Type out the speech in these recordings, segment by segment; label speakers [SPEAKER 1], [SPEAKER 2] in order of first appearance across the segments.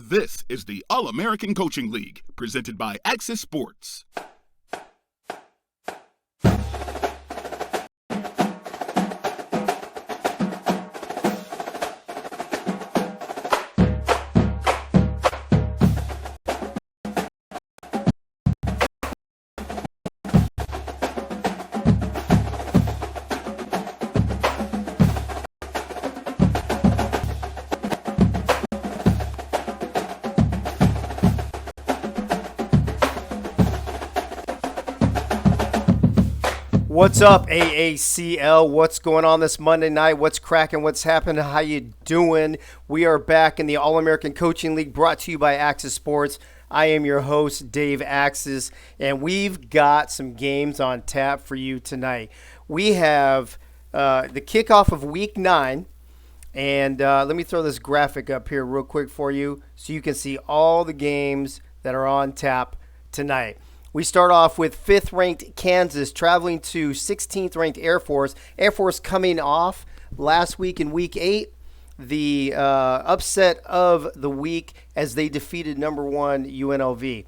[SPEAKER 1] This is the All-American Coaching League, presented by Axis Sports.
[SPEAKER 2] What's up, AACL? What's going on this Monday night? What's cracking? What's happening? How you doing? We are back in the All-American Coaching League, brought to you by Axis Sports. I am your host, Dave Axis, and we've got some games on tap for you tonight. We have the kickoff of Week 9, and let me throw this graphic up here real quick for you so you can see all the games that are on tap tonight. We start off with 5th-ranked Kansas traveling to 16th-ranked Air Force. Air Force coming off last week in Week 8, the upset of the week as they defeated number 1 UNLV.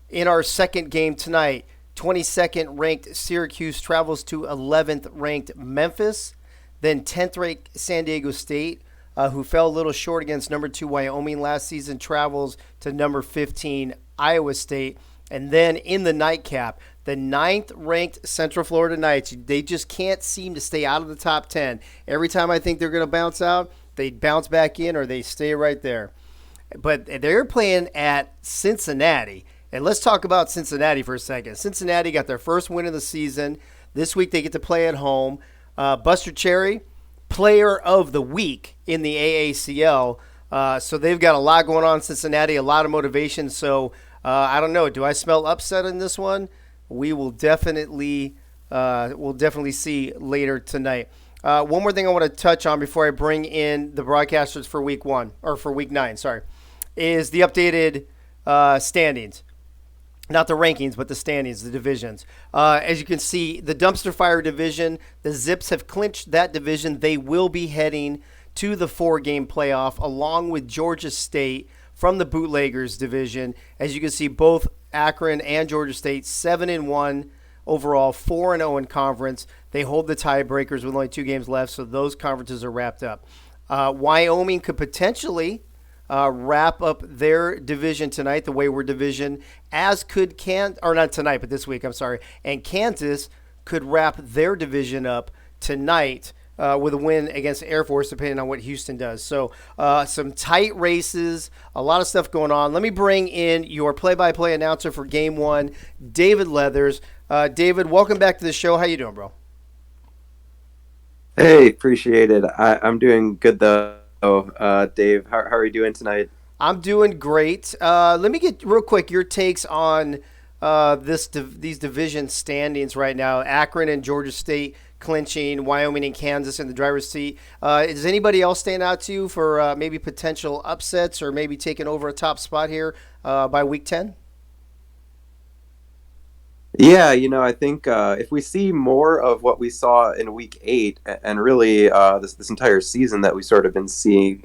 [SPEAKER 2] In our second game tonight, 22nd-ranked Syracuse travels to 11th-ranked Memphis. Then 10th-ranked San Diego State, who fell a little short against number 2 Wyoming last season, travels to number 15 Iowa State. And then in the nightcap, the 9th-ranked Central Florida Knights, they just can't seem to stay out of the top 10. Every time I think they're going to bounce out, they bounce back in or they stay right there. But they're playing at Cincinnati. And let's talk about Cincinnati for a second. Cincinnati got their first win of the season. This week they get to play at home. Buster Cherry, player of the week in the AACL. So they've got a lot going on in Cincinnati, a lot of motivation. So I don't know. Do I smell upset in this one? We will definitely see later tonight. One more thing I want to touch on before I bring in the broadcasters for Week 9, is the updated standings. Not the rankings, but the standings, the divisions. As you can see, the Dumpster Fire division, the Zips have clinched that division. They will be heading to the 4-game playoff along with Georgia State from the Bootleggers division. As you can see, both Akron and Georgia State 7-1 overall, 4-0 in conference. They hold the tiebreakers with only 2 games left, so those conferences are wrapped up. Wyoming could potentially wrap up their division tonight, the Wayward division, as could not tonight, but this week, and Kansas could wrap their division up tonight with a win against Air Force, depending on what Houston does. So some tight races, a lot of stuff going on. Let me bring in your play-by-play announcer for Game 1, David Leathers. David, welcome back to the show. How you doing, bro?
[SPEAKER 3] Hey, appreciate it. I'm doing good, though. Dave, how are you doing tonight?
[SPEAKER 2] I'm doing great. Let me get real quick your takes on these division standings right now. Akron and Georgia State clinching, Wyoming and Kansas in the driver's seat. Does anybody else stand out to you for maybe potential upsets or maybe taking over a top spot here by Week 10?
[SPEAKER 3] Yeah, I think if we see more of what we saw in Week 8 and really this entire season that we sort of been seeing,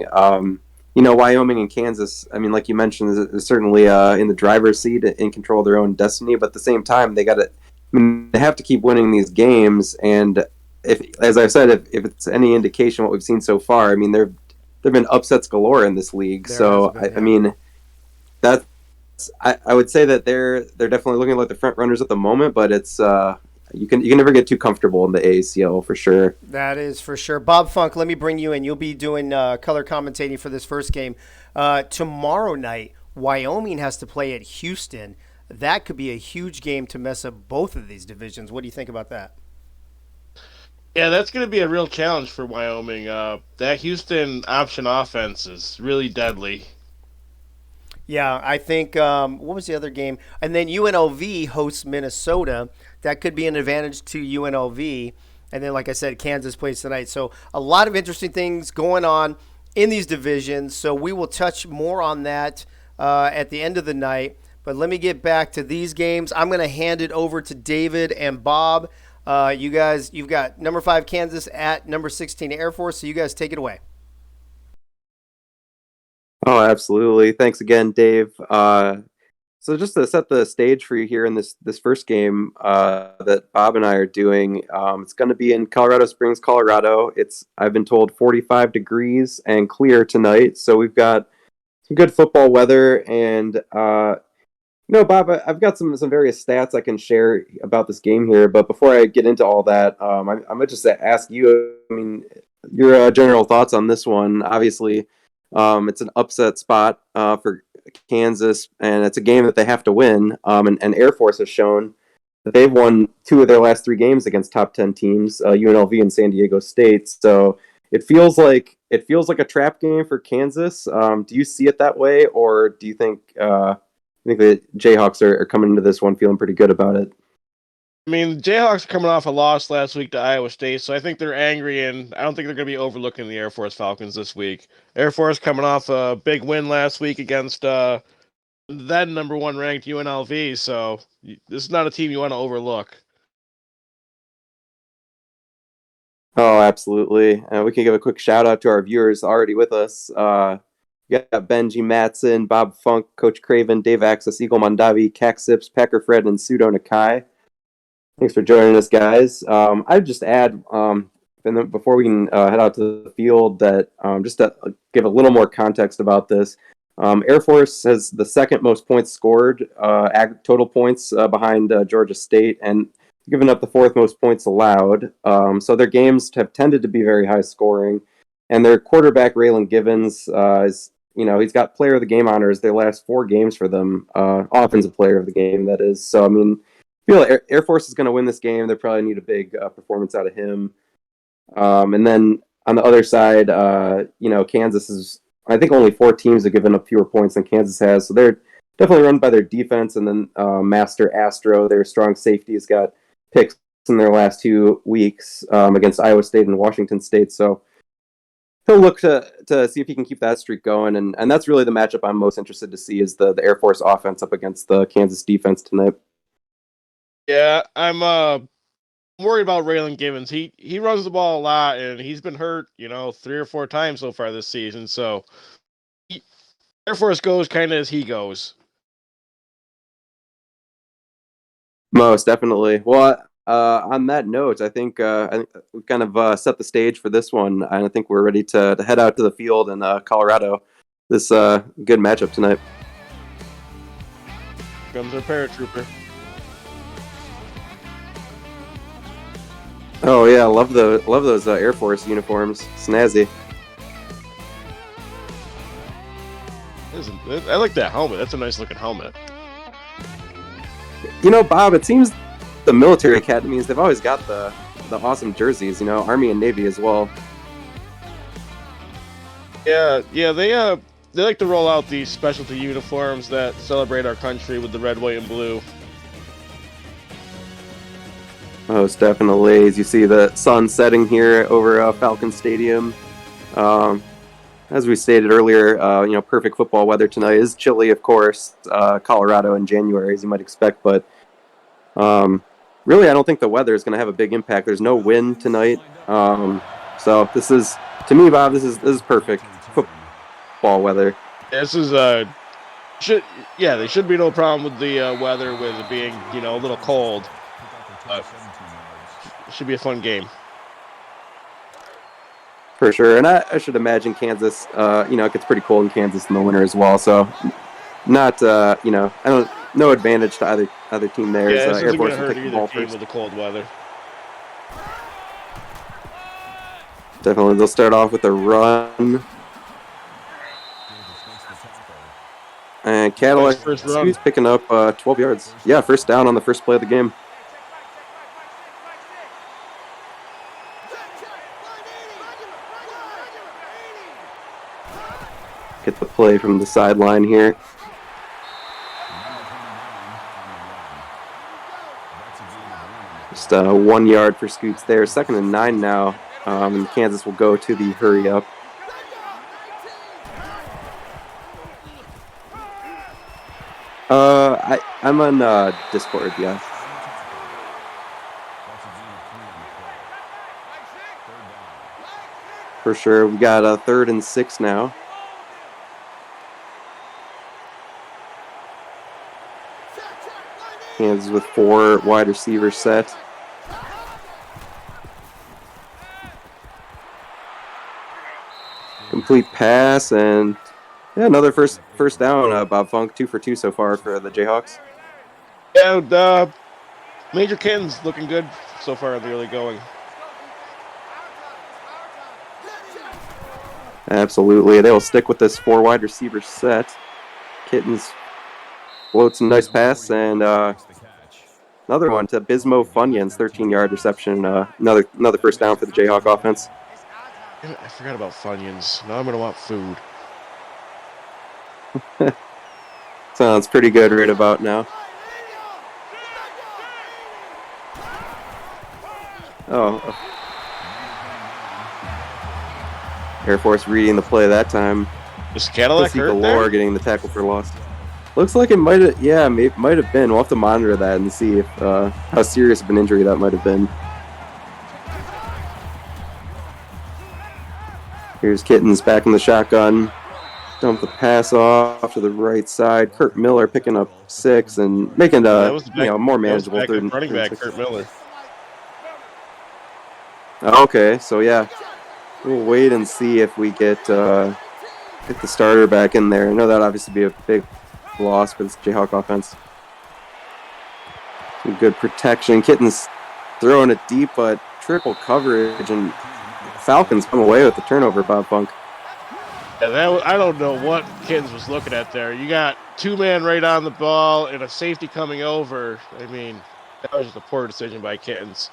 [SPEAKER 3] Wyoming and Kansas, I mean, like you mentioned, is certainly in the driver's seat, in control of their own destiny. But at the same time, they have to keep winning these games. And if, as I've said, if it's any indication what we've seen so far, I mean, there've been upsets galore in this league. I mean, that's. I would say that they're definitely looking like the front runners at the moment, but it's you can never get too comfortable in the AACL for sure.
[SPEAKER 2] That is for sure. Bob Funk, let me bring you in. You'll be doing color commentating for this first game. Tomorrow night, Wyoming has to play at Houston. That could be a huge game to mess up both of these divisions. What do you think about that?
[SPEAKER 4] Yeah, that's going to be a real challenge for Wyoming. That Houston option offense is really deadly.
[SPEAKER 2] Yeah, I think, what was the other game? And then UNLV hosts Minnesota. That could be an advantage to UNLV. And then, like I said, Kansas plays tonight. So a lot of interesting things going on in these divisions. So we will touch more on that at the end of the night. But let me get back to these games. I'm going to hand it over to David and Bob. You guys, you've got number 5 Kansas at number 16 Air Force. So you guys take it away.
[SPEAKER 3] Oh, absolutely. Thanks again, Dave. So just to set the stage for you here in this first game that Bob and I are doing, it's going to be in Colorado Springs, Colorado. It's I've been told 45 degrees and clear tonight, so we've got some good football weather. And Bob, I've got some various stats I can share about this game here. But before I get into all that, I might just ask you. I mean, your general thoughts on this one. Obviously, it's an upset spot for Kansas, and it's a game that they have to win. And Air Force has shown that they've won two of their last three games against top 10 teams, UNLV and San Diego State. So it feels like a trap game for Kansas. Do you see it that way, or do you think the Jayhawks are coming into this one feeling pretty good about it?
[SPEAKER 4] I mean, the Jayhawks are coming off a loss last week to Iowa State, so I think they're angry, and I don't think they're going to be overlooking the Air Force Falcons this week. Air Force coming off a big win last week against then number one ranked UNLV, so this is not a team you want to overlook.
[SPEAKER 3] Oh, absolutely. We can give a quick shout out to our viewers already with us. We got Benji Matson, Bob Funk, Coach Craven, Dave Axis, Eagle Mondavi, Cax Sips, Packer Fred, and Sudo Nakai. Thanks for joining us, guys. I'd just add, and then before we can head out to the field, that just to give a little more context about this, Air Force has the second most points scored, total points behind Georgia State, and given up the fourth most points allowed. So their games have tended to be very high scoring, and their quarterback Raylan Givens is, he's got Player of the Game honors their last four games for them, Offensive Player of the Game, that is. So I mean, I feel like Air Force is going to win this game. They probably need a big performance out of him. And then on the other side, Kansas is. I think only four teams have given up fewer points than Kansas has, so they're definitely run by their defense. And then Master Astro, their strong safety, has got picks in their last 2 weeks against Iowa State and Washington State. So he'll look to see if he can keep that streak going. And that's really the matchup I'm most interested to see is the Air Force offense up against the Kansas defense tonight.
[SPEAKER 4] Yeah, I'm worried about Raylan Givens. He runs the ball a lot, and he's been hurt, 3 or 4 times so far this season. So Air Force goes kind of as he goes.
[SPEAKER 3] Most definitely. Well, on that note, I think we've kind of set the stage for this one, and I think we're ready to head out to the field in Colorado. This good matchup tonight.
[SPEAKER 4] Comes our paratrooper.
[SPEAKER 3] Oh yeah, love those Air Force uniforms. Snazzy.
[SPEAKER 4] I like that helmet. That's a nice looking helmet.
[SPEAKER 3] Bob, it seems the military academies, they've always got the awesome jerseys. Army and Navy as well.
[SPEAKER 4] Yeah, they like to roll out these specialty uniforms that celebrate our country with the red, white, and blue.
[SPEAKER 3] Most definitely. As you see the sun setting here over Falcon Stadium. As we stated earlier, perfect football weather tonight. Is chilly, of course, Colorado in January, as you might expect, but really, I don't think the weather is going to have a big impact. There's no wind tonight, so this is, to me, Bob, this is perfect football weather.
[SPEAKER 4] This is there should be no problem with the weather, with it being a little cold. It should be a fun game.
[SPEAKER 3] For sure, and I should imagine Kansas, it gets pretty cold in Kansas in the winter as well, so not, no advantage to either team there.
[SPEAKER 4] Yeah, this
[SPEAKER 3] Air
[SPEAKER 4] isn't
[SPEAKER 3] Force
[SPEAKER 4] going to
[SPEAKER 3] will
[SPEAKER 4] hurt
[SPEAKER 3] take the
[SPEAKER 4] either
[SPEAKER 3] ball
[SPEAKER 4] team
[SPEAKER 3] first.
[SPEAKER 4] with the cold weather.
[SPEAKER 3] Definitely, they'll start off with a run. And Cadillac is picking up 12 yards. Yeah, first down on the first play of the game. Get the play from the sideline here. Just 1 yard for Scoots there. 2nd and 9 now. And Kansas will go to the hurry up. I'm on Discord, yeah. For sure. We got a 3rd and 6 now. Kansas with 4 wide receivers set. Complete pass, and another first down. Bob Funk 2 for 2 so far for the Jayhawks.
[SPEAKER 4] Yeah, Major Ken's looking good so far in the early going.
[SPEAKER 3] Absolutely. They will stick with this 4 wide receiver set. Kittens floats a nice pass, and another one to Bismo Funyuns, 13-yard reception. Another first down for the Jayhawk offense.
[SPEAKER 4] I forgot about Funyuns. Now I'm going to want food.
[SPEAKER 3] Sounds pretty good right about now. Oh. Air Force reading the play that time.
[SPEAKER 4] Is Cadillac
[SPEAKER 3] Pussy
[SPEAKER 4] hurt
[SPEAKER 3] galore
[SPEAKER 4] there?
[SPEAKER 3] getting the tackle for loss. Looks like it might have, might have been. We'll have to monitor that and see if how serious of an injury that might have been. Here's Kittens back in the shotgun. Dump the pass off to the right side. Kurt Miller picking up 6 and making a more manageable third and
[SPEAKER 4] running back,
[SPEAKER 3] 6.
[SPEAKER 4] Kurt Miller.
[SPEAKER 3] Okay, so yeah, we'll wait and see if we get the starter back in there. I know that obviously be a big loss for this Jayhawk offense. Some good protection. Kittens throwing it deep, but triple coverage, and Falcons come away with the turnover, Bob Funk.
[SPEAKER 4] Yeah, I don't know what Kittens was looking at there. You got 2-man right on the ball and a safety coming over. I mean, that was just a poor decision by Kittens.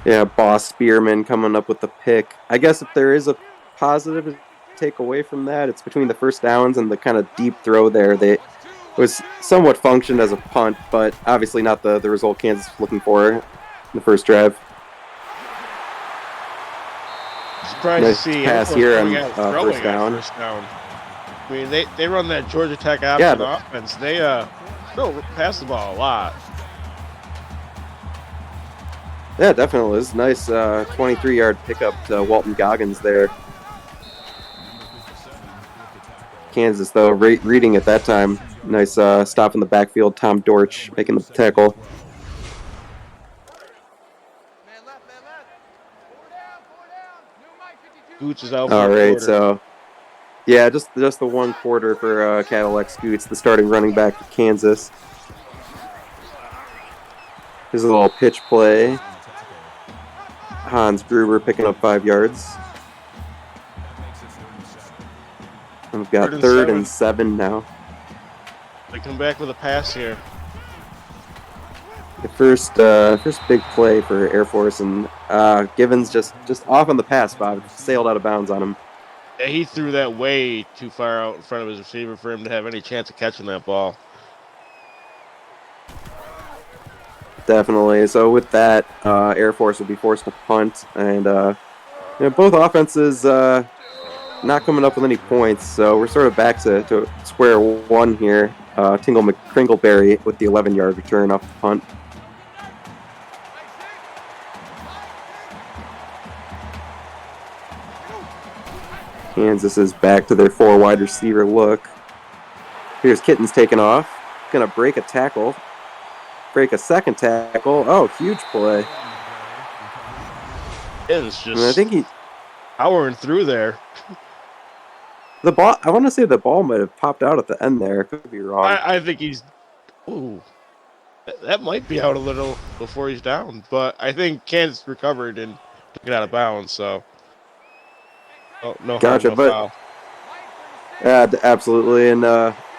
[SPEAKER 3] Yeah, Boss Spearman coming up with the pick. I guess if there is a positive to take away from that, it's between the first downs and the kind of deep throw there. It was somewhat functioned as a punt, but obviously not the result Kansas was looking for in the first drive.
[SPEAKER 4] Surprised
[SPEAKER 3] nice
[SPEAKER 4] to see
[SPEAKER 3] pass here on
[SPEAKER 4] first down. I mean, they run that Georgia Tech option offense. They still pass the ball a lot.
[SPEAKER 3] Yeah, definitely. It was nice 23-yard pickup to Walton Goggins there. Kansas, though, reading at that time. Nice stop in the backfield. Tom Dortch making the tackle.
[SPEAKER 4] Gooch is out for
[SPEAKER 3] All right,
[SPEAKER 4] quarter.
[SPEAKER 3] so yeah, just the 1 quarter for Cadillac Scoots, the starting running back for Kansas. Here's a little pitch play. Hans Gruber picking up 5 yards. And we've got third and 7 now.
[SPEAKER 4] They come back with a pass here.
[SPEAKER 3] The first big play for Air Force, and Givens just off on the pass, Bob. Sailed out of bounds on him.
[SPEAKER 4] Yeah, he threw that way too far out in front of his receiver for him to have any chance of catching that ball.
[SPEAKER 3] Definitely. So with that, Air Force will be forced to punt, and both offenses not coming up with any points. So we're sort of back to square one here. Tingle McCringleberry with the 11-yard return off the punt. Kansas is back to their 4 wide receiver look. Here's Kittens taking off. Gonna break a tackle. Break a second tackle. Oh, huge play.
[SPEAKER 4] Kittens just
[SPEAKER 3] I think
[SPEAKER 4] powering through there.
[SPEAKER 3] The ball. I want to say the ball might have popped out at the end there. Could be wrong.
[SPEAKER 4] I think he's. Ooh, that might be out a little before he's down, but I think Kansas recovered and took it out of bounds. So, no harm, no foul.
[SPEAKER 3] Absolutely, and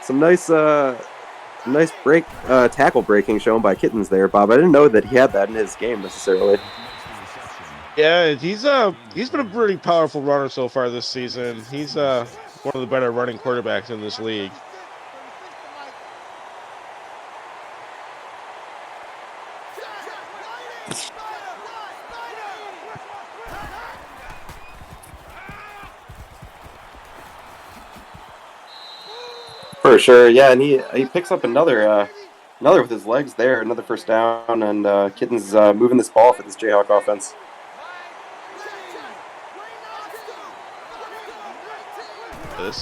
[SPEAKER 3] some nice tackle breaking shown by Kittens there, Bob. I didn't know that he had that in his game necessarily.
[SPEAKER 4] Yeah, he's been a pretty powerful runner so far this season. He's one of the better running quarterbacks in this league.
[SPEAKER 3] For sure, yeah, and he picks up another with his legs there, another first down, and Kittens moving this ball for this Jayhawk offense.
[SPEAKER 4] This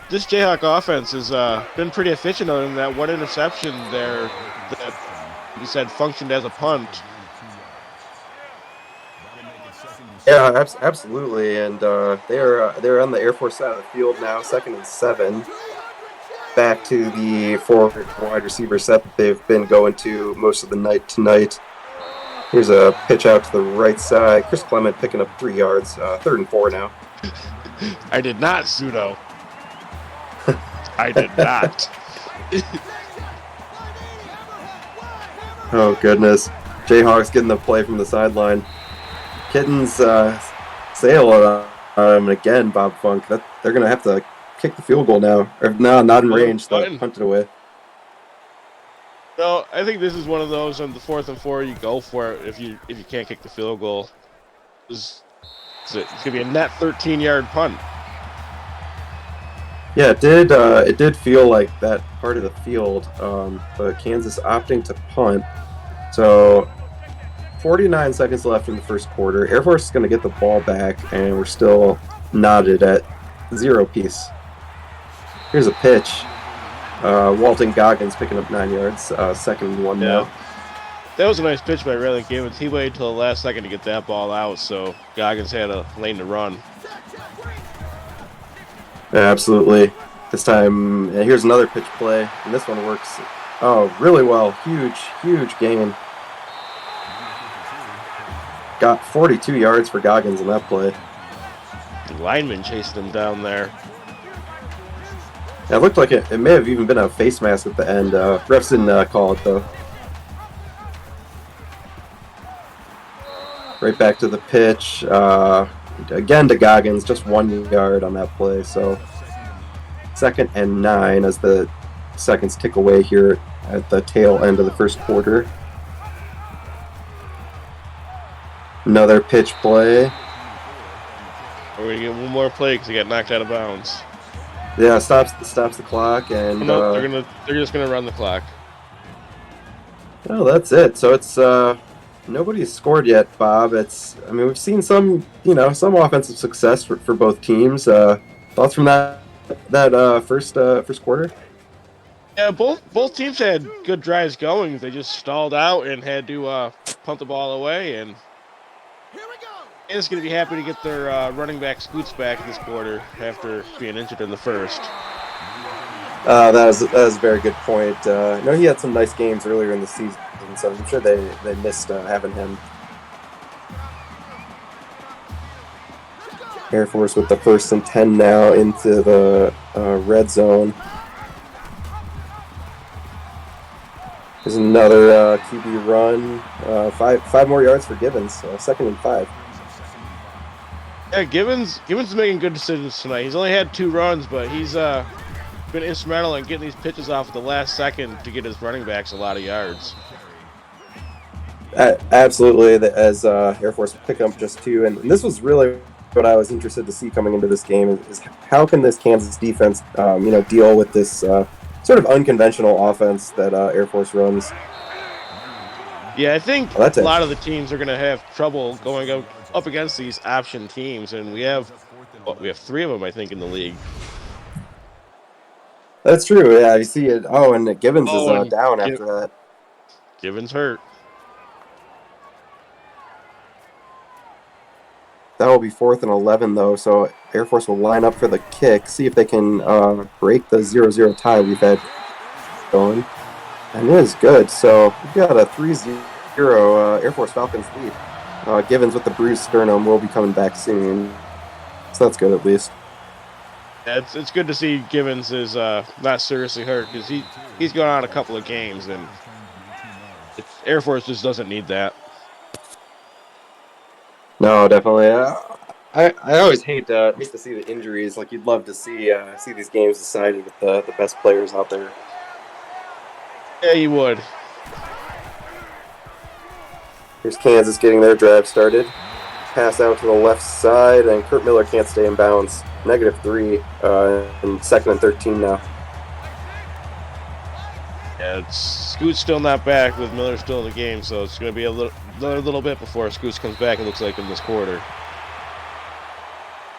[SPEAKER 4] this Jayhawk offense has been pretty efficient other than that one interception there that you said functioned as a punt.
[SPEAKER 3] Yeah, absolutely. And they're on the Air Force side of the field now, 2nd and 7. Back to the 4 wide receiver set that they've been going to most of the night tonight. Here's a pitch out to the right side. Chris Clement picking up 3 yards. 3rd and 4 now.
[SPEAKER 4] I did not, Pseudo. I did not.
[SPEAKER 3] Oh, goodness. Jayhawks getting the play from the sideline. Kittens sail on him again, Bob Funk. They're going to have to kick the field goal now. Or, no, not in range. They'll punt it away.
[SPEAKER 4] No, I think this is one of those on the 4th and 4. You go for it if you can't kick the field goal. It's gonna be a net 13-yard punt.
[SPEAKER 3] Yeah, it did feel like that part of the field, but Kansas opting to punt. So 49 seconds left in the first quarter. Air Force is going to get the ball back, and we're still knotted at 0 piece. Here's a pitch. Walton Goggins picking up 9 yards. 2nd and 1 now.
[SPEAKER 4] That was a nice pitch by Raylan Gibbons. He waited till the last second to get that ball out, so Goggins had a lane to run.
[SPEAKER 3] Yeah, absolutely. This time, here's another pitch play, and this one works really well. Huge gain. Got 42 yards for Goggins in that play.
[SPEAKER 4] The lineman chased him down there.
[SPEAKER 3] Yeah, it looked like it may have even been a face mask at the end. Refs didn't call it, though. Right back to the pitch. Again to Goggins, just 1 yard on that play. So 2nd and 9 as the seconds tick away here at the tail end of the first quarter. Another pitch play.
[SPEAKER 4] We're going to get one more play because he got knocked out of bounds.
[SPEAKER 3] Yeah, stops the clock, and
[SPEAKER 4] they're just gonna run the clock.
[SPEAKER 3] Well, that's it. So it's nobody's scored yet, Bob. We've seen some offensive success for both teams. Thoughts from that first quarter?
[SPEAKER 4] Yeah, both teams had good drives going. They just stalled out and had to punt the ball away, and it's going to be happy to get their running back Scoots back this quarter after being injured in the first.
[SPEAKER 3] That was a very good point. I know he had some nice games earlier in the season, so I'm sure they missed having him. Air Force with the 1st and 10 now into the red zone. There's another QB run. Five more yards for Gibbons. 2nd and 5.
[SPEAKER 4] Yeah, Gibbons is making good decisions tonight. He's only had 2 runs, but he's been instrumental in getting these pitches off at the last second to get his running backs a lot of yards.
[SPEAKER 3] Absolutely, as Air Force will pick up just 2, and this was really what I was interested to see coming into this game is how can this Kansas defense, deal with this sort of unconventional offense that Air Force runs.
[SPEAKER 4] Yeah, I think a lot of the teams are going to have trouble going up against these option teams, and we have 3 of them, I think, in the league.
[SPEAKER 3] That's true. Yeah, you see it. Oh, and Gibbons is down after that.
[SPEAKER 4] Gibbons hurt.
[SPEAKER 3] That will be 4th and 11, though, so Air Force will line up for the kick, see if they can break the 0-0 tie we've had going. And it is good, so we've got a 3-0 Air Force Falcons lead. Gibbons with the bruised sternum will be coming back soon, so that's good at least.
[SPEAKER 4] Yeah, it's good to see Gibbons is not seriously hurt because he's gone on a couple of games, and Air Force just doesn't need that.
[SPEAKER 3] No, definitely. I always hate to see the injuries. Like, you'd love to see these games decided with the best players out there.
[SPEAKER 4] Yeah, you would.
[SPEAKER 3] Here's Kansas getting their drive started. Pass out to the left side, and Kurt Miller can't stay in bounds. -3, and 2nd and 13 now.
[SPEAKER 4] Yeah, Scoot's still not back with Miller still in the game, so it's going to be another little bit before Scoots comes back, it looks like, in this quarter.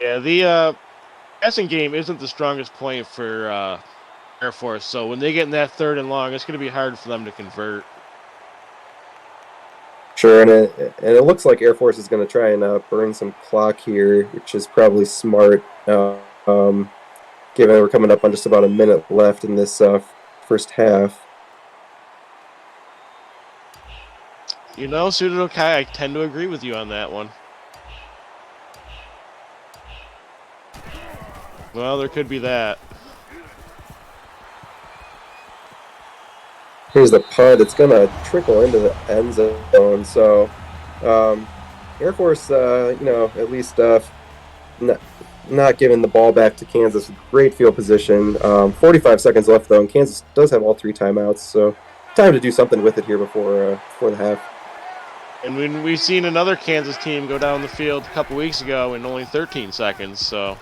[SPEAKER 4] Yeah, the passing game isn't the strongest point for Air Force, so when they get in that 3rd and long, it's going to be hard for them to convert.
[SPEAKER 3] Sure, and it looks like Air Force is going to try and burn some clock here, which is probably smart, given we're coming up on just about a minute left in this first half.
[SPEAKER 4] You know, Sudokai, I tend to agree with you on that one. Well, there could be that.
[SPEAKER 3] Here's the punt. It's going to trickle into the end zone. So, Air Force, at least not giving the ball back to Kansas. Great field position. 45 seconds left, though, and Kansas does have all 3 timeouts. So, time to do something with it here before the half.
[SPEAKER 4] And when we've seen another Kansas team go down the field a couple weeks ago in only 13 seconds, so.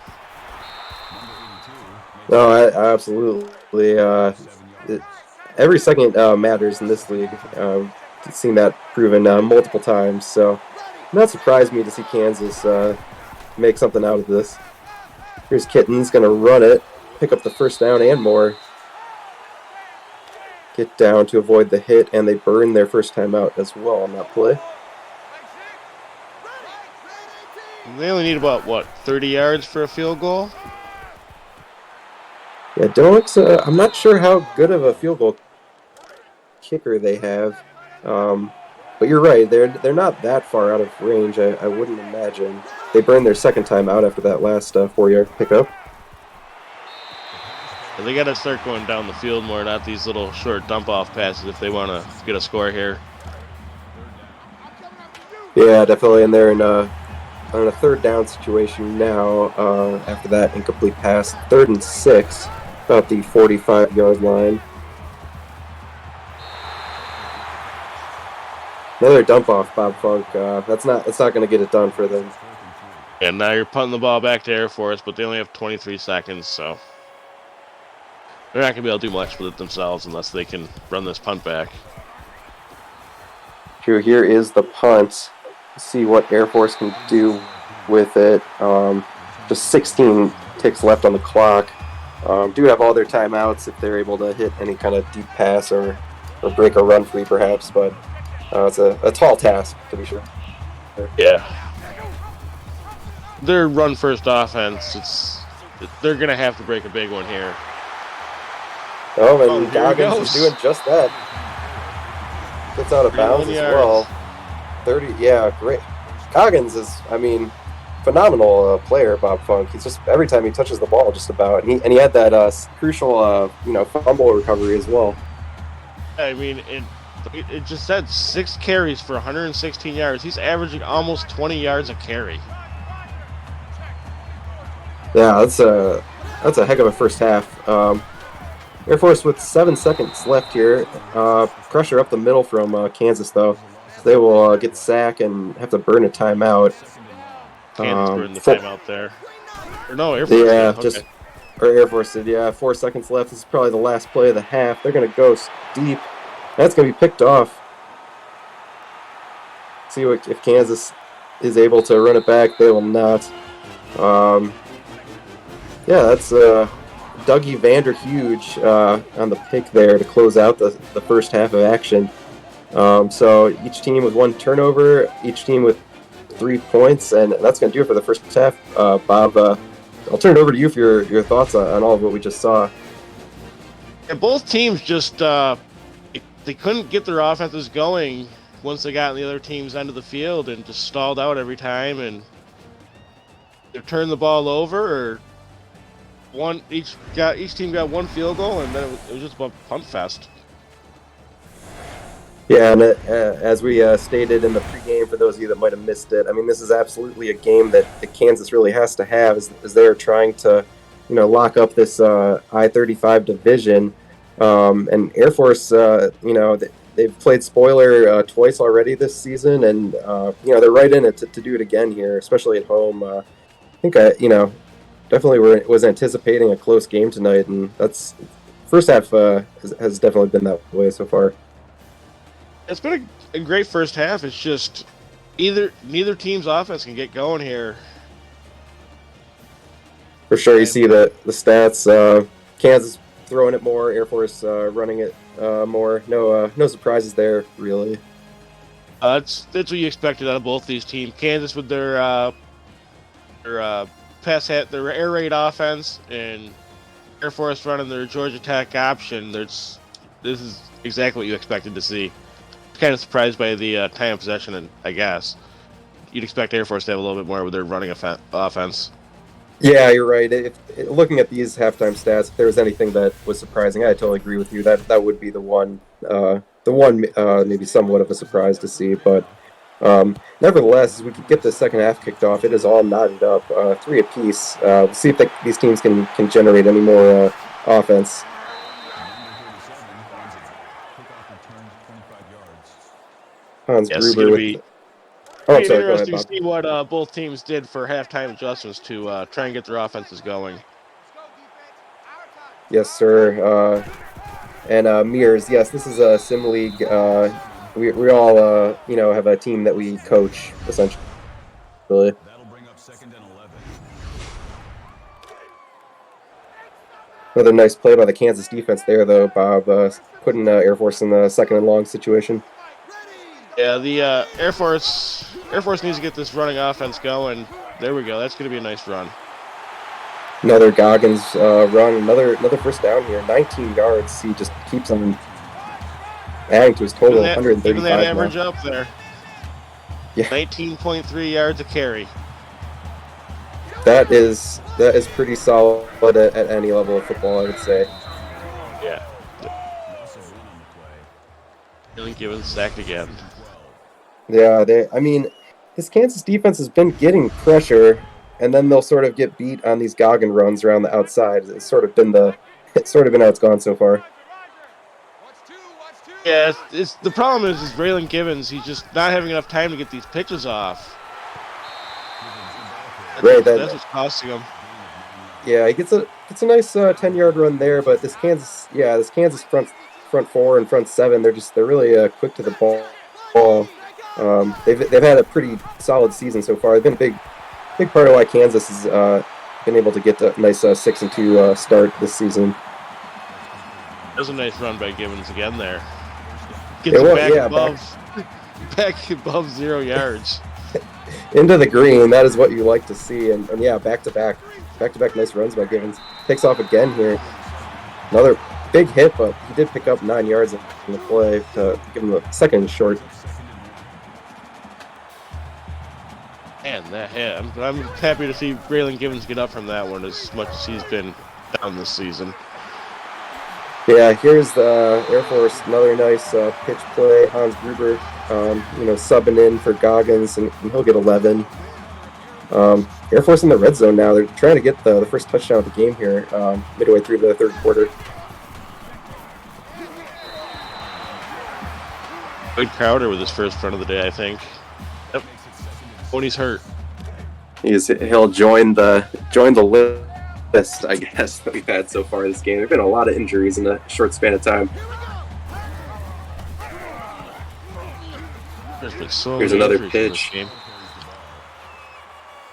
[SPEAKER 3] No, absolutely. Every second matters in this league. I've seen that proven multiple times. So, not surprised me to see Kansas make something out of this. Here's Kitten's going to run it, pick up the first down and more. Get down to avoid the hit, and they burn their first time out as well on that play.
[SPEAKER 4] They only need about, 30 yards for a field goal?
[SPEAKER 3] Yeah, I'm not sure how good of a field goal kicker they have. But you're right, they're not that far out of range, I wouldn't imagine. They burned their second time out after that last 4-yard pickup.
[SPEAKER 4] They got to start going down the field more, not these little short dump-off passes if they want to get a score here.
[SPEAKER 3] Yeah, definitely, and they're on a 3rd down situation now after that incomplete pass. 3rd and 6, about the 45-yard line. Another dump off, Bob Funk. That's not going to get it done for them.
[SPEAKER 4] And now you're punting the ball back to Air Force, but they only have 23 seconds, so they're not going to be able to do much with it themselves unless they can run this punt back.
[SPEAKER 3] Here is the punt. See what Air Force can do with it. Just 16 ticks left on the clock. Do have all their timeouts if they're able to hit any kind of deep pass or break a run free, perhaps. But it's a tall task, to be sure.
[SPEAKER 4] Yeah. Their run-first offense, they're going to have to break a big one here.
[SPEAKER 3] Oh, and Goggins is doing just that. Gets out of bounds as well. 30, yeah, great. Goggins is, phenomenal player, Bob Funk. He's just, every time he touches the ball, just about. And he had that crucial, fumble recovery as well.
[SPEAKER 4] It just said 6 carries for 116 yards. He's averaging almost 20 yards a carry.
[SPEAKER 3] Yeah, that's a heck of a first half. Air Force with 7 seconds left here. Pressure up the middle from Kansas, though. They will get sacked and have to burn a timeout.
[SPEAKER 4] Kansas burned the timeout there. Or no, Air Force.
[SPEAKER 3] Yeah,
[SPEAKER 4] okay.
[SPEAKER 3] Air Force did, yeah. 4 seconds left. This is probably the last play of the half. They're going to go deep. That's going to be picked off. See if Kansas is able to run it back. They will not. Yeah, that's Dougie Vanderhuge on the pick there to close out the first half of action. So each team with 1 turnover, each team with 3 points, and that's going to do it for the first half. Bob, I'll turn it over to you for your thoughts on all of what we just saw.
[SPEAKER 4] Yeah, both teams just they couldn't get their offenses going once they got on the other team's end of the field and just stalled out every time and they turned the ball over or each team got 1 field goal and then it was just a punt fest.
[SPEAKER 3] Yeah, and as we stated in the pregame, for those of you that might have missed it, this is absolutely a game that Kansas really has to have as they're trying to, lock up this I-35 division. And Air Force, they've played spoiler twice already this season, and they're right in it to do it again here, especially at home. I think definitely was anticipating a close game tonight, and that's first half has definitely been that way so far.
[SPEAKER 4] It's been a great first half. It's just neither team's offense can get going here.
[SPEAKER 3] For sure, you see the stats. Kansas throwing it more, Air Force running it more. No surprises there, really.
[SPEAKER 4] That's what you expected out of both these teams. Kansas with their their air raid offense, and Air Force running their Georgia Tech option. This is exactly what you expected to see. Kind of surprised by the time of possession, and I guess you'd expect Air Force to have a little bit more with their running offense.
[SPEAKER 3] Yeah, you're right. Looking at these halftime stats, if there was anything that was surprising, I totally agree with you. That would be the one maybe somewhat of a surprise to see. But nevertheless, as we could get the second half kicked off, it is all knotted up, 3 apiece. We'll see if these teams can generate any more offense. Hans Gruber with.
[SPEAKER 4] Oh,
[SPEAKER 3] I'm sorry. Go ahead,
[SPEAKER 4] interesting
[SPEAKER 3] Bob.
[SPEAKER 4] to see what both teams did for halftime adjustments to try and get their offenses going.
[SPEAKER 3] Yes, sir. And Mears, yes, this is a sim league. We all have a team that we coach essentially. That'll bring up 2nd and 11. Another nice play by the Kansas defense there, though, Bob, putting Air Force in the 2nd and long situation.
[SPEAKER 4] Yeah, the Air Force needs to get this running offense going. There we go. That's going to be a nice run.
[SPEAKER 3] Another Goggins run, another first down here. 19 yards. He just keeps on adding to his total. 135
[SPEAKER 4] even that average
[SPEAKER 3] now.
[SPEAKER 4] up there.
[SPEAKER 3] Yeah.
[SPEAKER 4] 19.3 yards a carry.
[SPEAKER 3] That is pretty solid at any level of football, I would say.
[SPEAKER 4] Yeah. Really given sacked again.
[SPEAKER 3] Yeah, this Kansas defense has been getting pressure, and then they'll sort of get beat on these Goggin runs around the outside. It's sort of been how it's gone so far.
[SPEAKER 4] Yeah, it's the problem is Braylon Givens. He's just not having enough time to get these pitches off. That's what's costing him.
[SPEAKER 3] Yeah, he gets a nice 10-yard run there, but this Kansas front 4 and front 7, they're really quick to the ball. They've had a pretty solid season so far. They've been a big part of why Kansas has been able to get a nice 6-2 start this season.
[SPEAKER 4] That was a nice run by Givens again there. Gets back above 0 yards.
[SPEAKER 3] Into the green, that is what you like to see, and yeah, back-to-back nice runs by Givens. Takes off again here. Another big hit, but he did pick up 9 yards in the play to give him a 2nd and short.
[SPEAKER 4] Man, I'm happy to see Braylon Givens get up from that one as much as he's been down this season.
[SPEAKER 3] Yeah, here's the Air Force, another nice pitch play. Hans Gruber, subbing in for Goggins, and he'll get 11. Air Force in the red zone now. They're trying to get the first touchdown of the game here, midway through the 3rd quarter.
[SPEAKER 4] Good Crowder with his first run of the day, I think. Yep. When he's hurt.
[SPEAKER 3] He'll join the list, I guess, that we've had so far this game. There have been a lot of injuries in a short span of time. Here's another pitch.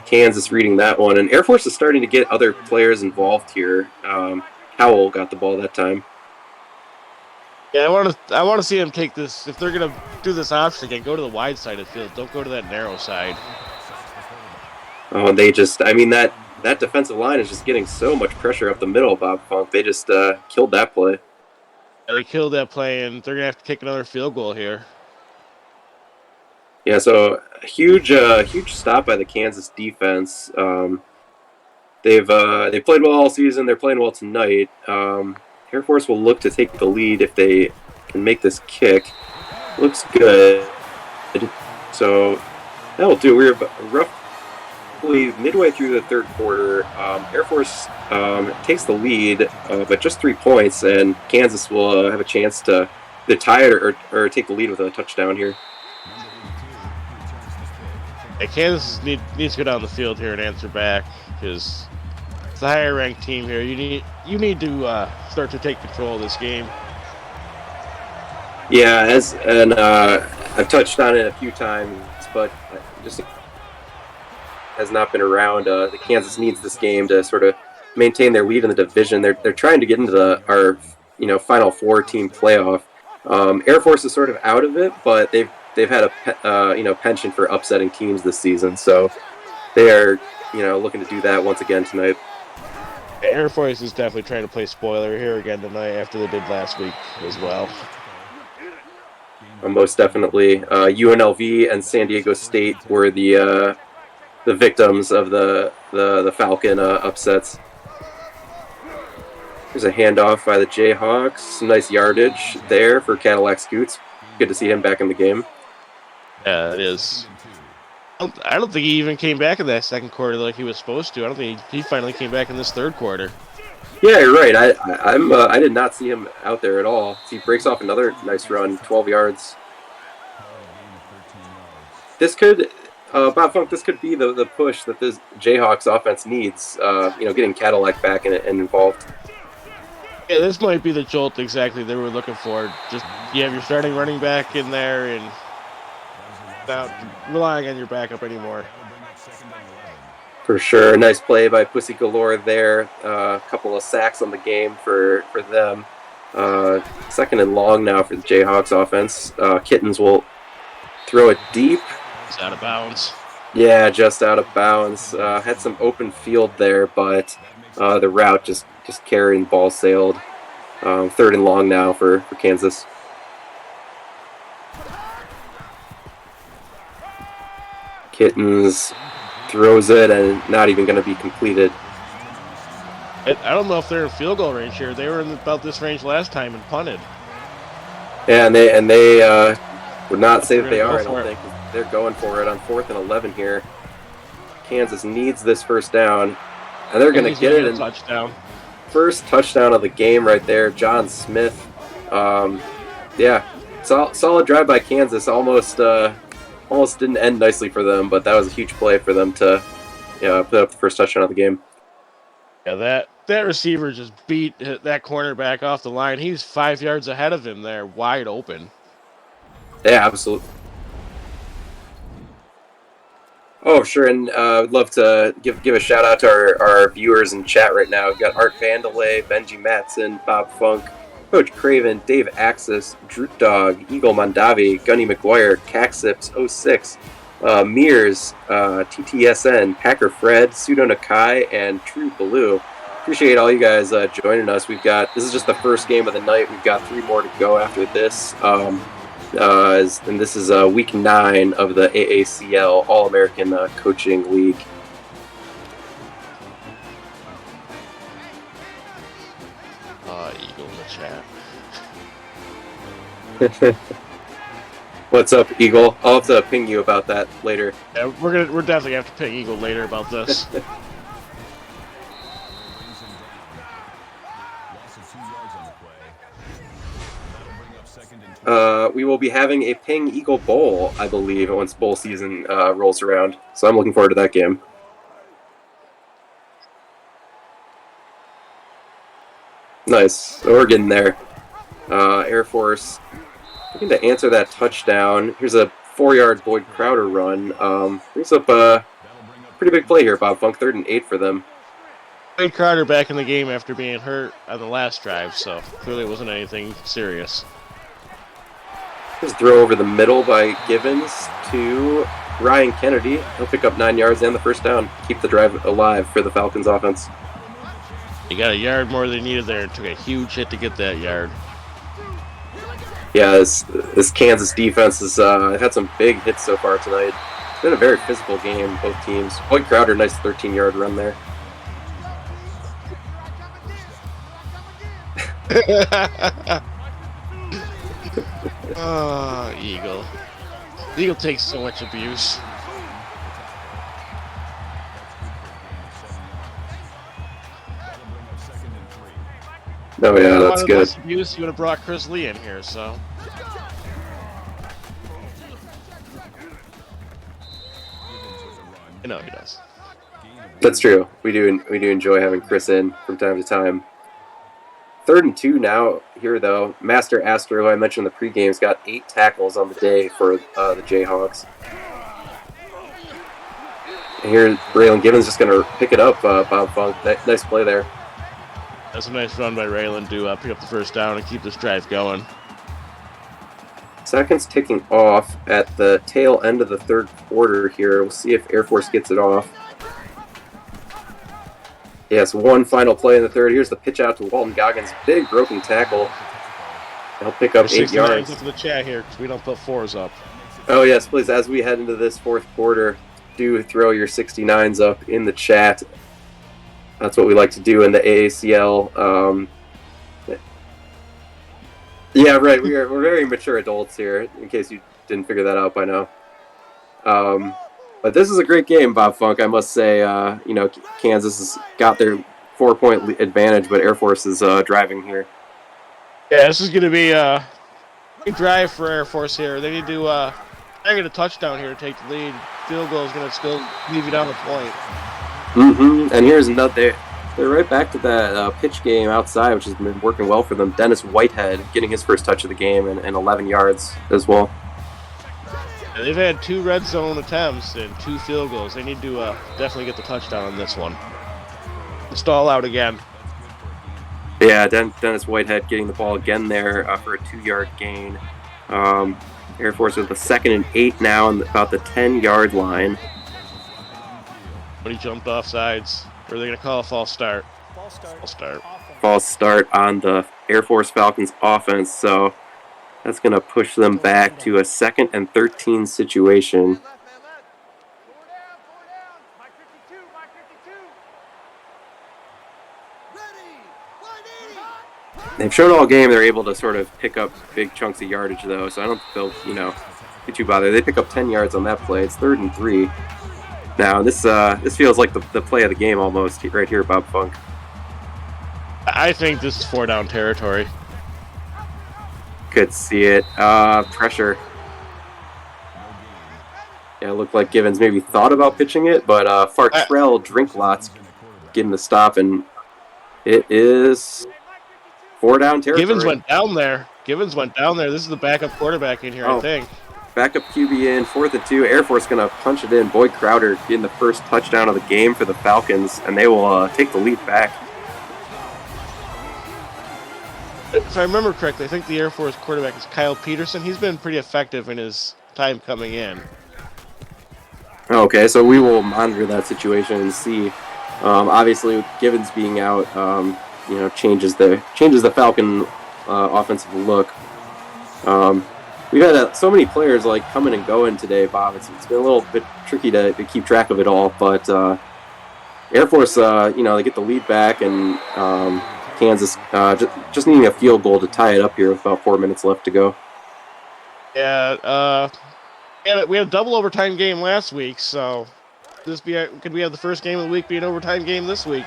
[SPEAKER 3] Kansas reading that one, and Air Force is starting to get other players involved here. Howell got the ball that time.
[SPEAKER 4] Yeah, I want to see them take this. If they're gonna do this option again, go to the wide side of the field. Don't go to that narrow side.
[SPEAKER 3] Oh, that defensive line is just getting so much pressure up the middle, Bob Funk. They just killed that play.
[SPEAKER 4] Yeah, they killed that play, and they're gonna have to kick another field goal here.
[SPEAKER 3] Yeah, so a huge stop by the Kansas defense. They've played well all season. They're playing well tonight. Air Force will look to take the lead if they can make this kick. Looks good. So that'll do. We're roughly midway through the 3rd quarter. Air Force takes the lead, but just 3 points, and Kansas will have a chance to either tie it or take the lead with a touchdown here.
[SPEAKER 4] Yeah, Kansas needs to go down the field here and answer back, because it's a higher ranked team here. You need to start to take control of this game.
[SPEAKER 3] Yeah, I've touched on it a few times, but just has not been around. The Kansas needs this game to sort of maintain their lead in the division. They're trying to get into our Final Four team playoff. Air Force is sort of out of it, but they've had a penchant for upsetting teams this season, so they are looking to do that once again tonight.
[SPEAKER 4] Air Force is definitely trying to play spoiler here again tonight after they did last week as well.
[SPEAKER 3] Most definitely, UNLV and San Diego State were the victims of the Falcon upsets. There's a handoff by the Jayhawks. Some nice yardage there for Cadillac Scoots. Good to see him back in the game.
[SPEAKER 4] Yeah, it is. I don't think he even came back in that second quarter like he was supposed to. I don't think he finally came back in this third quarter.
[SPEAKER 3] Yeah, you're right. I did not see him out there at all. He breaks off another nice run, 12 yards. This could, Bob Funk, this could be the push that this Jayhawks offense needs. Getting Cadillac back and involved.
[SPEAKER 4] Yeah, this might be the jolt exactly they were looking for. Just you have your starting running back in there and not relying on your backup anymore.
[SPEAKER 3] For sure. Nice play by Pussy Galore there. A couple of sacks on the game for them. Second and long now for the Jayhawks offense. Kittens will throw it deep.
[SPEAKER 4] It's out of bounds.
[SPEAKER 3] Yeah, just out of bounds. Had some open field there, but the route just carried and ball sailed. Third and long now for Kansas. Kittens throws it and not even going to be completed.
[SPEAKER 4] I don't know if they're in field goal range here. They were in about this range last time and punted.
[SPEAKER 3] Yeah, and they would not say that they are. I don't think they're going for it on 4th and 11 here. Kansas needs this first down, and they're going to get it.
[SPEAKER 4] Touchdown.
[SPEAKER 3] First touchdown of the game right there, John Smith. Solid drive by Kansas. Almost didn't end nicely for them, but that was a huge play for them to put up the first touchdown of the game.
[SPEAKER 4] Yeah, that receiver just beat that cornerback off the line. He's 5 yards ahead of him there, wide open.
[SPEAKER 3] Yeah, absolutely. Oh, sure, and I'd love to give a shout out to our viewers in chat right now. We've got Art Vandelay, Benji Matson, Bob Funk, Coach Craven, Dave Axis, Droop Dog, Eagle Mondavi, Gunny McGuire, Caxips06, Mears, TTSN, Packer Fred, Pseudo Nakai, and True Blue. Appreciate all you guys joining us. This is just the first game of the night. We've got 3 more to go after this. And this is week 9 of the AACL All-American Coaching League.
[SPEAKER 4] Eagle in the chat.
[SPEAKER 3] What's up, Eagle? I'll have to ping you about that later.
[SPEAKER 4] Yeah, we're definitely gonna have to ping Eagle later about this.
[SPEAKER 3] We will be having a Ping Eagle Bowl, I believe, once bowl season rolls around. So I'm looking forward to that game. Nice. We're getting there. Air Force looking to answer that touchdown. Here's a 4-yard Boyd Crowder run. Brings up a pretty big play here, Bob Funk. 3rd and 8 for them.
[SPEAKER 4] Boyd Crowder back in the game after being hurt on the last drive, so clearly it wasn't anything serious.
[SPEAKER 3] Just throw over the middle by Givens to Ryan Kennedy. He'll pick up 9 yards and the first down. Keep the drive alive for the Falcons offense.
[SPEAKER 4] He got a yard more than he needed there and took a huge hit to get that yard.
[SPEAKER 3] Yeah, this Kansas defense has had some big hits so far tonight. It's been a very physical game, both teams. Boyd Crowder, nice 13-yard run there.
[SPEAKER 4] Oh, Eagle. Eagle takes so much abuse.
[SPEAKER 3] Oh yeah, that's good.
[SPEAKER 4] Less abuse, he would have brought Chris Lee in here, so. I know he does.
[SPEAKER 3] That's true. We do enjoy having Chris in from time to time. 3rd and 2 now here, though. Master Astro, who I mentioned in the pregame, has got 8 tackles on the day for the Jayhawks. Here, Raylan Givens just going to pick it up, Bob Funk. Nice play there.
[SPEAKER 4] That's a nice run by Raylan to pick up the first down and keep this drive going.
[SPEAKER 3] Seconds ticking off at the tail end of the third quarter here. We'll see if Air Force gets it off. Yes, one final play in the third. Here's the pitch out to Walton Goggins. Big broken tackle. He'll pick up 8 yards.
[SPEAKER 4] Up in the chat here because we don't put 4s up.
[SPEAKER 3] Oh, yes, please. As we head into this fourth quarter, do throw your 69s up in the chat. That's what we like to do in the AACL. Yeah, right. We're very mature adults here, in case you didn't figure that out by now. But this is a great game, Bob Funk. I must say, Kansas has got their 4-point advantage, but Air Force is driving here.
[SPEAKER 4] Yeah, this is going to be a big drive for Air Force here. They need to get a touchdown here to take the lead. Field goal is going to still leave you down the point.
[SPEAKER 3] Mm-hmm. And here's another. They're right back to that pitch game outside, which has been working well for them. Dennis Whitehead getting his first touch of the game and 11 yards as well.
[SPEAKER 4] Yeah, they've had 2 red zone attempts and 2 field goals. They need to definitely get the touchdown on this one. Stall out again.
[SPEAKER 3] Yeah, Dennis Whitehead getting the ball again there for a 2-yard gain. Air Force with a 2nd and 8 now on about the 10-yard line.
[SPEAKER 4] But he jumped off sides. Or are they going to call a false start?
[SPEAKER 3] False start on the Air Force Falcons offense, so that's going to push them back to a 2nd and 13 situation. They've shown all game they're able to sort of pick up big chunks of yardage, though, so I don't think they'll, get too bothered. They pick up 10 yards on that play. It's 3rd and 3. Now, this feels like the play of the game almost right here, Bob Funk.
[SPEAKER 4] I think this is 4-down territory.
[SPEAKER 3] Could see it. Pressure. Yeah, it looked like Givens maybe thought about pitching it, but Fartrell Drinklots getting the stop, and it is 4-down territory.
[SPEAKER 4] Givens went down there. This is the backup quarterback in here, I think.
[SPEAKER 3] Backup QB in, 4th and 2. Air Force going to punch it in. Boyd Crowder getting the first touchdown of the game for the Falcons, and they will take the lead back.
[SPEAKER 4] If I remember correctly, I think the Air Force quarterback is Kyle Peterson. He's been pretty effective in his time coming in.
[SPEAKER 3] Okay, so we will monitor that situation and see. Obviously, with Givens being out, changes the Falcon offensive look. We've had so many players coming and going today, Bob. It's been a little bit tricky to keep track of it all, but Air Force, they get the lead back, and Kansas just needing a field goal to tie it up here with about 4 minutes left to go.
[SPEAKER 4] Yeah, we had a double overtime game last week, so could we have the first game of the week be an overtime game this week?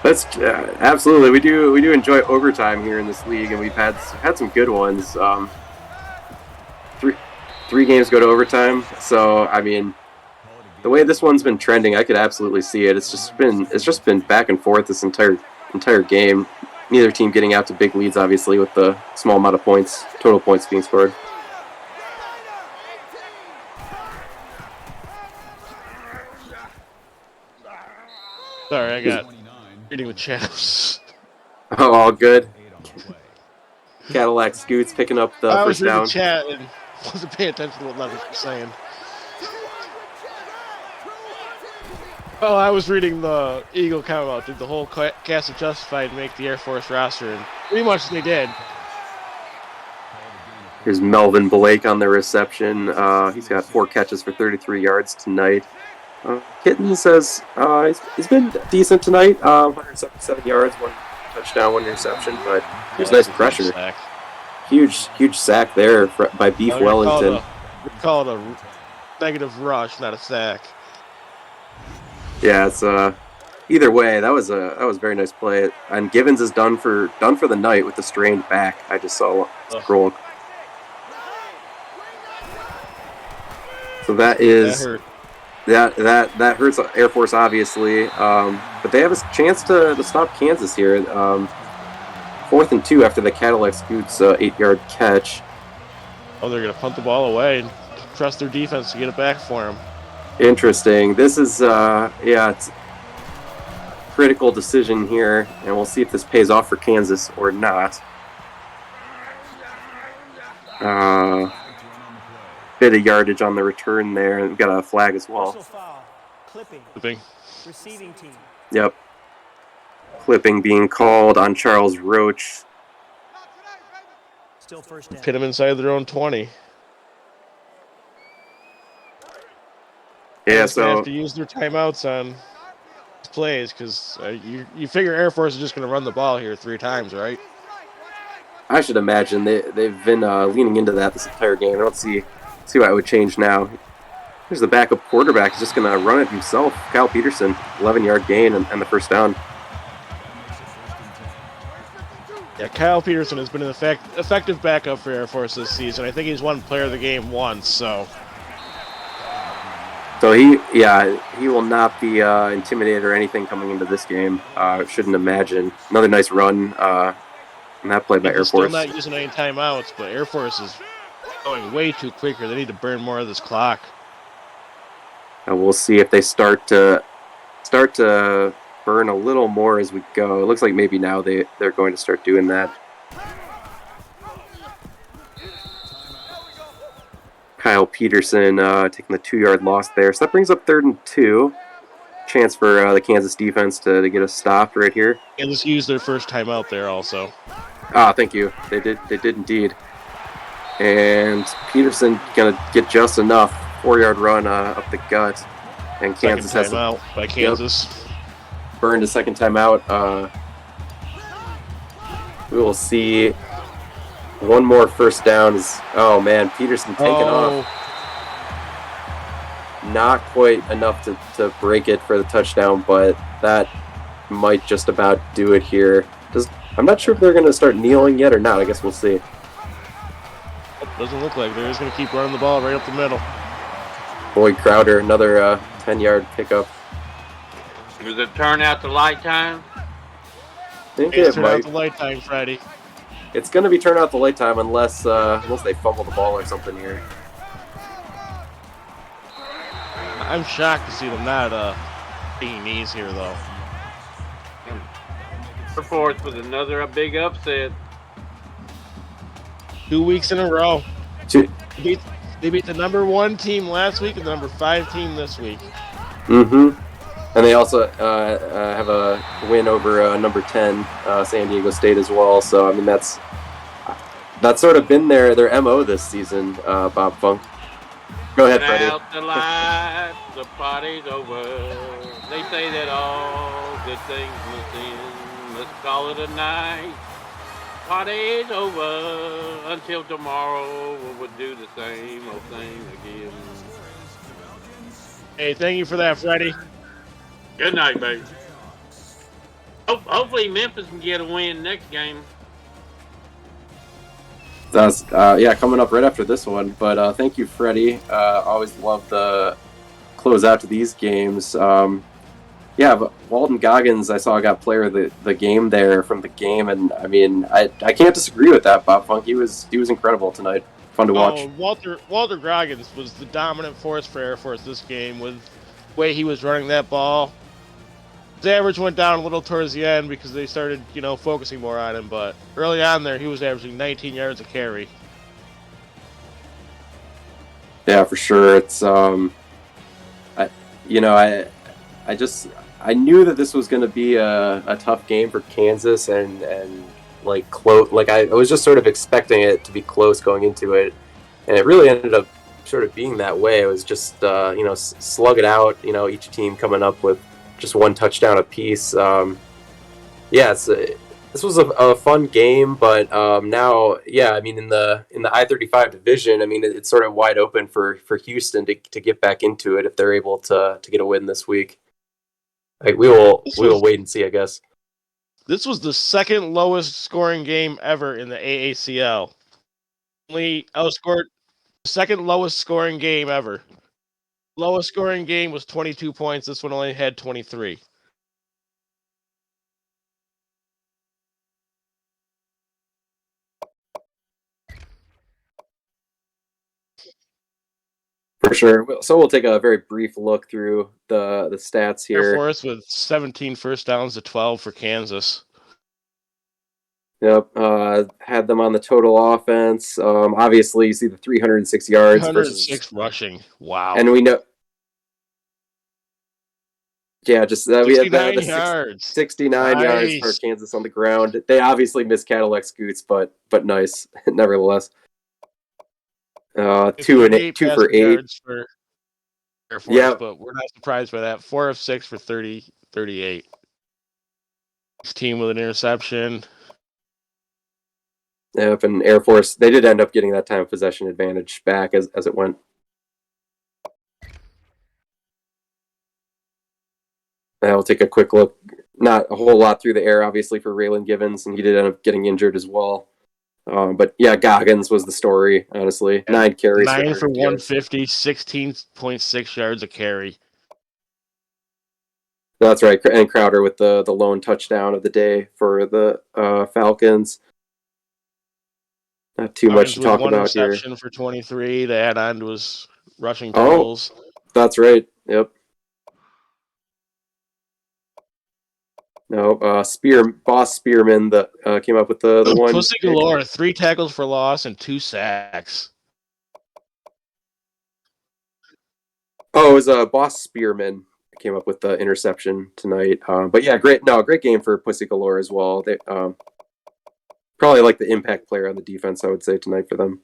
[SPEAKER 3] That's absolutely. We do enjoy overtime here in this league, and we've had some good ones. Three games go to overtime, so I mean, the way this one's been trending, I could absolutely see it. It's just been back and forth this entire game. Neither team getting out to big leads, obviously, with the small amount of total points being scored.
[SPEAKER 4] Sorry, I got reading the chats.
[SPEAKER 3] Oh, all good. Cadillac Scoots picking up the first down.
[SPEAKER 4] I was reading the chat and wasn't paying attention to what Levis was saying. Oh, I was reading the Eagle comment. Did the whole cast of Justified make the Air Force roster? And pretty much they did.
[SPEAKER 3] Here's Melvin Blake on the reception. He's got 4 catches for 33 yards tonight. Kitten says he's been decent tonight. 177 yards, 1 touchdown, 1 interception, but there's nice pressure. Huge sack there by Beef Wellington.
[SPEAKER 4] We call it a negative rush, not a sack.
[SPEAKER 3] Yeah, it's either way. That was a very nice play. And Givens is done for the night with the strained back. I just saw scroll. So that is that hurts Air Force obviously, but they have a chance to stop Kansas here. 4th and 2 after the Cadillac Scoots 8-yard catch.
[SPEAKER 4] Oh, they're gonna punt the ball away and trust their defense to get it back for them.
[SPEAKER 3] Interesting. This is it's a critical decision here, and we'll see if this pays off for Kansas or not. Bit of yardage on the return there, and we've got a flag as well.
[SPEAKER 4] Clipping.
[SPEAKER 2] Receiving team.
[SPEAKER 3] Yep. Clipping being called on Charles Roach.
[SPEAKER 2] Still first down.
[SPEAKER 4] Pit them inside their own 20.
[SPEAKER 3] Yeah,
[SPEAKER 4] They have
[SPEAKER 3] so
[SPEAKER 4] to use their timeouts on plays because you figure Air Force is just going to run the ball here 3 times, right?
[SPEAKER 3] I should imagine they've been leaning into that this entire game. I don't see why it would change now. Here's the backup quarterback. He's just going to run it himself. Kyle Peterson, 11-yard gain and the first down.
[SPEAKER 4] Yeah, Kyle Peterson has been an effective backup for Air Force this season. I think he's won player of the game once, so
[SPEAKER 3] he will not be intimidated or anything coming into this game. Shouldn't imagine. Another nice run on that play by Air
[SPEAKER 4] still
[SPEAKER 3] Force.
[SPEAKER 4] not using any timeouts, but Air Force is going way too quick here. They need to burn more of this clock.
[SPEAKER 3] We'll see if they start to burn a little more as we go. It looks like maybe now they're going to start doing that. Kyle Peterson taking the 2-yard loss there. So that brings up 3rd and 2. Chance for the Kansas defense to get us stopped right here.
[SPEAKER 4] Kansas used their first timeout there also.
[SPEAKER 3] Thank you. They did indeed. And Peterson gonna get just enough. 4-yard run up the gut. And Kansas
[SPEAKER 4] has timeout by Kansas.
[SPEAKER 3] Yep, burned a second timeout. We will see one more first down. Oh man, Peterson taking off. Not quite enough to break it for the touchdown, but that might just about do it here. I'm not sure if they're going to start kneeling yet or not. I guess we'll see.
[SPEAKER 4] Doesn't look like they're just going to keep running the ball right up the middle.
[SPEAKER 3] Boyd Crowder, another 10-yard pickup.
[SPEAKER 5] Does it turn out the light time?
[SPEAKER 3] I think
[SPEAKER 4] It's
[SPEAKER 3] it
[SPEAKER 4] turn out
[SPEAKER 3] might.
[SPEAKER 4] the light time, Friday.
[SPEAKER 3] It's going to be turn out the light time unless they fumble the ball or something here.
[SPEAKER 4] I'm shocked to see them not taking knees here, though.
[SPEAKER 5] Air Force with another big upset.
[SPEAKER 4] 2 weeks in a row.
[SPEAKER 3] Two.
[SPEAKER 4] They beat the number 1 team last week and the number 5 team this week.
[SPEAKER 3] Mm-hmm. And they also have a win over number 10, San Diego State as well. So, I mean, that's sort of been their MO this season, Bob Funk. Go ahead, Freddie.
[SPEAKER 5] Out the light, the party's over. They say that all good things must end. Let's call it a night. Party's over until tomorrow. We'll do the same old thing again.
[SPEAKER 4] Hey, thank you for that, Freddie.
[SPEAKER 5] Good night, baby. Hopefully Memphis can get a win next game.
[SPEAKER 3] That's coming up right after this one. But thank you, Freddie. Always love the close out to these games. But Walton Goggins, I saw got player of the game there from the game, and I mean, I can't disagree with that, Bob Funk. He was incredible tonight. Fun to watch.
[SPEAKER 4] Walter Goggins was the dominant force for Air Force this game with the way he was running that ball. His average went down a little towards the end because they started, focusing more on him, but early on there he was averaging 19 yards a carry.
[SPEAKER 3] Yeah, for sure. It's I knew that this was going to be a tough game for Kansas and like close. Like I was just sort of expecting it to be close going into it, and it really ended up sort of being that way. It was just slug it out. Each team coming up with just one touchdown apiece. This was a fun game, but now, I mean, in the I-35 division, I mean, it's sort of wide open for Houston to get back into it if they're able to get a win this week. Like we will wait and see, I guess.
[SPEAKER 4] This was the second lowest scoring game ever in the AACL. Only outscored second lowest scoring game ever. Lowest scoring game was 22 points. This one only had 23.
[SPEAKER 3] For sure. So we'll take a very brief look through the stats
[SPEAKER 4] Air
[SPEAKER 3] here.
[SPEAKER 4] Force with 17 first downs to 12 for Kansas.
[SPEAKER 3] Yep, had them on the total offense. Obviously, you see the 306 yards
[SPEAKER 4] 306 rushing. Wow.
[SPEAKER 3] and we know, yeah, just we had
[SPEAKER 4] 69
[SPEAKER 3] the
[SPEAKER 4] yards.
[SPEAKER 3] 69 yards for
[SPEAKER 4] Nice.
[SPEAKER 3] Kansas on the ground. They obviously missed Cadillac scoots, but nice nevertheless. 2 for 8.
[SPEAKER 4] Yards for Air Force,
[SPEAKER 3] Yeah,
[SPEAKER 4] but we're not surprised by that. 4 of 6 for 38. Team with an interception.
[SPEAKER 3] yep, and Air Force, they did end up getting that time of possession advantage back as it went. We'll take a quick look. Not a whole lot through the air, obviously, for Raylan Givens, and he did end up getting injured as well. But yeah, Goggins was the story, honestly. 9 carries.
[SPEAKER 4] 9 for 150, 16.6 yards a carry.
[SPEAKER 3] That's right. And Crowder with the lone touchdown of the day for the Falcons. Not too much to talk about here.
[SPEAKER 4] 1 reception for 23. The add-on was rushing totals.
[SPEAKER 3] Oh, that's right. Yep. No, Boss Spearman that came up with the one.
[SPEAKER 4] Pussy galore, 3 tackles for loss and 2 sacks.
[SPEAKER 3] Oh, it was Boss Spearman came up with the interception tonight. But yeah, great game for Pussy Galore as well. They probably like the impact player on the defense, I would say, tonight for them.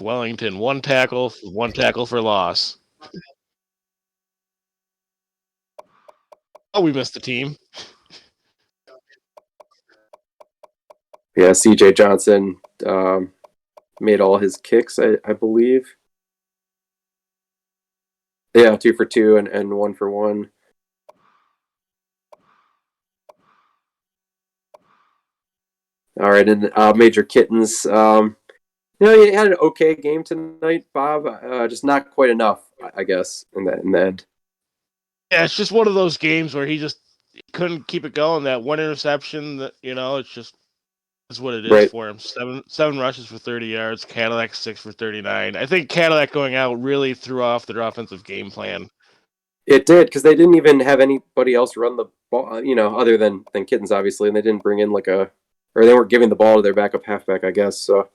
[SPEAKER 4] Wellington, 1 tackle for loss. Oh, we missed the team.
[SPEAKER 3] Yeah, CJ Johnson made all his kicks, I believe. Yeah, 2 for 2 and 1 for 1. All right, and Major Kittens. He had an okay game tonight, Bob. Just not quite enough, I guess, in the end.
[SPEAKER 4] Yeah, it's just one of those games where he couldn't keep it going. That one interception, that it's just is what it is for him. Seven rushes for 30 yards. Cadillac 6 for 39. I think Cadillac going out really threw off their offensive game plan.
[SPEAKER 3] It did, because they didn't even have anybody else run the ball, other than Kittens, obviously, and they didn't bring in or they weren't giving the ball to their backup halfback, I guess. So,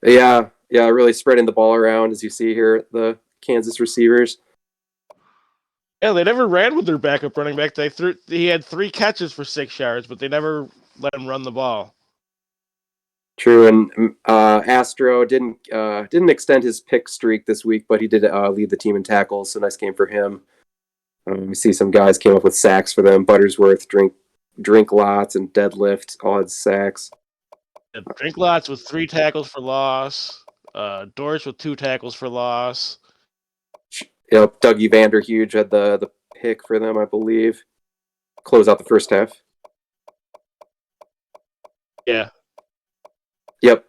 [SPEAKER 3] yeah, really spreading the ball around, as you see here, the Kansas receivers.
[SPEAKER 4] Yeah, they never ran with their backup running back. He had 3 catches for 6 yards, but they never let him run the ball.
[SPEAKER 3] True, and Astro didn't extend his pick streak this week, but he did lead the team in tackles, so nice game for him. We see some guys came up with sacks for them. Buttersworth, drink lots, and deadlift all had sacks.
[SPEAKER 4] Yeah, drink lots with 3 tackles for loss. Dorsch with 2 tackles for loss.
[SPEAKER 3] Yep, Dougie Vanderhuge had the pick for them, I believe. Close out the first half.
[SPEAKER 4] Yeah.
[SPEAKER 3] Yep.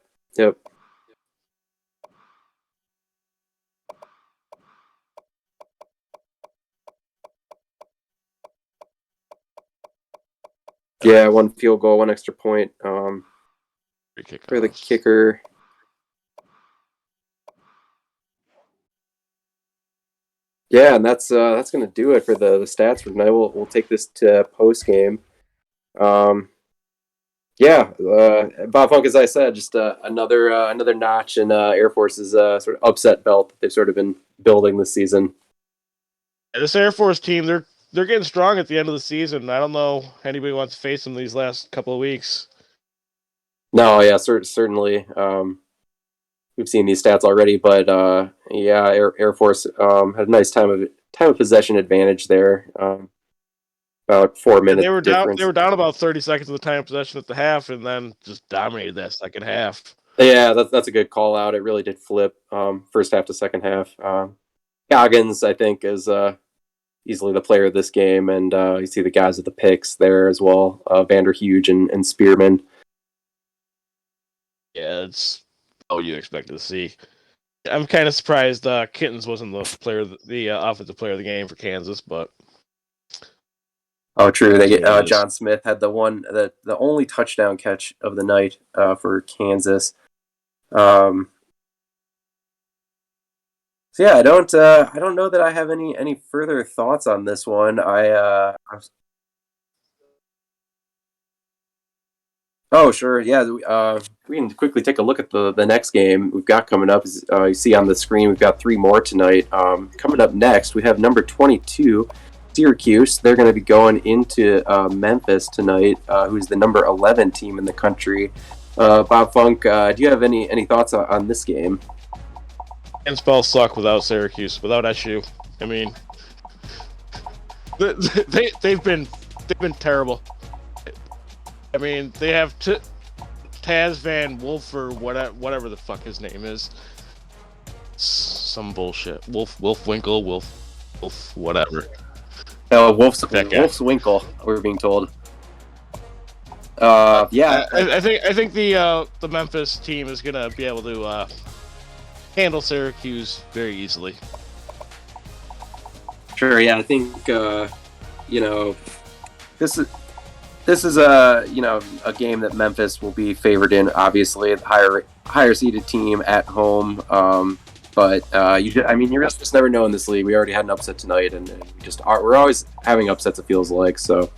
[SPEAKER 3] Yeah, 1 field goal, 1 extra point for the kicker. Yeah, and that's going to do it for the stats for tonight. We'll take this to post game. Bob Funk, as I said, just another notch in Air Force's sort of upset belt that they've sort of been building this season.
[SPEAKER 4] Yeah, this Air Force team, they're getting strong at the end of the season. I don't know if anybody wants to face them these last couple of weeks.
[SPEAKER 3] No, yeah, certainly. We've seen these stats already, but Air Force had a nice time of possession advantage there. About 4 minutes.
[SPEAKER 4] They were down about 30 seconds of the time of possession at the half, and then just dominated that second half.
[SPEAKER 3] Yeah, that's a good call out. It really did flip first half to second half. Goggins, I think, is easily the player of this game, and you see the guys with the picks there as well, Vanderhuge and Spearman.
[SPEAKER 4] Yeah, it's you expected to see. I'm kind of surprised Kittens wasn't the offensive player of the game for Kansas, but
[SPEAKER 3] true. They get John Smith had the only touchdown catch of the night for Kansas. So yeah, I don't know that I have any further thoughts on this one. Oh, sure. Yeah, we can quickly take a look at the next game we've got coming up. As you see on the screen, we've got three more tonight. Coming up next, we have number 22, Syracuse. They're going to be going into Memphis tonight, who's the number 11 team in the country. Bob Funk, do you have any thoughts on this game?
[SPEAKER 4] And spells suck without Syracuse, without SU. I mean, they've been terrible. I mean, they have Taz Van Wolf or whatever the fuck his name is. Some bullshit. Wolf Winkle, Wolf, whatever.
[SPEAKER 3] Wolf's Winkle, we're being told. Yeah,
[SPEAKER 4] I think the Memphis team is gonna be able to handle Syracuse very easily.
[SPEAKER 3] sure. Yeah, I think this is a game that Memphis will be favored in. Obviously, higher seeded team at home. But you just never know in this league. We already had an upset tonight, and we're always having upsets. It feels like so.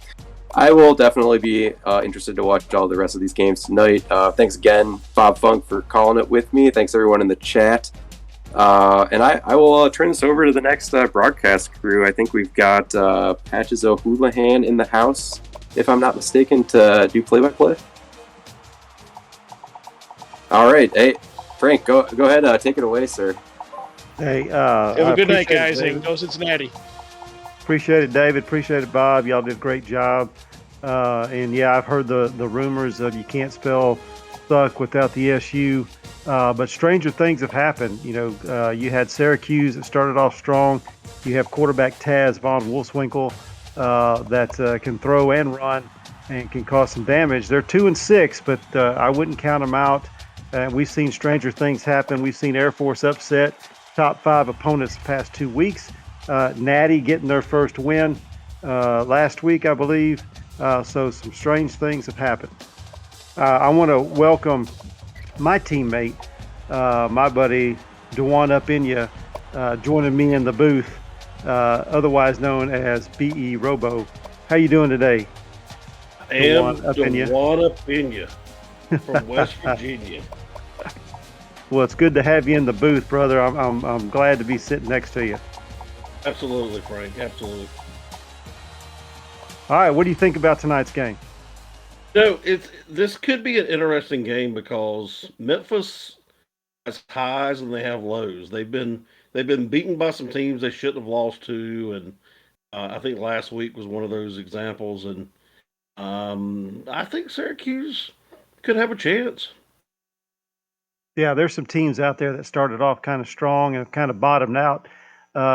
[SPEAKER 3] I will definitely be interested to watch all the rest of these games tonight. Thanks again, Bob Funk, for calling it with me. Thanks everyone in the chat. And I will turn this over to the next broadcast crew. I think we've got Patches O'Houlihan in the house, if I'm not mistaken, to do play-by-play. All right. Hey, Frank, go ahead. Take it away, sir.
[SPEAKER 6] Hey,
[SPEAKER 4] Have a good night,
[SPEAKER 6] appreciate it,
[SPEAKER 4] guys, and
[SPEAKER 6] David.
[SPEAKER 4] go Cincinnati.
[SPEAKER 6] Appreciate it, David. Appreciate it, Bob. Y'all did a great job. And yeah, I've heard the rumors of you can't spell suck without the SU. But stranger things have happened. You had Syracuse that started off strong. You have quarterback Taz Von Wolfswinkel that can throw and run and can cause some damage. They're 2-6, but I wouldn't count them out. We've seen stranger things happen. We've seen Air Force upset top 5 opponents the past 2 weeks. Natty getting their first win last week, I believe. So some strange things have happened. I want to welcome my teammate, my buddy Dewan Upinya, joining me in the booth, otherwise known as BE Robo. How you doing today?
[SPEAKER 7] I am
[SPEAKER 6] Upinya.
[SPEAKER 7] Dewan Upinya from West Virginia.
[SPEAKER 6] Well, it's good to have you in the booth, brother. I'm glad to be sitting next to you.
[SPEAKER 7] Absolutely, Frank. Absolutely.
[SPEAKER 6] All right, what do you think about tonight's game?
[SPEAKER 7] No, this could be an interesting game because Memphis has highs and they have lows. They've been beaten by some teams they shouldn't have lost to, and I think last week was one of those examples. And I think Syracuse could have a chance.
[SPEAKER 6] Yeah, there's some teams out there that started off kind of strong and kind of bottomed out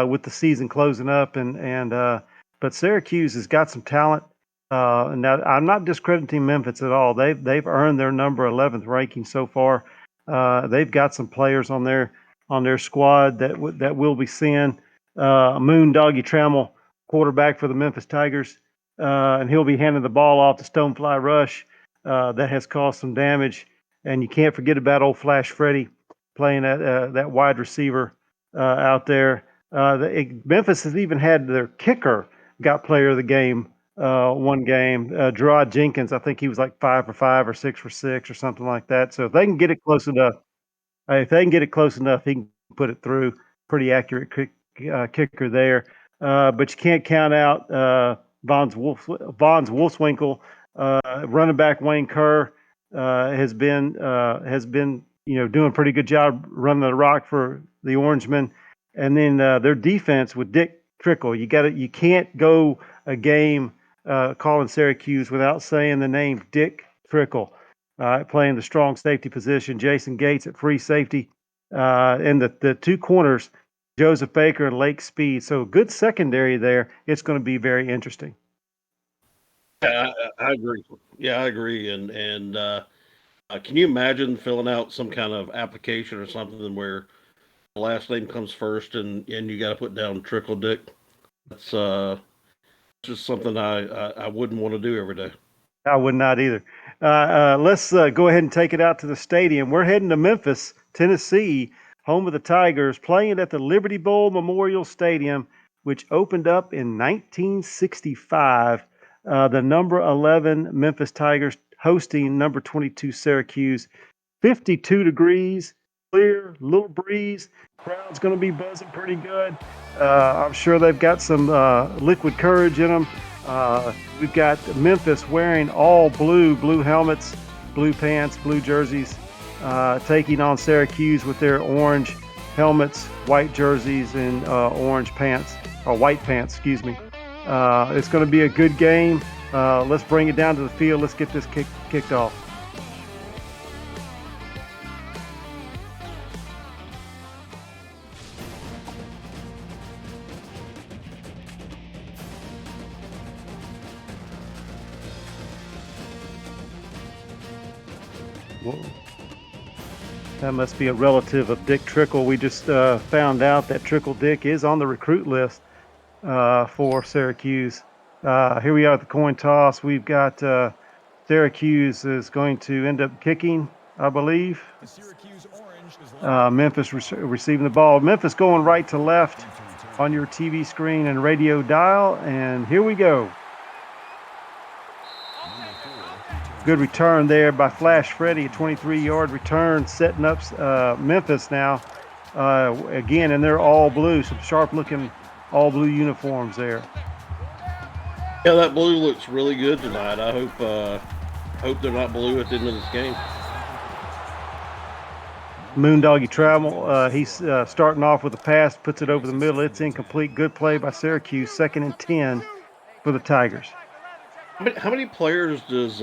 [SPEAKER 6] with the season closing up, but Syracuse has got some talent. And now I'm not discrediting Memphis at all. They've earned their number 11th ranking so far. They've got some players on their squad that we'll be seeing. Moon Doggy Trammell, quarterback for the Memphis Tigers, and he'll be handing the ball off to Stonefly Rush. That has caused some damage. And you can't forget about old Flash Freddie playing that wide receiver out there. Memphis has even had their kicker got player of the game one game. Gerard Jenkins, I think he was like 5 for 5 or 6 for 6 or something like that. So if they can get it close enough, he can put it through. Pretty accurate kicker there. But you can't count out Vaughn's Wolfswinkel. Running back Wayne Kerr has been doing a pretty good job running the rock for the Orangemen. And then their defense with Dick Trickle. You can't go a game calling Syracuse without saying the name Dick Trickle. Playing the strong safety position, Jason Gates at free safety, and the two corners, Joseph Baker and Lake Speed. So good secondary there. It's going to be very interesting.
[SPEAKER 7] Yeah, I agree. Yeah, I agree. And can you imagine filling out some kind of application or something where the last name comes first and you got to put down Trickle Dick? That's just something I wouldn't want to do every day.
[SPEAKER 6] I would not either. Let's go ahead and take it out to the stadium. We're heading to Memphis, Tennessee, home of the Tigers, playing at the Liberty Bowl Memorial Stadium, which opened up in 1965. The number 11 Memphis Tigers hosting number 22 Syracuse. 52 degrees, clear, little breeze. Crowd's going to be buzzing pretty good. I'm sure they've got some liquid courage in them. We've got Memphis wearing all blue helmets, blue pants, blue jerseys, taking on Syracuse with their orange helmets, white jerseys, and orange pants, or white pants, excuse me. It's going to be a good game. Let's bring it down to the field. Let's get this kicked off. Whoa. That must be a relative of Dick Trickle. We just found out that Trickle Dick is on the recruit list for Syracuse. Here we are at the coin toss. We've got Syracuse is going to end up kicking, I believe. Memphis receiving the ball. Memphis going right to left on your TV screen and radio dial. And here we go. Good return there by Flash Freddy, a 23-yard return, setting up Memphis now. Again, and they're all blue, some sharp-looking all blue uniforms there.
[SPEAKER 7] Yeah, that blue looks really good tonight. I hope they're not blue at the end of this game.
[SPEAKER 6] Moondoggy Travel, he's starting off with a pass, puts it over the middle. It's incomplete. Good play by Syracuse. 2nd and 10 for the Tigers.
[SPEAKER 7] How many players does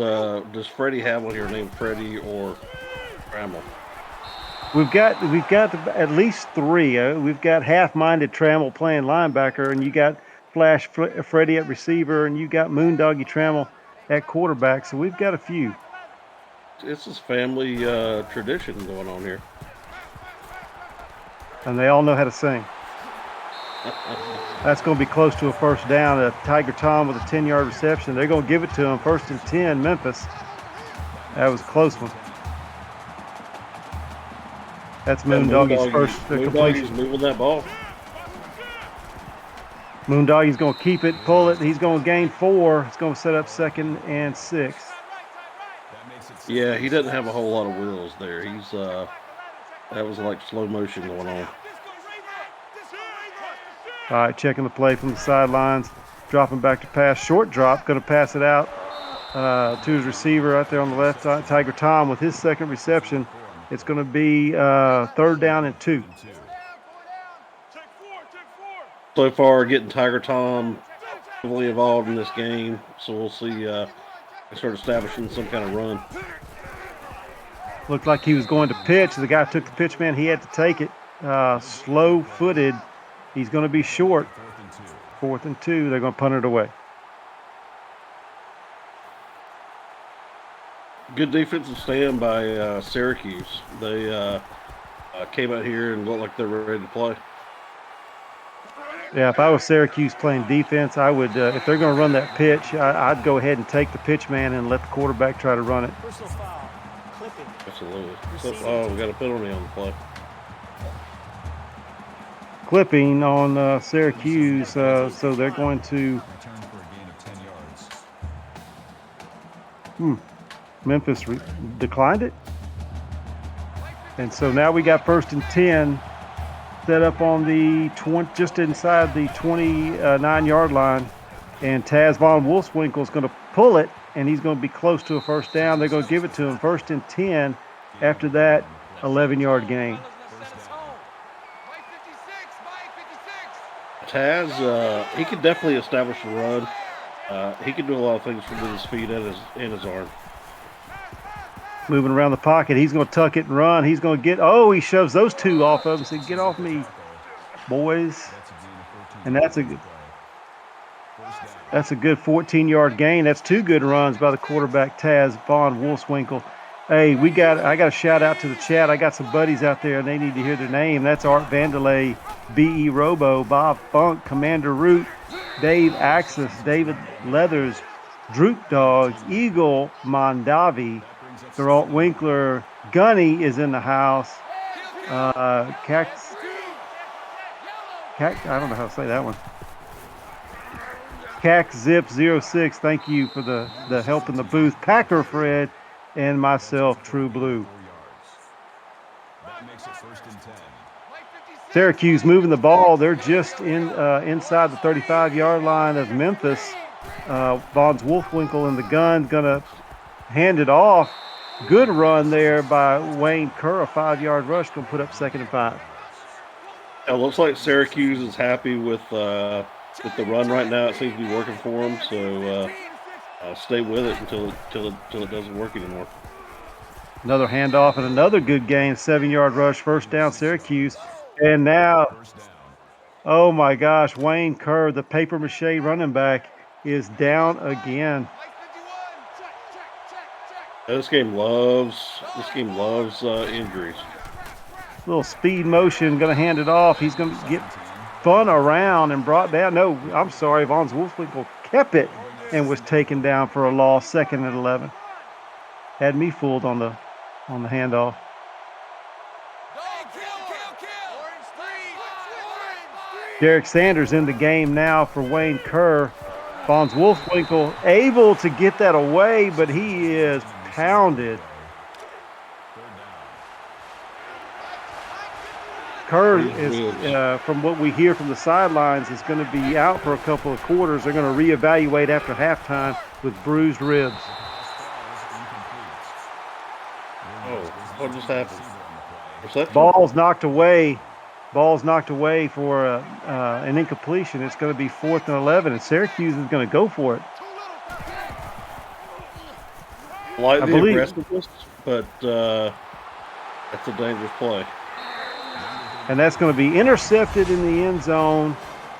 [SPEAKER 7] Freddie have on here named Freddie or Trammell?
[SPEAKER 6] We've got at least 3. We've got half-minded Trammell playing linebacker, and you got Flash Freddie at receiver, and you got Moondoggy Trammell at quarterback. So we've got a few.
[SPEAKER 7] It's this family tradition going on here.
[SPEAKER 6] And they all know how to sing. That's going to be close to a first down. Tiger Tom with a 10-yard reception. They're going to give it to him. 1st and 10, Memphis. That was a close one. That's Moondoggy's first completion.
[SPEAKER 7] Moondoggy's moving that ball.
[SPEAKER 6] Moondoggy's going to keep it, pull it. He's going to gain 4. It's going to set up 2nd and 6.
[SPEAKER 7] Yeah, he doesn't have a whole lot of wheels there. He's that was like slow motion going on.
[SPEAKER 6] All right, checking the play from the sidelines, dropping back to pass, short drop, going to pass it out to his receiver right there on the left side, Tiger Tom with his 2nd reception. It's going to be 3rd down and 2.
[SPEAKER 7] So far, getting Tiger Tom heavily involved in this game, so we'll see start establishing some kind of run.
[SPEAKER 6] Looked like he was going to pitch. The guy took the pitch, man. He had to take it. Slow-footed. He's going to be short. 4th and 2. They're going to punt it away.
[SPEAKER 7] Good defensive stand by Syracuse. They came out here and looked like they were ready to play.
[SPEAKER 6] Yeah, if I was Syracuse playing defense, I would. If they're going to run that pitch, I'd go ahead and take the pitch man and let the quarterback try to run it.
[SPEAKER 7] Absolutely. Oh, we got a penalty on the play.
[SPEAKER 6] Clipping on Syracuse, so they're going to. Memphis declined it, and so now we got 1st and 10 set up on the just inside the 29-yard line, and Taz Von Wolfswinkel is going to pull it, and he's going to be close to a first down. They're going to give it to him. 1st and 10. After that, 11-yard gain.
[SPEAKER 7] Taz, he could definitely establish a run. He can do a lot of things with his feet and his arm.
[SPEAKER 6] Moving around the pocket, he's going to tuck it and run. He's going to get. Oh, he shoves those 2 off of him. Said, "Get off me, boys!" And that's a good 14-yard gain. That's 2 good runs by the quarterback Taz Von Wolfswinkel. Hey, I got a shout out to the chat. I got some buddies out there, and they need to hear their name. That's Art Vandelay, B.E. Robo, Bob Funk, Commander Root, Dave Axis, David Leathers, Droop Dog, Eagle Mondavi, Geralt Winkler, Gunny is in the house, I don't know how to say that one. CacZip06, thank you for the help in the booth. Packer Fred and myself, True Blue. Syracuse moving the ball. They're just inside the 35-yard line of Memphis. Vons Wolfwinkle in the gun, going to hand it off. Good run there by Wayne Kerr, a 5-yard rush, going to put up 2nd and 5.
[SPEAKER 7] It looks like Syracuse is happy with the run right now. It seems to be working for them, so stay with it until it doesn't work anymore.
[SPEAKER 6] Another handoff and another good gain, 7-yard rush, 1st down Syracuse. And now, oh my gosh, Wayne Kerr, the papier-mâché running back, is down again.
[SPEAKER 7] This game loves injuries.
[SPEAKER 6] Little speed motion, going to hand it off. He's going to get spun around and brought down. No, I'm sorry, Vons Wolfwinkle kept it and was taken down for a loss, 2nd and 11. Had me fooled on the handoff. Derek Sanders in the game now for Wayne Kerr. Vons Wolfwinkle able to get that away, but he is pounded. Kerr is, from what we hear from the sidelines, is going to be out for a couple of quarters. They're going to reevaluate after halftime with bruised ribs.
[SPEAKER 7] Oh, what just happened?
[SPEAKER 6] Ball's knocked away for an incompletion. It's going to be 4th and 11, and Syracuse is going to go for it.
[SPEAKER 7] Like the aggressiveness, but that's a dangerous play.
[SPEAKER 6] And that's going to be intercepted in the end zone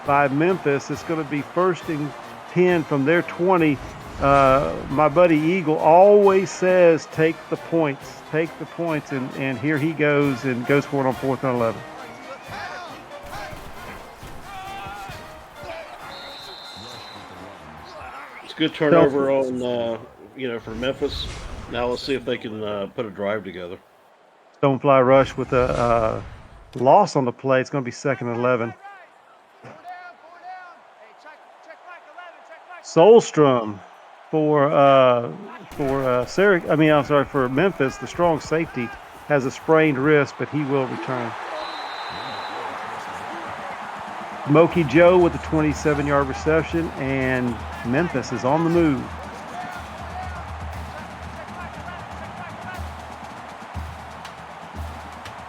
[SPEAKER 6] by Memphis. It's going to be 1st and 10 from their 20. My buddy Eagle always says, take the points. And here he goes and goes for it on 4th and 11.
[SPEAKER 7] It's a good turnover on, for Memphis. Now let's see if they can put a drive together.
[SPEAKER 6] Stonefly rush with a loss on the play. It's going to be 2nd and 11. Solstrom for Memphis, the strong safety, has a sprained wrist, but he will return. Smokey Joe with a 27-yard reception, and Memphis is on the move.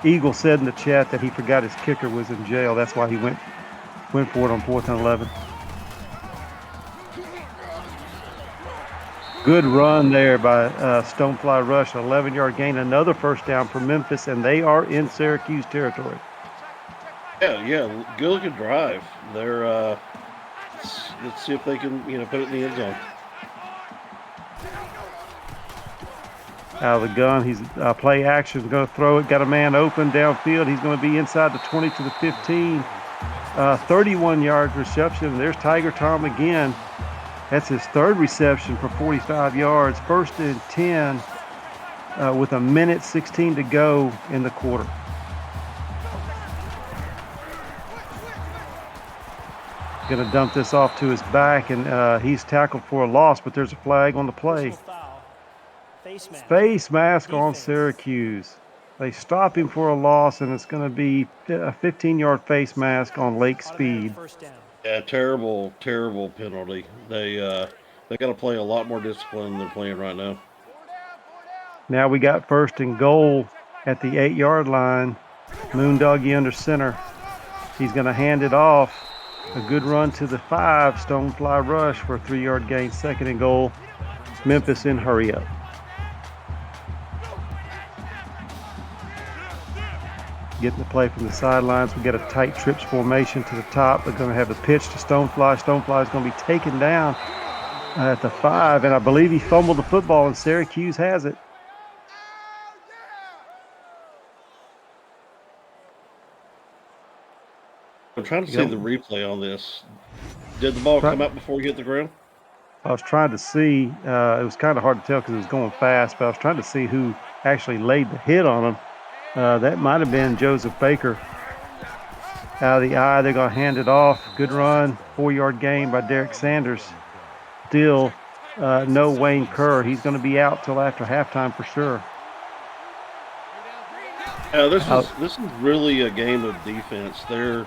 [SPEAKER 6] Eagle said in the chat that he forgot his kicker was in jail. That's why he went for it on 4th and 11. Good run there by Stonefly Rush, 11-yard gain, another 1st down for Memphis, and they are in Syracuse territory.
[SPEAKER 7] Yeah, good looking drive. They're let's see if they can put it in the end zone.
[SPEAKER 6] Out of the gun, he's play action, going to throw it, got a man open downfield. He's going to be inside the 20 to the 15. 31-yard reception. There's Tiger Tom again. That's his 3rd reception for 45 yards. 1st and 10 with 1:16 to go in the quarter. Going to dump this off to his back, and he's tackled for a loss, but there's a flag on the play. Face mask on Syracuse. They stop him for a loss, and it's going to be a 15-yard face mask on Lake Speed.
[SPEAKER 7] Yeah, terrible penalty. They got to play a lot more discipline than they're playing right now.
[SPEAKER 6] Now we got 1st and goal at the 8-yard line. Moondoggy under center. He's going to hand it off. A good run to the 5. Stonefly rush for a 3-yard gain. 2nd and goal. Memphis in hurry up. Getting the play from the sidelines. We got a tight trips formation to the top. They're going to have the pitch to Stonefly. Stonefly is going to be taken down at the 5, and I believe he fumbled the football, and Syracuse has it.
[SPEAKER 7] I'm trying to see the replay on this. Did the ball come out before he hit the ground?
[SPEAKER 6] I was trying to see. It was kind of hard to tell because it was going fast, but I was trying to see who actually laid the hit on him. That might have been Joseph Baker. Out of the eye, they're going to hand it off. Good run, 4-yard gain by Derek Sanders. Still no Wayne Kerr. He's going to be out till after halftime for sure.
[SPEAKER 7] This is really a game of defense. There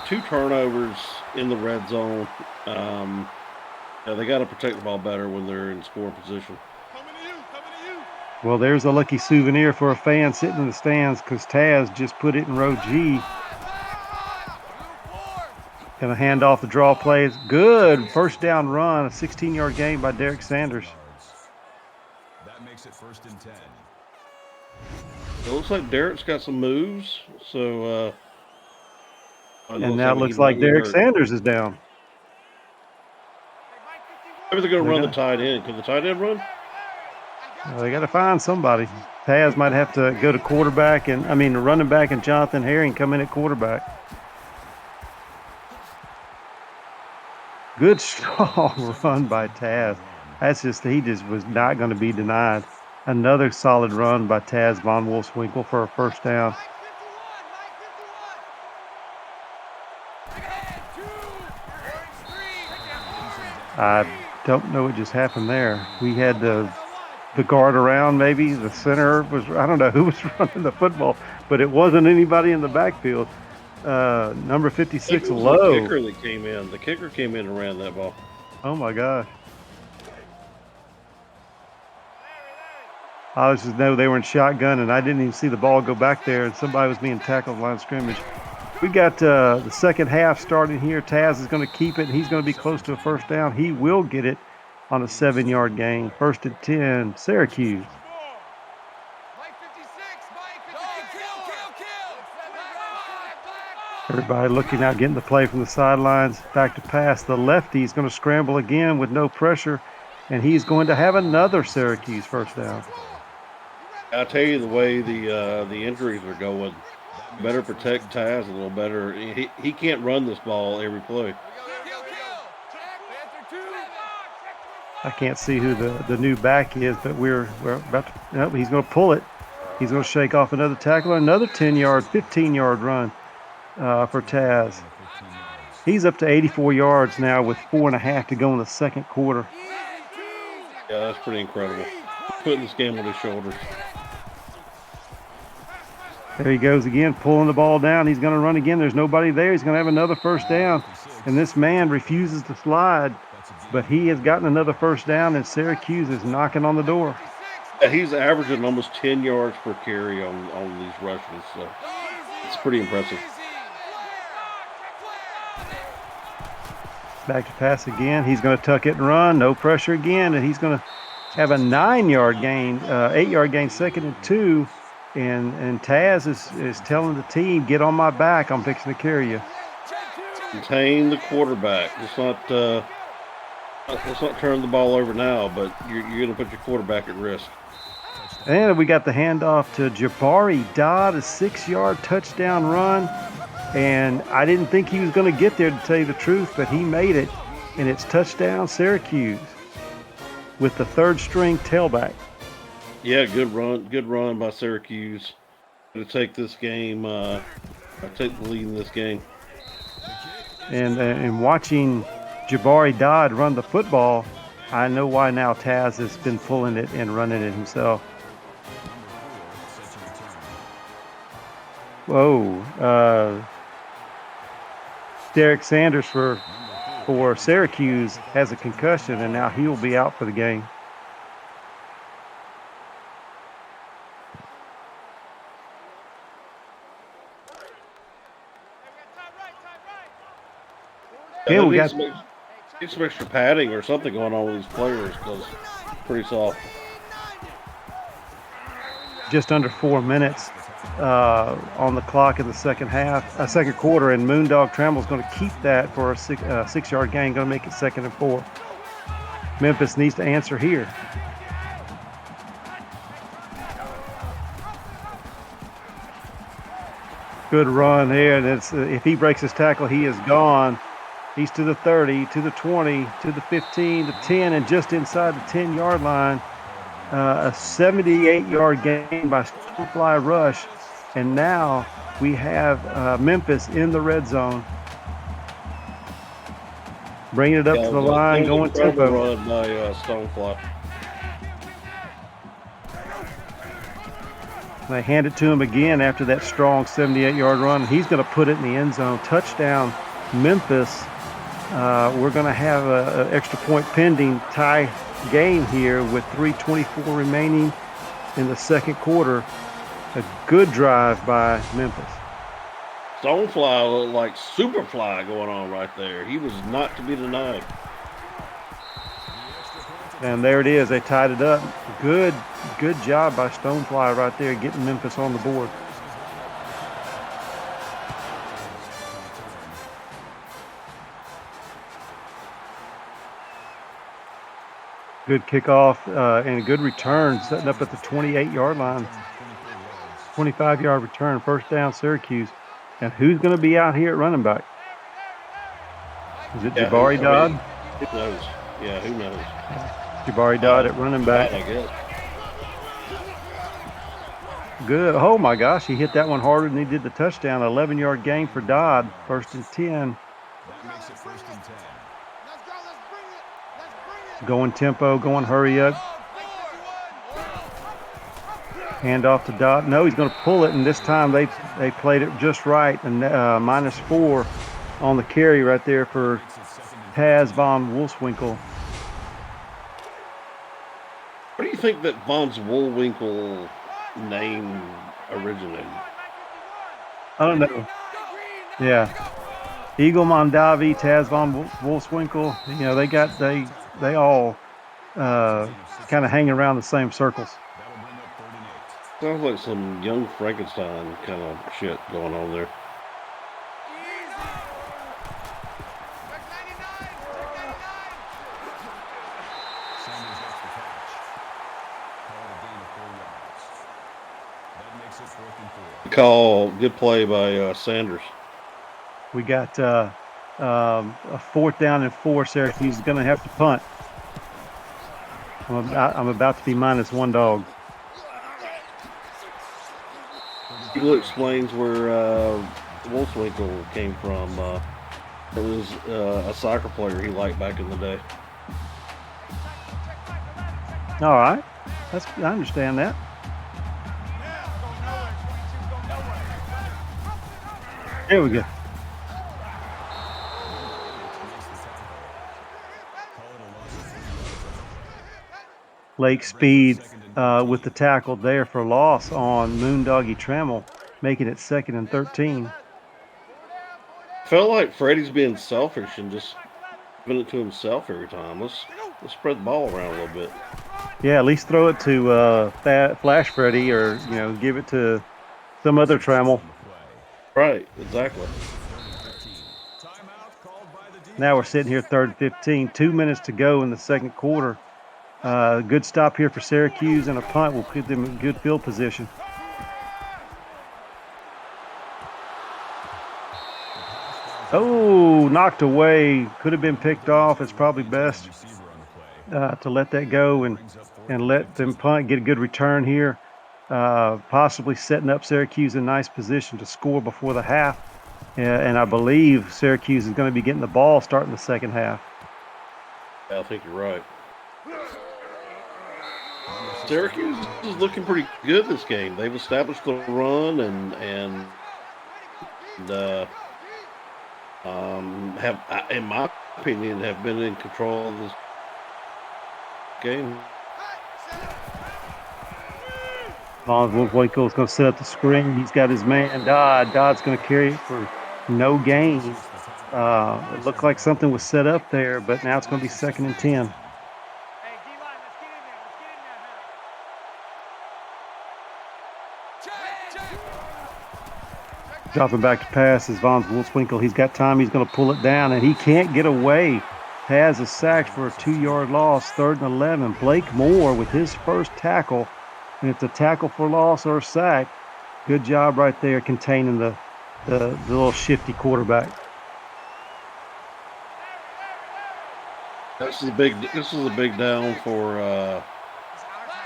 [SPEAKER 7] two turnovers in the red zone. They got to protect the ball better when they're in scoring position.
[SPEAKER 6] Well, there's a lucky souvenir for a fan sitting in the stands because Taz just put it in row G. Going to hand off the draw plays. Good first down run, a 16-yard gain by Derek Sanders.
[SPEAKER 8] That makes it 1st and 10.
[SPEAKER 7] It looks like Derek's got some moves, so.
[SPEAKER 6] And now it looks like Derek Sanders is down.
[SPEAKER 7] Maybe they're going to run the tight end. Can the tight end run?
[SPEAKER 6] They got to find somebody. Taz might have to go to quarterback, running back, and Jonathan Herring come in at quarterback. Good strong run by Taz. He just was not going to be denied. Another solid run by Taz Von Wolfswinkel for a first down. I don't know what just happened there. We had the guard around, maybe the center was. I don't know who was running the football, but it wasn't anybody in the backfield. Number 56, Lowe.
[SPEAKER 7] The kicker that came in. The kicker came in and ran that ball.
[SPEAKER 6] Oh my gosh! I was just know they were in shotgun, and I didn't even see the ball go back there, and somebody was being tackled line of scrimmage. We got the second half starting here. Taz is going to keep it. He's going to be close to a first down. He will get it on a 7-yard gain. 1st and 10, Syracuse. Everybody looking out, getting the play from the sidelines. Back to pass. The lefty is going to scramble again with no pressure, and he's going to have another Syracuse first down.
[SPEAKER 7] I tell you, the way the injuries are going, better protect Taz a little better. He can't run this ball every play.
[SPEAKER 6] I can't see who the new back is, but we're about to. Nope, he's going to pull it. He's going to shake off another tackle, another 10-yard, 15-yard run for Taz. He's up to 84 yards now with 4.5 to go in the second quarter.
[SPEAKER 7] Yeah, that's pretty incredible. Putting this game on his shoulders.
[SPEAKER 6] There he goes again, pulling the ball down. He's going to run again. There's nobody there. He's going to have another first down. And this man refuses to slide, but he has gotten another first down, and Syracuse is knocking on the door.
[SPEAKER 7] Yeah, he's averaging almost 10 yards per carry on these rushes, so it's pretty impressive.
[SPEAKER 6] Back to pass again. He's going to tuck it and run. No pressure again, and he's going to have a 9-yard gain, 8-yard gain, 2nd and 2. And Taz is telling the team, get on my back. I'm fixing to carry you.
[SPEAKER 7] Contain the quarterback. Let's not turn the ball over now, but you're going to put your quarterback at risk.
[SPEAKER 6] And we got the handoff to Jabari Dodd, a 6-yard touchdown run. And I didn't think he was going to get there, to tell you the truth, but he made it. And it's touchdown Syracuse with the 3rd-string tailback.
[SPEAKER 7] Yeah, good run by Syracuse to take this game, take the lead in this game.
[SPEAKER 6] And watching Jabari Dodd run the football, I know why now Taz has been pulling it and running it himself. Whoa. Derek Sanders for Syracuse has a concussion, and now he will be out for the game.
[SPEAKER 7] Yeah, we got some extra padding or something going on with these players because it's pretty soft.
[SPEAKER 6] Just under 4 minutes on the clock in the second quarter, and Moondog Trammell's going to keep that for a 6-yard gain, going to make it 2nd and 4. Memphis needs to answer here. Good run here, and if he breaks his tackle, he is gone. He's to the 30, to the 20, to the 15, the 10, and just inside the 10-yard line. a 78-yard gain by Stonefly Rush, and now we have Memphis in the red zone. Bringing it up to the line, going tempo.
[SPEAKER 7] Run by Stonefly.
[SPEAKER 6] They hand it to him again after that strong 78-yard run. He's going to put it in the end zone. Touchdown, Memphis. We're going to have an extra point pending tie game here with 3:24 remaining in the second quarter. A good drive by Memphis.
[SPEAKER 7] Stonefly looked like Superfly going on right there. He was not to be denied.
[SPEAKER 6] And there it is. They tied it up. Good job by Stonefly right there, getting Memphis on the board. Good kickoff and a good return, setting up at the 28-yard line. 25-yard return, first down, Syracuse. And who's going to be out here at running back? Is it Jabari Dodd?
[SPEAKER 7] Who knows? Yeah, who knows?
[SPEAKER 6] Jabari Dodd at running back.
[SPEAKER 7] I guess.
[SPEAKER 6] Good. Oh, my gosh. He hit that one harder than he did the touchdown. 11-yard gain for Dodd. First and 10.
[SPEAKER 8] That makes it first and 10.
[SPEAKER 6] Going tempo, going hurry up. Hand off to Dodd. No, he's going to pull it, and this time they played it just right. And -4 on the carry right there for Taz von Wolfswinkel.
[SPEAKER 7] Where do you think that von Woolwinkle name originated?
[SPEAKER 6] I don't know. Yeah. Eagle Mondavi, Taz von Wolfswinkel, you know, they all kind of hang around the same circles.
[SPEAKER 7] Sounds like some young Frankenstein kind of shit going on there. Call, good play by Sanders.
[SPEAKER 6] We got a 4th down and 4. Syracuse is going to have to punt. I'm about to be -1 dog.
[SPEAKER 7] Eagle explains where Wolfswinkel came from. It was a soccer player he liked back in the day.
[SPEAKER 6] All right. I understand that. There we go. Lake Speed with the tackle there for loss on Moondoggy Trammell, making it 2nd and 13.
[SPEAKER 7] Felt like Freddie's being selfish and just giving it to himself every time. Let's spread the ball around a little bit.
[SPEAKER 6] Yeah, at least throw it to Flash Freddie, or give it to some other Trammell.
[SPEAKER 7] Right, exactly.
[SPEAKER 6] Now we're sitting here 3rd and 15. 2 minutes to go in the second quarter. Good stop here for Syracuse, and a punt will put them in good field position. Oh, knocked away. Could have been picked off. It's probably best to let that go and let them punt, get a good return here. Possibly setting up Syracuse in a nice position to score before the half. And I believe Syracuse is going to be getting the ball starting the second half.
[SPEAKER 7] Yeah, I think you're right. Syracuse is looking pretty good this game. They've established the run and have, in my opinion, have been in control of this game.
[SPEAKER 6] Von Wolfswinkel is going to set up the screen. He's got his man Dodd. Dodd's going to carry it for no gain. It looked like something was set up there, but now it's going to be 2nd and 10. Dropping back to pass is Von Wolfswinkel. He's got time. He's going to pull it down, and he can't get away. Has a sack for a 2-yard loss, 3rd and 11. Blake Moore with his first tackle, and it's a tackle for loss or a sack. Good job right there containing the little shifty quarterback.
[SPEAKER 7] This is a big down for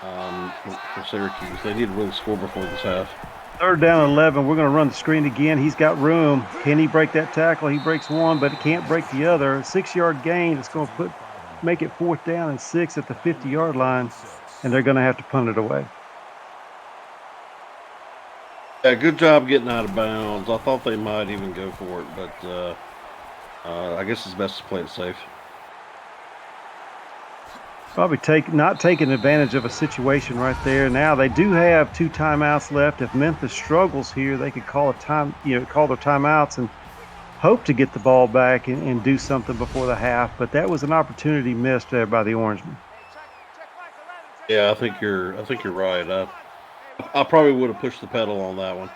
[SPEAKER 7] for Syracuse. They need to really score before this half.
[SPEAKER 6] 3rd down 11. We're going to run the screen again. He's got room. Can he break that tackle? He breaks one, but he can't break the other. 6-yard gain. It's going to make it 4th down and 6 at the 50-yard line, and they're going to have to punt it away.
[SPEAKER 7] Yeah, good job getting out of bounds. I thought they might even go for it, but I guess it's best to play it safe.
[SPEAKER 6] Probably not taking advantage of a situation right there. Now they do have 2 timeouts left. If Memphis struggles here, they could call call their timeouts and hope to get the ball back and do something before the half. But that was an opportunity missed there by the Orangemen.
[SPEAKER 7] Yeah, I think you're right. I probably would have pushed the pedal on that one.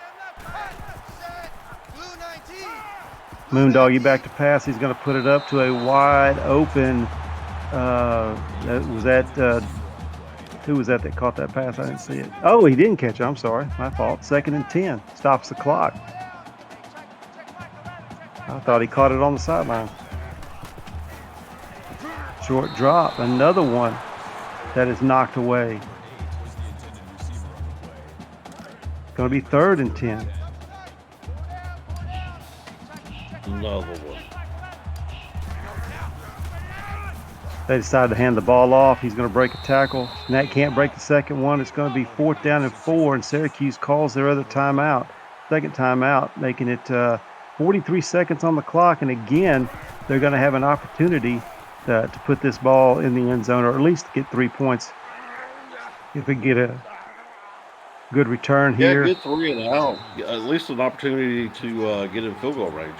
[SPEAKER 6] Moondog, you back to pass. He's going to put it up to a wide open. Who was that caught that pass? I didn't see it. Oh, he didn't catch it. I'm sorry. My fault. 2nd and 10. Stops the clock. I thought he caught it on the sideline. Short drop. Another one that is knocked away. Going to be 3rd and 10.
[SPEAKER 7] Another one.
[SPEAKER 6] They decided to hand the ball off. He's going to break a tackle. Nat can't break the second one. It's going to be 4th down and 4, and Syracuse calls their other timeout. 2nd timeout, making it 43 seconds on the clock. And again, they're going to have an opportunity to put this ball in the end zone, or at least get 3 points if we get a good return here.
[SPEAKER 7] Yeah, get 3 and out. At least an opportunity to get in field goal range.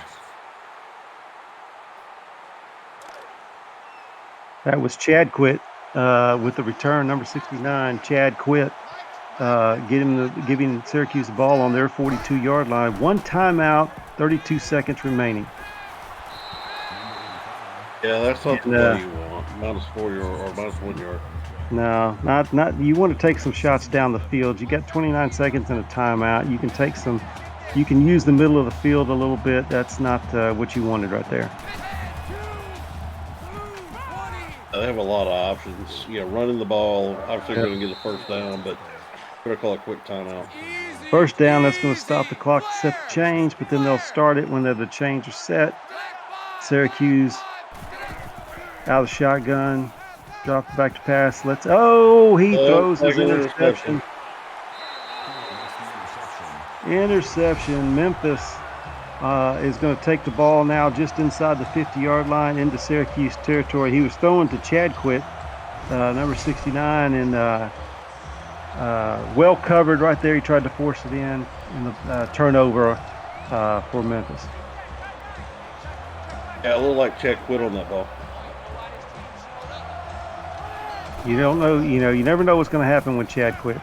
[SPEAKER 6] That was Chad Quit with the return, number 69. Chad Quit giving Syracuse the ball on their 42-yard line. 1 timeout, 32 seconds remaining.
[SPEAKER 7] Yeah, that's not the play you want. -4 yard or -1 yard.
[SPEAKER 6] No, not. You want to take some shots down the field. You got 29 seconds and a timeout. You can take some. You can use the middle of the field a little bit. That's not what you wanted right there.
[SPEAKER 7] They have a lot of options. Running the ball. Obviously, they're going to get a 1st down, but we're going to call a quick timeout.
[SPEAKER 6] 1st down, that's going to stop the clock to set the change, but then they'll start it when the change is set. Syracuse out of the shotgun. Drop back to pass. He throws his interception. Interception. Memphis is going to take the ball now just inside the 50-yard line into Syracuse territory. He was throwing to Chad Quit, number 69, and well covered right there. He tried to force it in the turnover for Memphis.
[SPEAKER 7] Yeah, it looked like Chad Quit on that ball.
[SPEAKER 6] You don't know, you never know what's going to happen when Chad Quit.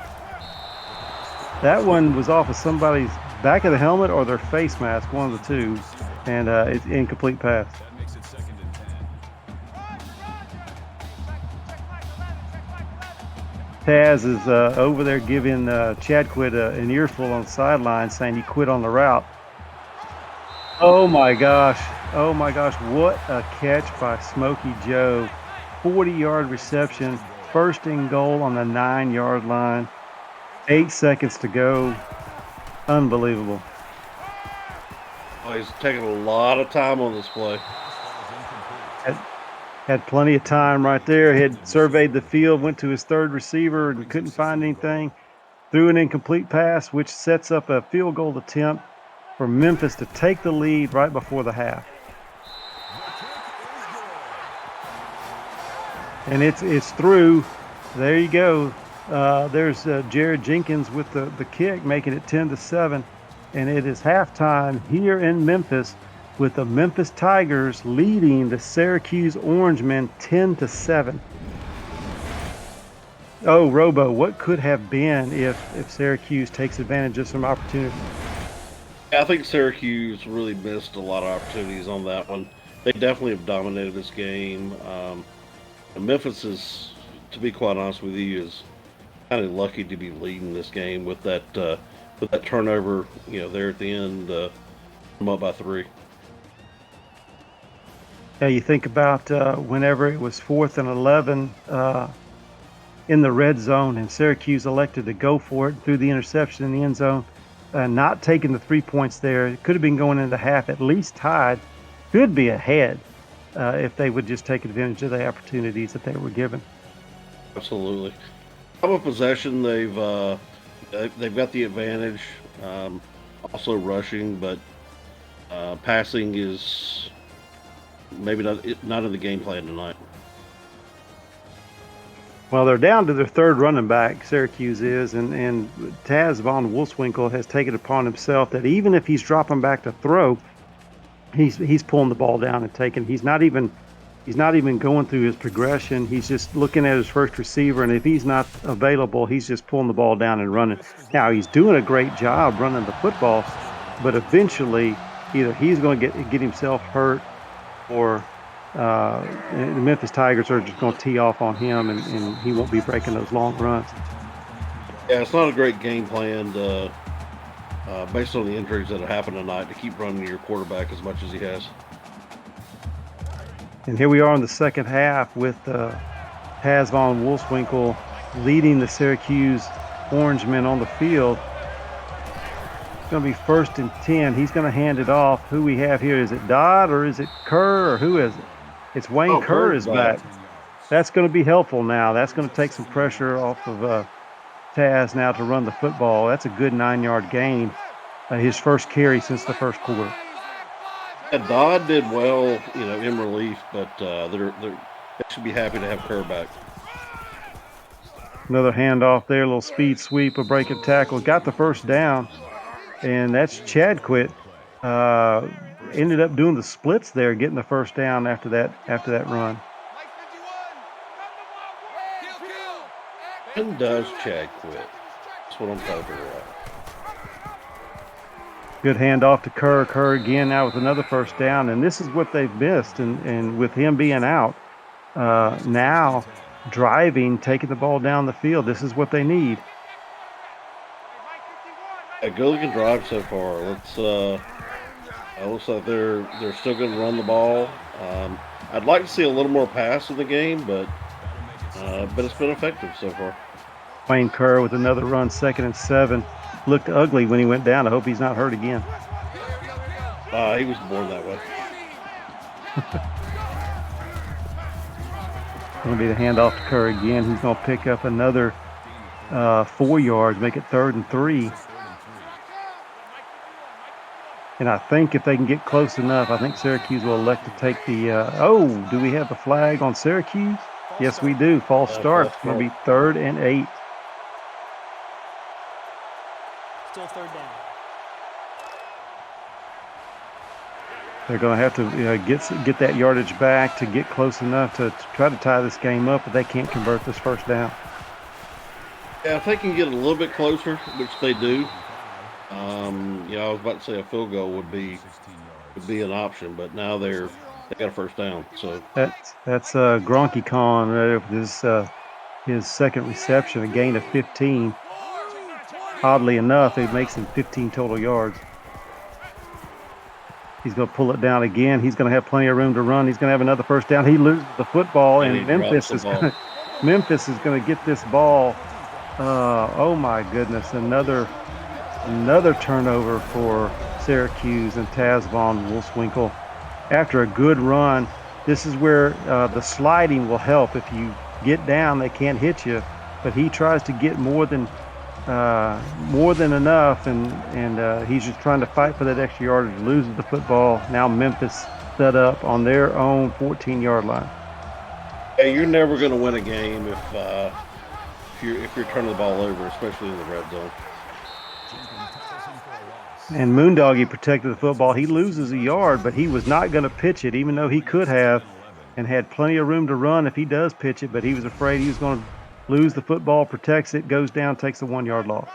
[SPEAKER 6] That one was off of somebody's back of the helmet or their face mask, one of the two, and it's incomplete pass. Taz is over there giving Chad Quit an earful on the sideline, saying he quit on the route. Oh my gosh, what a catch by Smokey Joe. 40-yard reception, 1st and goal on the 9-yard line. 8 seconds to go. Unbelievable.
[SPEAKER 7] Oh, he's taking a lot of time on this play.
[SPEAKER 6] Had plenty of time right there. Had surveyed the field, went to his 3rd receiver and couldn't find anything. Threw an incomplete pass, which sets up a field goal attempt for Memphis to take the lead right before the half. And it's through. There you go. There's Jared Jenkins with the kick, making it 10-7. And it is halftime here in Memphis with the Memphis Tigers leading the Syracuse Orangemen 10-7. Oh, Robo, what could have been if Syracuse takes advantage of some opportunity?
[SPEAKER 7] I think Syracuse really missed a lot of opportunities on that one. They definitely have dominated this game. Memphis is, to be quite honest with you, is kind of lucky to be leading this game with that turnover, there at the end, I'm up by 3.
[SPEAKER 6] Yeah, you think about whenever it was 4th and 11 in the red zone, and Syracuse elected to go for it through the interception in the end zone, not taking the 3 points there. It could have been going into half, at least tied, could be ahead if they would just take advantage of the opportunities that they were given.
[SPEAKER 7] Absolutely. Time of possession, they've got the advantage. Also rushing, but passing is maybe not in the game plan tonight.
[SPEAKER 6] Well, they're down to their third running back, Syracuse is, and Taz von Wolfswinkel has taken it upon himself that even if he's dropping back to throw, he's pulling the ball down and taking. He's not even going through his progression. He's just looking at his first receiver, and if he's not available, he's just pulling the ball down and running. Now, he's doing a great job running the football, but eventually either he's going to get himself hurt, or the Memphis Tigers are just going to tee off on him, and he won't be breaking those long runs.
[SPEAKER 7] Yeah, it's not a great game plan based on the injuries that have happened tonight to keep running your quarterback as much as he has.
[SPEAKER 6] And here we are in the second half with Taz von Wolfswinkel leading the Syracuse Orangemen on the field. It's going to be 1st and 10. He's going to hand it off. Who we have here? Is it Dodd or is it Kerr or who is it? It's Wayne Kerr is back. That's going to be helpful now. That's going to take some pressure off of Taz now to run the football. That's a good 9-yard gain. His first carry since the first quarter.
[SPEAKER 7] Yeah, Dodd did well, in relief, but they should be happy to have Kerr back.
[SPEAKER 6] Another handoff there, a little speed sweep, a breaking tackle. Got the first down, and that's Chadquit. Ended up doing the splits there, getting the first down after that run.
[SPEAKER 7] When does Chad quit? That's what I'm talking about.
[SPEAKER 6] Good handoff to Kerr. Kerr again now with another first down, and this is what they've missed. And with him being out, now driving, taking the ball down the field, this is what they need.
[SPEAKER 7] A good looking drive so far. Looks like they're still going to run the ball. I'd like to see a little more pass in the game, but it's been effective so far.
[SPEAKER 6] Wayne Kerr with another run, 2nd and 7. Looked ugly when he went down. I hope he's not hurt again.
[SPEAKER 7] He was born that way.
[SPEAKER 6] Going to be the handoff to Kerr again. He's going to pick up another 4 yards, make it 3rd and 3. And I think if they can get close enough, I think Syracuse will elect to take the do we have the flag on Syracuse? Yes, we do. False start. It's going to be 3rd and 8.
[SPEAKER 9] Still 3rd down.
[SPEAKER 6] They're going to have to get that yardage back to get close enough to try to tie this game up, but they can't convert this first down.
[SPEAKER 7] Yeah, if they can get a little bit closer, which they do, I was about to say a field goal would be an option, but now they got a first down. So
[SPEAKER 6] that's Gronky Con. His second reception, a gain of 15. Oddly enough, it makes him 15 total yards. He's going to pull it down again. He's going to have plenty of room to run. He's going to have another first down. He loses the football, and Memphis is going to get this ball. Oh my goodness! Another turnover for Syracuse and Taz von Wolfswinkel. After a good run, this is where the sliding will help. If you get down, they can't hit you. But he tries to get more than enough, and he's just trying to fight for that extra yardage. Loses the football. Now Memphis set up on their own 14-yard line.
[SPEAKER 7] Yeah, you're never going to win a game if you're turning the ball over, especially in the red zone.
[SPEAKER 6] And Moondoggy protected the football. He loses a yard, but he was not going to pitch it, even though he could have and had plenty of room to run if he does pitch it, but he was afraid he was going to lose the football, protects it, goes down, takes a 1-yard loss.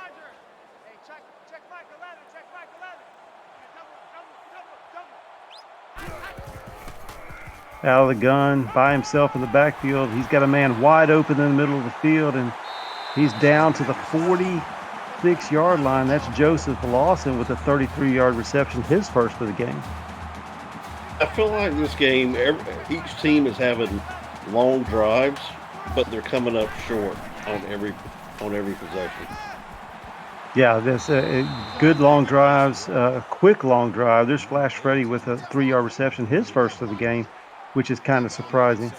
[SPEAKER 6] Out of the gun, by himself in the backfield. He's got a man wide open in the middle of the field, and he's down to the 46-yard line. That's Joseph Lawson with a 33-yard reception, his first of the game.
[SPEAKER 7] I feel like this game, each team is having long drives, but they're coming up short on every possession.
[SPEAKER 6] Yeah, there's good long drives, quick long drive. There's Flash Freddie with a 3-yard reception, his first of the game, which is kind of surprising.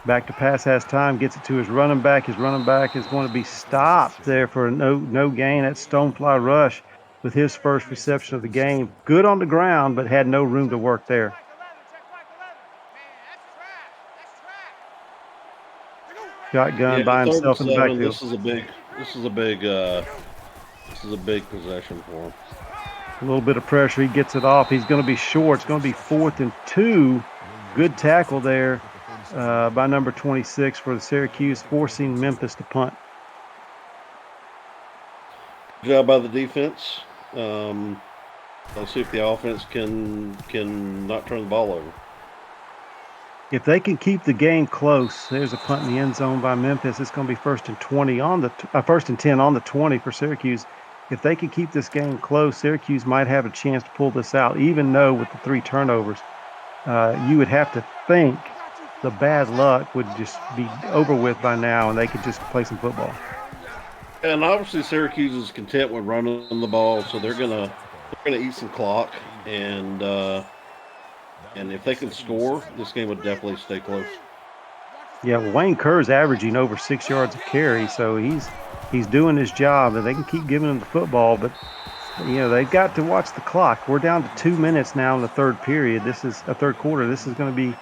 [SPEAKER 6] Back to pass has time, gets it to his running back. His running back is going to be stopped there for no gain. That's Stonefly Rush with his first reception of the game. Good on the ground, but had no room to work there. Shotgun by himself in the backfield.
[SPEAKER 7] This is a big possession for him.
[SPEAKER 6] A little bit of pressure. He gets it off. He's going to be short. It's going to be 4th and 2. Good tackle there by number 26 for the Syracuse, forcing Memphis to punt.
[SPEAKER 7] Good job by the defense. Let's see if the offense can not turn the ball over.
[SPEAKER 6] If they can keep the game close, there's a punt in the end zone by Memphis. It's going to be 1st and 20 on the 1st and 10 on the 20 for Syracuse. If they can keep this game close, Syracuse might have a chance to pull this out, even though with the 3 turnovers, you would have to think the bad luck would just be over with by now, and they could just play some football.
[SPEAKER 7] And obviously, Syracuse is content with running the ball, so they're gonna eat some clock, and if they can score, this game would definitely stay close.
[SPEAKER 6] Yeah, well, Wayne Kerr's averaging over 6 yards a carry, so he's doing his job, and they can keep giving him the football, but they've got to watch the clock. We're down to 2 minutes now in the third period. This is a third quarter. This is going to be,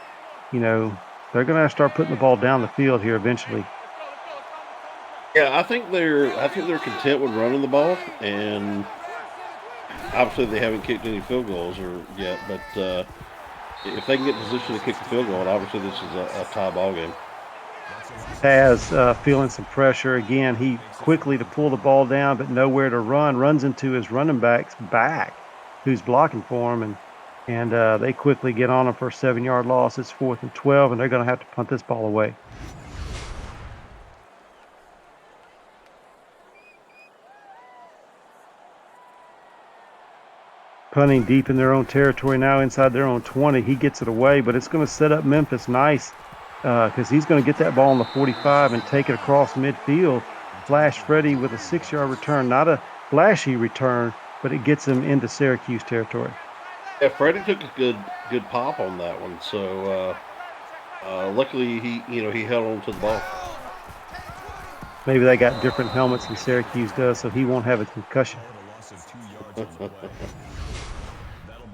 [SPEAKER 6] they're going to have to start putting the ball down the field here eventually.
[SPEAKER 7] Yeah, I think they're content with running the ball, and obviously they haven't kicked any field goals yet, but if they can get in position to kick the field goal, obviously this is a tie ball game.
[SPEAKER 6] Taz feeling some pressure again. He quickly to pull the ball down, but nowhere to run. Runs into his running back's back, who's blocking for him, and they quickly get on him for a 7-yard loss. It's 4th and 12, and they're going to have to punt this ball away. Punting deep in their own territory now, inside their own 20. He gets it away, but it's going to set up Memphis nice because he's going to get that ball on the 45 and take it across midfield. Flash Freddie with a 6-yard return. Not a flashy return, but it gets him into Syracuse territory.
[SPEAKER 7] Yeah, Freddie took a good pop on that one. So luckily he held on to the ball.
[SPEAKER 6] Maybe they got different helmets than Syracuse does, so he won't have a concussion.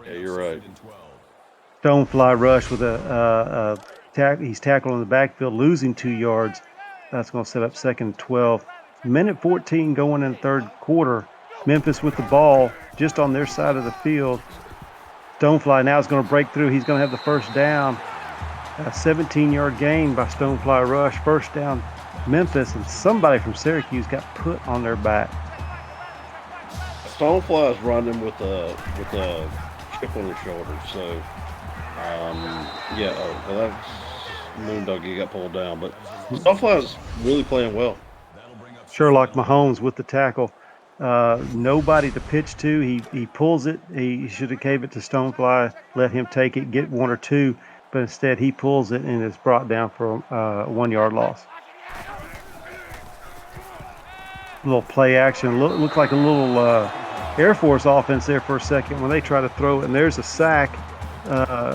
[SPEAKER 7] Yeah, you're right.
[SPEAKER 6] Stonefly Rush with he's tackled in the backfield, losing 2 yards. That's going to set up 2nd and 12. Minute 14 going in the third quarter. Memphis with the ball just on their side of the field. Stonefly now is going to break through. He's going to have the first down. A 17-yard gain by Stonefly Rush. First down, Memphis, and somebody from Syracuse got put on their back.
[SPEAKER 7] Stonefly is running with a chip on his shoulder. So, that's Moondog. He got pulled down, but Stonefly is really playing well.
[SPEAKER 6] Sherlock Mahomes with the tackle. Nobody to pitch to. He pulls it. He should have gave it to Stonefly, let him take it, get 1 or 2, but instead he pulls it and it's brought down for a 1-yard loss. A little play action. Looked like a little Air Force offense there for a second when they try to throw it, and there's a sack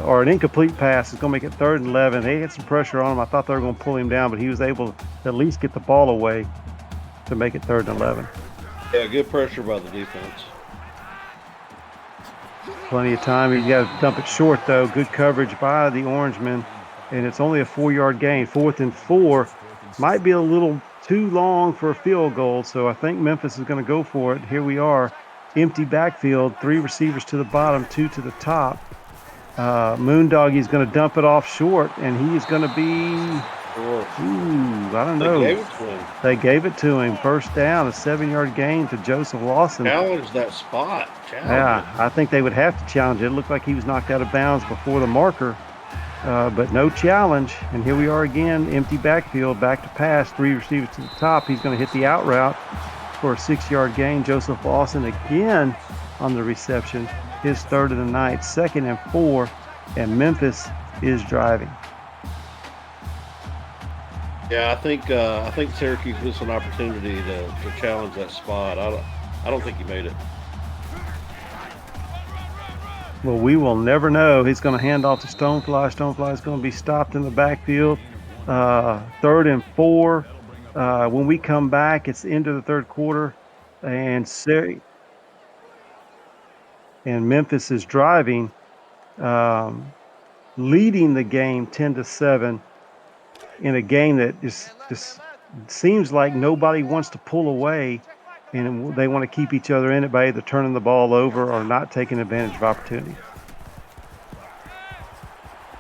[SPEAKER 6] or an incomplete pass. It's going to make it 3rd and 11. They had some pressure on him. I thought they were going to pull him down, but he was able to at least get the ball away to make it 3rd and 11.
[SPEAKER 7] Yeah, good pressure by the defense.
[SPEAKER 6] Plenty of time. He's got to dump it short, though. Good coverage by the Orangemen, and it's only a 4-yard gain. 4th and 4. Might be a little too long for a field goal, so I think Memphis is going to go for it. Here we are. Empty backfield, 3 receivers to the bottom, 2 to the top. Moondoggy's going to dump it off short, and he is going to be, I don't know. They gave it to him. First down, a 7-yard gain to Joseph Lawson.
[SPEAKER 7] Challenge that spot.
[SPEAKER 6] Yeah, I think they would have to challenge it. It looked like he was knocked out of bounds before the marker, but no challenge. And here we are again, empty backfield, back to pass, 3 receivers to the top. He's going to hit the out route for a 6-yard gain. Joseph Lawson again on the reception. His 3rd of the night. 2nd and 4. and Memphis is driving.
[SPEAKER 7] Yeah, I think Syracuse missed an opportunity to challenge that spot. I don't think he made it.
[SPEAKER 6] Well, we will never know. He's going to hand off to Stonefly. Stonefly is going to be stopped in the backfield. 3rd and 4. When we come back, it's the end of the third quarter, and Memphis is driving, leading the game 10-7 in a game that just seems like nobody wants to pull away, and they want to keep each other in it by either turning the ball over or not taking advantage of opportunities.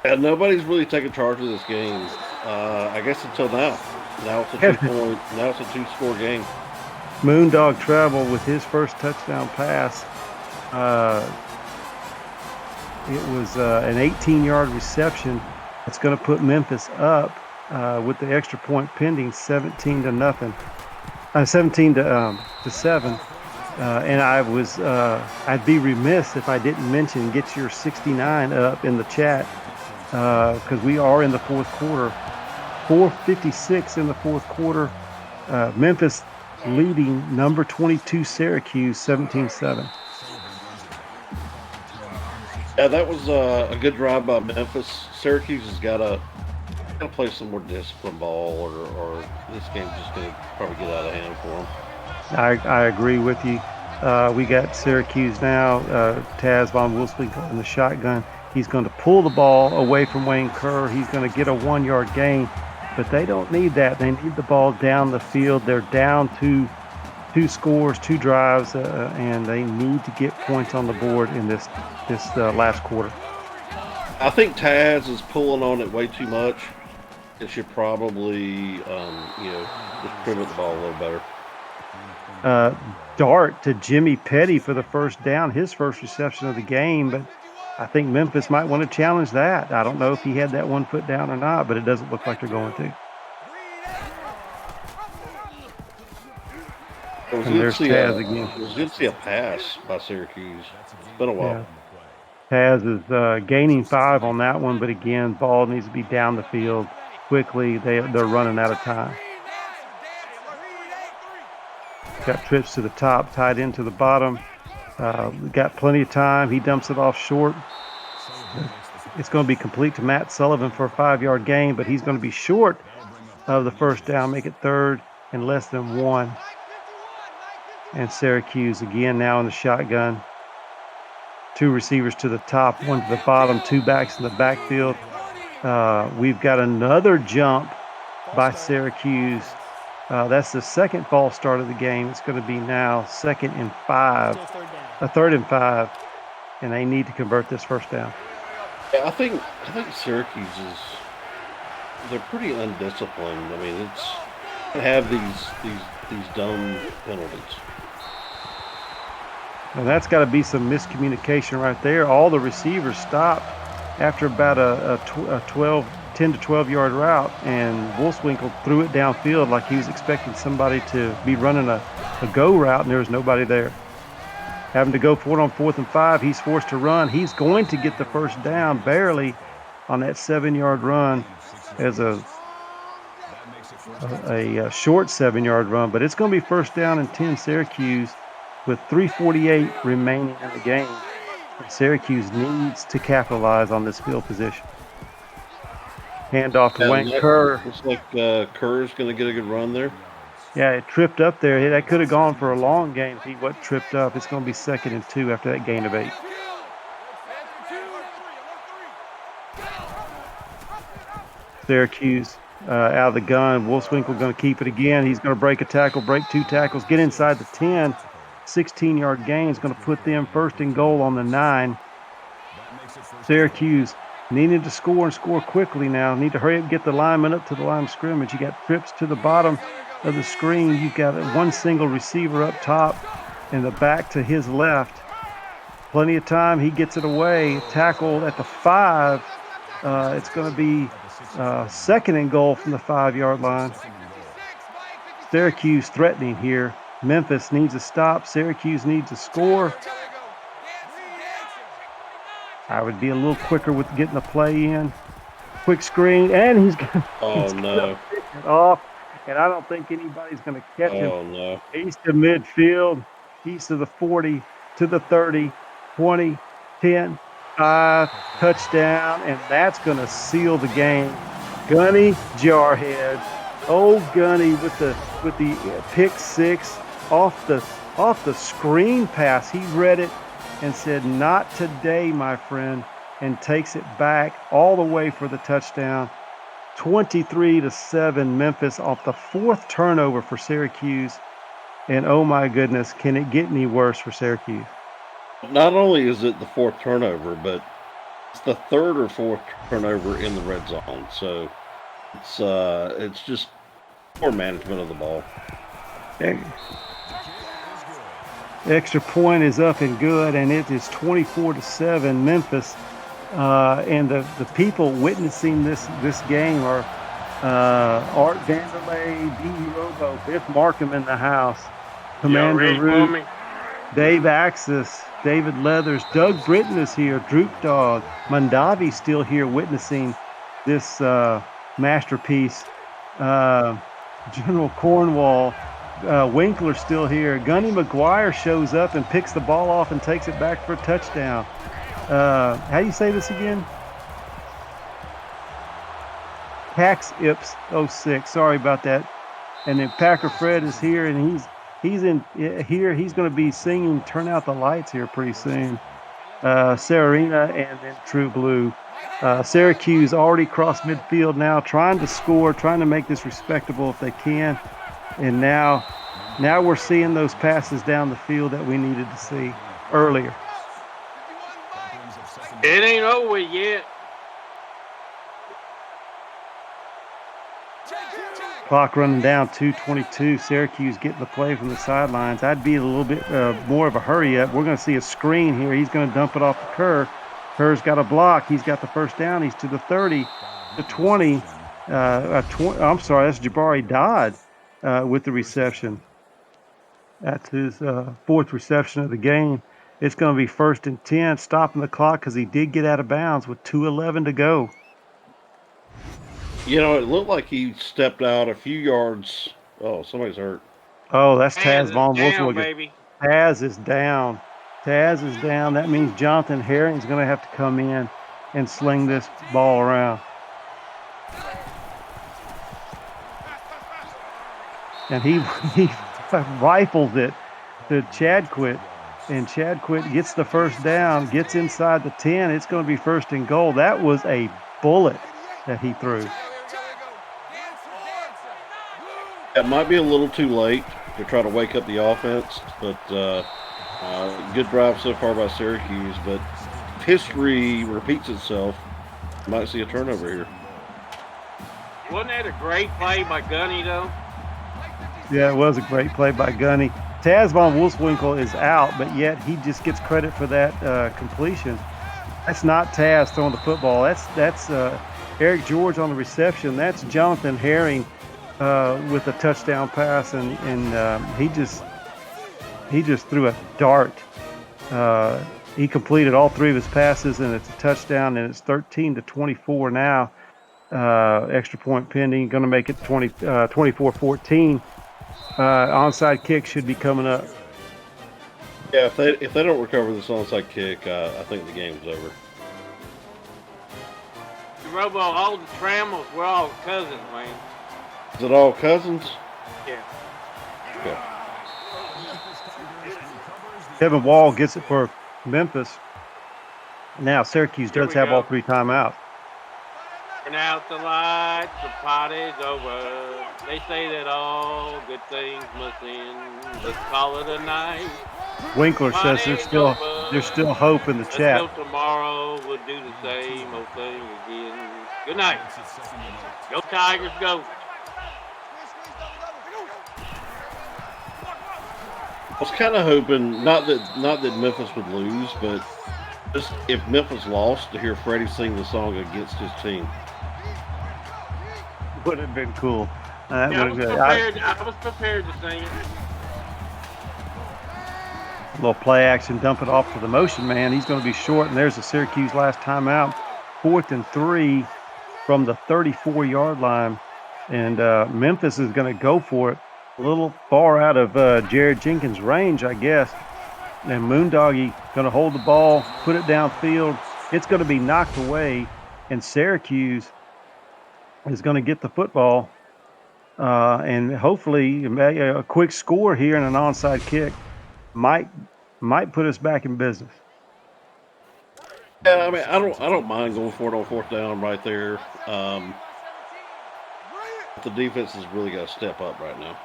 [SPEAKER 7] And nobody's really taken charge of this game, I guess, until now. Now it's a 2-point. Now it's a 2-score game.
[SPEAKER 6] Moondog Travel with his first touchdown pass. It was an 18-yard reception. It's going to put Memphis up with the extra point pending, 17-0, 17-7. And I'd be remiss if I didn't mention get your 69 up in the chat because we are in the fourth quarter. 4:56 in the fourth quarter. Memphis leading number 22 Syracuse 17-7.
[SPEAKER 7] Yeah, that was a good drive by Memphis. Syracuse has got to play some more disciplined ball, or this game's just going to probably get out of hand for them.
[SPEAKER 6] I agree with you. We got Syracuse now. Taz von Wolfswinkel in the shotgun. He's going to pull the ball away from Wayne Kerr. He's going to get a 1-yard gain, but they don't need that. They need the ball down the field. They're down to 2 scores, 2 drives, and they need to get points on the board in this last quarter.
[SPEAKER 7] I think Taz is pulling on it way too much. It should probably, just pivot the ball a little better.
[SPEAKER 6] Dart to Jimmy Petty for the first down, his first reception of the game, but I think Memphis might want to challenge that. I don't know if he had that 1 foot down or not, but it doesn't look like they're going to. And there's Taz again.
[SPEAKER 7] It was good to see a pass by Syracuse. It's been a while.
[SPEAKER 6] Yeah. Taz is gaining 5 on that one, but again, ball needs to be down the field quickly. They're running out of time. Got trips to the top, tied into the bottom. Got plenty of time. He dumps it off short. It's going to be complete to Matt Sullivan for a 5-yard gain, but he's going to be short of the first down, make it 3rd and less than 1. And Syracuse again now in the shotgun. 2 receivers to the top, 1 to the bottom, 2 backs in the backfield. We've got another jump by Syracuse. That's the second false start of the game. It's going to be now 2nd and 5, a 3rd and 5, and they need to convert this first down.
[SPEAKER 7] Yeah, I think Syracuse they're pretty undisciplined. I mean, they have these dumb penalties.
[SPEAKER 6] And that's got to be some miscommunication right there. All the receivers stopped after about a 10 to 12 yard route, and Wolfswinkel threw it downfield like he was expecting somebody to be running a go route, and there was nobody there. Having to go for it on 4th and 5, he's forced to run. He's going to get the first down barely on that 7-yard run as a short 7-yard run, but it's going to be first down and 10 Syracuse with 3:48 remaining in the game. Syracuse needs to capitalize on this field position. Handoff to Wayne Kerr.
[SPEAKER 7] Looks like Kerr's going to get a good run there.
[SPEAKER 6] Yeah, it tripped up there. That could have gone for a long game if he wasn't tripped up. It's going to be 2nd and 2 after that gain of 8. Syracuse out of the gun. Wolfswinkel going to keep it again. He's going to break a tackle, break 2 tackles, get inside the 10. 16-yard gain is going to put them 1st and goal on the 9. Syracuse needing to score and score quickly now. Need to hurry up and get the lineman up to the line of scrimmage. You got trips to the bottom of the screen. You've got 1 single receiver up top and the back to his left. Plenty of time. He gets it away. Tackled at the 5. It's going to be 2nd and goal from the 5-yard line. Syracuse threatening here. Memphis needs a stop. Syracuse needs a score. I would be a little quicker with getting the play in. Quick screen, and he's going
[SPEAKER 7] Oh,
[SPEAKER 6] to
[SPEAKER 7] no.
[SPEAKER 6] pick it off, and I don't think anybody's going to catch him.
[SPEAKER 7] Oh, no.
[SPEAKER 6] East of midfield, east of the 40, to the 30, 20, 10, 5, touchdown, and that's going to seal the game. Gunny Jarhead, old Gunny with the pick six off the screen pass. He read it and said, "Not today, my friend," and takes it back all the way for the touchdown. 23-7 Memphis off the fourth turnover for Syracuse. And oh my goodness, can it get any worse for Syracuse?
[SPEAKER 7] Not only is it the fourth turnover, but it's the third or fourth turnover in the red zone. So it's just poor management of the ball.
[SPEAKER 6] Extra point is up and good, and it is 24-7 Memphis. And the people witnessing this game are Art Vanderlei, D.E. Robo, Biff Markham in the house, Commander
[SPEAKER 5] ready for
[SPEAKER 6] Root,
[SPEAKER 5] me?
[SPEAKER 6] Dave Axis, David Leathers, Doug Britton is here, Droop Dog, Mandavi's still here witnessing this masterpiece. General Cornwall, Winkler's still here. Gunny McGuire shows up and picks the ball off and takes it back for a touchdown. How do you say this again? Pax Ips 06. Sorry about that. And then Packer Fred is here, and he's in here. He's going to be singing "Turn Out the Lights" here pretty soon. Sararina and then True Blue. Syracuse already crossed midfield now, trying to score, trying to make this respectable if they can. And now we're seeing those passes down the field that we needed to see earlier.
[SPEAKER 5] It ain't over yet.
[SPEAKER 6] Clock running down, 2:22. Syracuse getting the play from the sidelines. I'd be a little bit more of a hurry up. We're going to see a screen here. He's going to dump it off the Kerr. Kerr's got a block. He's got the first down. He's to the 30, the 20. I'm sorry, that's Jabari Dodd with the reception. That's his fourth reception of the game. It's going to be 1st and 10, stopping the clock because he did get out of bounds with 2:11 to go.
[SPEAKER 7] You know, it looked like he stepped out a few yards. Oh, somebody's hurt.
[SPEAKER 6] Oh, that's
[SPEAKER 5] Hands
[SPEAKER 6] Taz Von
[SPEAKER 5] down,
[SPEAKER 6] Wolfsburger.
[SPEAKER 5] baby.
[SPEAKER 6] Taz is down. Taz is down. That means Jonathan Herring's going to have to come in and sling this ball around. And he rifles it to Chadquit. And Chadquit gets the first down, gets inside the 10. It's going to be 1st and goal. That was a bullet that he threw.
[SPEAKER 7] It might be a little too late to try to wake up the offense, but good drive so far by Syracuse. But if history repeats itself, you might see a turnover here.
[SPEAKER 5] Wasn't that a great play by Gunny, though?
[SPEAKER 6] Yeah, it was a great play by Gunny. Taz Von Wolfswinkel is out, but yet he just gets credit for that completion. That's not Taz throwing the football. That's Eric George on the reception. That's Jonathan Herring with a touchdown pass, and he just threw a dart. He completed all 3 of his passes, and it's a touchdown, and it's 13-24 now. Extra point pending, going to make it 24-14. Onside kick should be coming up.
[SPEAKER 7] Yeah, if they don't recover this onside kick, I think the game's over.
[SPEAKER 5] Robo, all the Trammels, we're all cousins, man.
[SPEAKER 7] Is it all Cousins?
[SPEAKER 5] Yeah.
[SPEAKER 7] Okay.
[SPEAKER 6] Kevin Wall gets it for Memphis. Now Syracuse
[SPEAKER 5] Here
[SPEAKER 6] does
[SPEAKER 5] we
[SPEAKER 6] have
[SPEAKER 5] go.
[SPEAKER 6] all 3 timeouts.
[SPEAKER 5] Turn out the lights, the party's over. They say that all good things must end. Let's call it a night.
[SPEAKER 6] Winkler says there's still hope in the
[SPEAKER 5] Until
[SPEAKER 6] chat.
[SPEAKER 5] tomorrow, we'll do the same old thing again. Good night. Go Tigers, go.
[SPEAKER 7] I was kind of hoping not that Memphis would lose, but just if Memphis lost, to hear Freddie sing the song against his team.
[SPEAKER 6] Would have been cool. That
[SPEAKER 5] Yeah,
[SPEAKER 6] would have been.
[SPEAKER 5] I was prepared to sing it.
[SPEAKER 6] A little play action, dump it off to the motion man. He's going to be short, and there's the Syracuse last timeout. 4th and 3 from the 34-yard line. And Memphis is going to go for it. A little far out of Jared Jenkins' range, I guess. And Moondoggy going to hold the ball, put it downfield. It's going to be knocked away, and Syracuse is going to get the football. And hopefully a quick score here and an onside kick might put us back in business.
[SPEAKER 7] Yeah, I mean, I don't mind going for it on 4th down right there. The defense has really got to step up right now.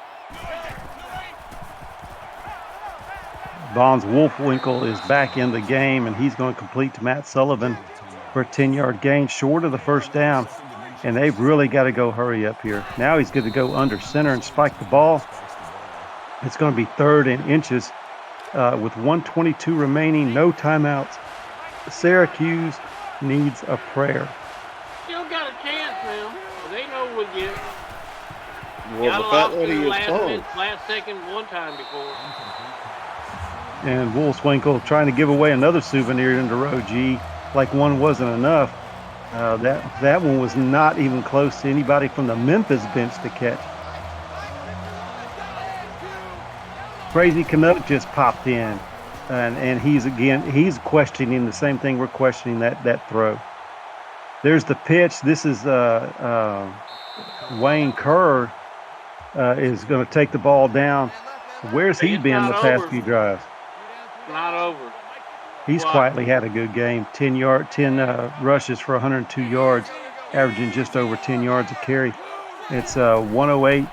[SPEAKER 6] Bonds Wolfwinkle is back in the game, and he's going to complete to Matt Sullivan for a 10-yard gain, short of the first down. And they've really got to go hurry up here. Now he's going to go under center and spike the ball. It's going to be 3rd and inches with 1:22 remaining, no timeouts. Syracuse needs a prayer.
[SPEAKER 5] Still got a chance now. They know we'll get.
[SPEAKER 7] Well, the fact that he is tall.
[SPEAKER 5] Last second one time before.
[SPEAKER 6] And Wolfswinkle trying to give away another souvenir into row G, like one wasn't enough. That one was not even close to anybody from the Memphis bench to catch. Crazy Canuck just popped in, and he's questioning the same thing we're questioning, that throw. There's the pitch. This is Wayne Kerr is going to take the ball down. Where's he been the past few drives?
[SPEAKER 5] Not over.
[SPEAKER 6] He's quietly had a good game. 10 rushes for 102 yards, averaging just over 10 yards a carry. It's 1:08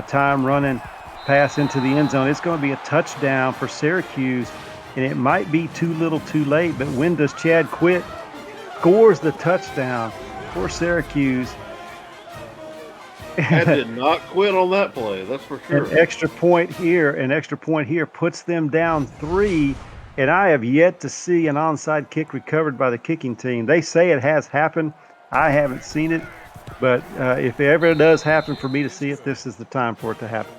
[SPEAKER 6] time running, pass into the end zone. It's going to be a touchdown for Syracuse, and it might be too little too late, but when does Chad quit? Scores the touchdown for Syracuse.
[SPEAKER 7] Chad did not quit on that play, that's for sure.
[SPEAKER 6] An extra point here puts them down 3. And I have yet to see an onside kick recovered by the kicking team. They say it has happened. I haven't seen it. But if it ever does happen for me to see it, this is the time for it to happen.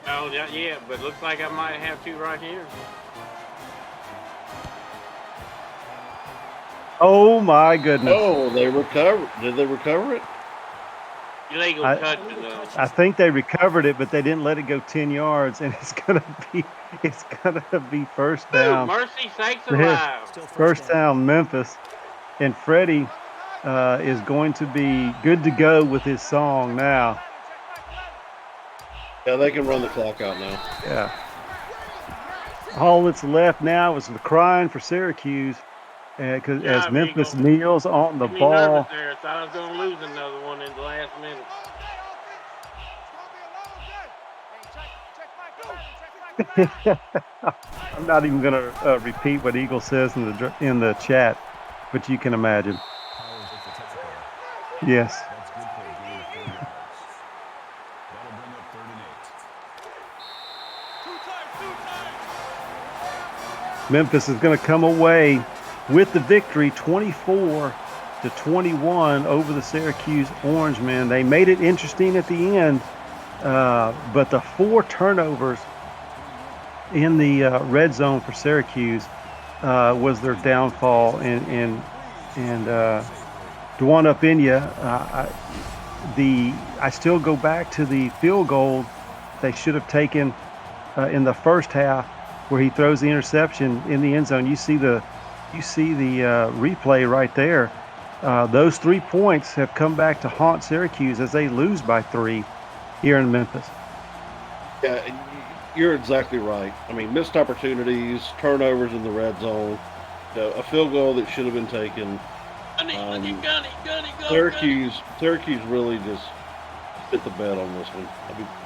[SPEAKER 5] Oh, yeah, but looks like I might have to right here.
[SPEAKER 6] Oh, my goodness.
[SPEAKER 7] Oh, they recovered. Did they recover it?
[SPEAKER 5] Illegal touch.
[SPEAKER 6] I think they recovered it, but they didn't let it go 10 yards, and it's gonna be first down.
[SPEAKER 5] Ooh, mercy sakes alive.
[SPEAKER 6] First down, Memphis, and Freddie is going to be good to go with his song now.
[SPEAKER 7] Yeah, they can run the clock out now.
[SPEAKER 6] Yeah. All that's left now is the crying for Syracuse, because as Memphis kneels on the ball.
[SPEAKER 5] There. I thought I was going to lose another one in the last minute.
[SPEAKER 6] I'm not even going to repeat what Eagle says in the chat, but you can imagine. Yes. Memphis is going to come away with the victory, 24-21 over the Syracuse Orangemen. They made it interesting at the end, but the 4 turnovers in the red zone for Syracuse was their downfall. And Dwan Upinya, I still go back to the field goal they should have taken in the first half, where he throws the interception in the end zone. You see the replay right there. Those 3 points have come back to haunt Syracuse as they lose by 3 here in Memphis.
[SPEAKER 7] Yeah, you're exactly right. I mean, missed opportunities, turnovers in the red zone, a field goal that should have been taken. Syracuse really just hit the bed on this one,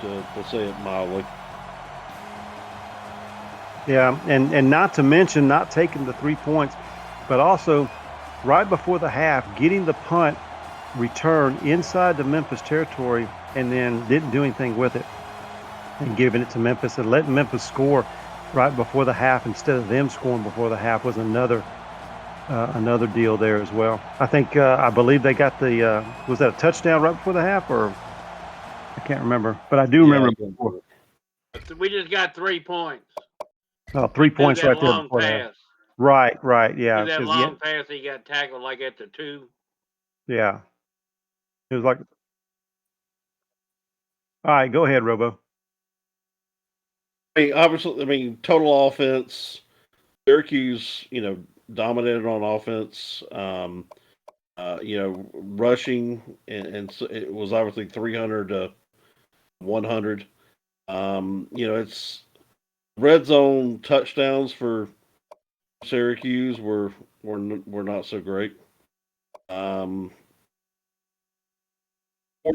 [SPEAKER 7] to say it mildly.
[SPEAKER 6] Yeah, and not to mention not taking the 3 points, but also right before the half, getting the punt return inside the Memphis territory and then didn't do anything with it and giving it to Memphis and letting Memphis score right before the half instead of them scoring before the half was another deal there as well. I believe they got the was that a touchdown right before the half, or I can't remember, but I do remember before.
[SPEAKER 5] We just got 3 points.
[SPEAKER 6] 3
[SPEAKER 5] He threw
[SPEAKER 6] points
[SPEAKER 5] that
[SPEAKER 6] right there
[SPEAKER 5] long
[SPEAKER 6] before that.
[SPEAKER 5] pass.
[SPEAKER 6] Right, yeah.
[SPEAKER 5] Threw that
[SPEAKER 6] 'Cause,
[SPEAKER 5] long pass. He got tackled like at the 2.
[SPEAKER 6] yeah. It was like, all right, go ahead, Robo.
[SPEAKER 7] Obviously, total offense. Syracuse, dominated on offense. Rushing, and so it was obviously 300 to 100. It's red zone touchdowns for Syracuse were not so great. 4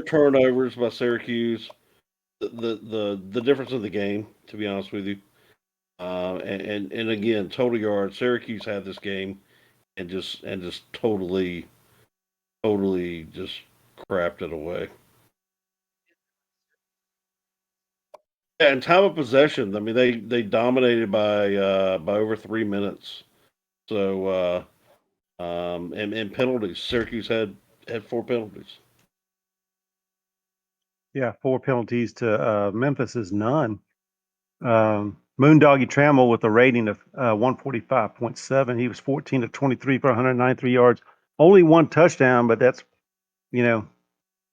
[SPEAKER 7] turnovers by Syracuse. The difference in the game, to be honest with you. And again, total yards. Syracuse had this game and just totally just crapped it away. Yeah, and time of possession. I mean, they dominated by over 3 minutes. So and penalties. Syracuse had 4 penalties.
[SPEAKER 6] Yeah, 4 penalties to Memphis's none. Moondoggy Trammell with a rating of 145.7. He was 14 of 23 for 193 yards. Only 1 touchdown, but that's, you know,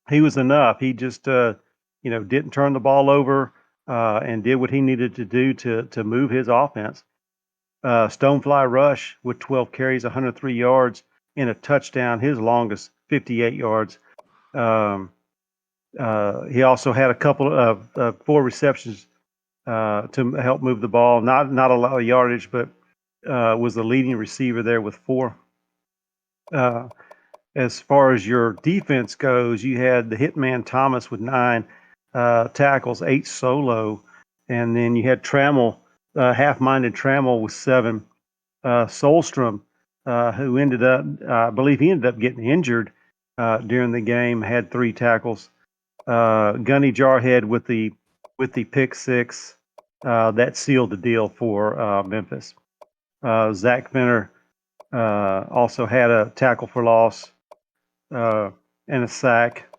[SPEAKER 6] he was enough. He just, didn't turn the ball over and did what he needed to do to move his offense. Stonefly Rush with 12 carries, 103 yards, and a touchdown, his longest, 58 yards. He also had a couple of 4 receptions to help move the ball. Not a lot of yardage, but was the leading receiver there with 4. As far as your defense goes, you had the hitman Thomas with 9 tackles, 8 solo, and then you had Trammell, half-minded Trammell with 7. Solstrom, who ended up, I believe he ended up getting injured during the game, had 3 tackles. Gunny Jarhead with the pick 6 that sealed the deal for Memphis. Zach Fenner also had a tackle for loss and a sack.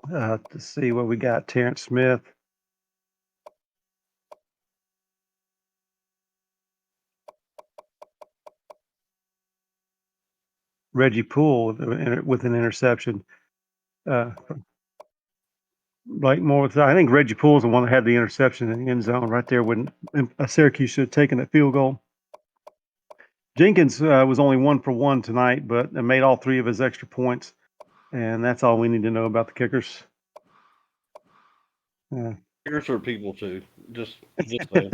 [SPEAKER 6] To see what we got. Terrence Smith. Reggie Poole with an interception. Blake Moore. I think Reggie Poole's the one that had the interception in the end zone right there when Syracuse should have taken that field goal. Jenkins was only 1 for 1 tonight, but made all 3 of his extra points, and that's all we need to know about the kickers.
[SPEAKER 7] Kickers are people too. Just saying.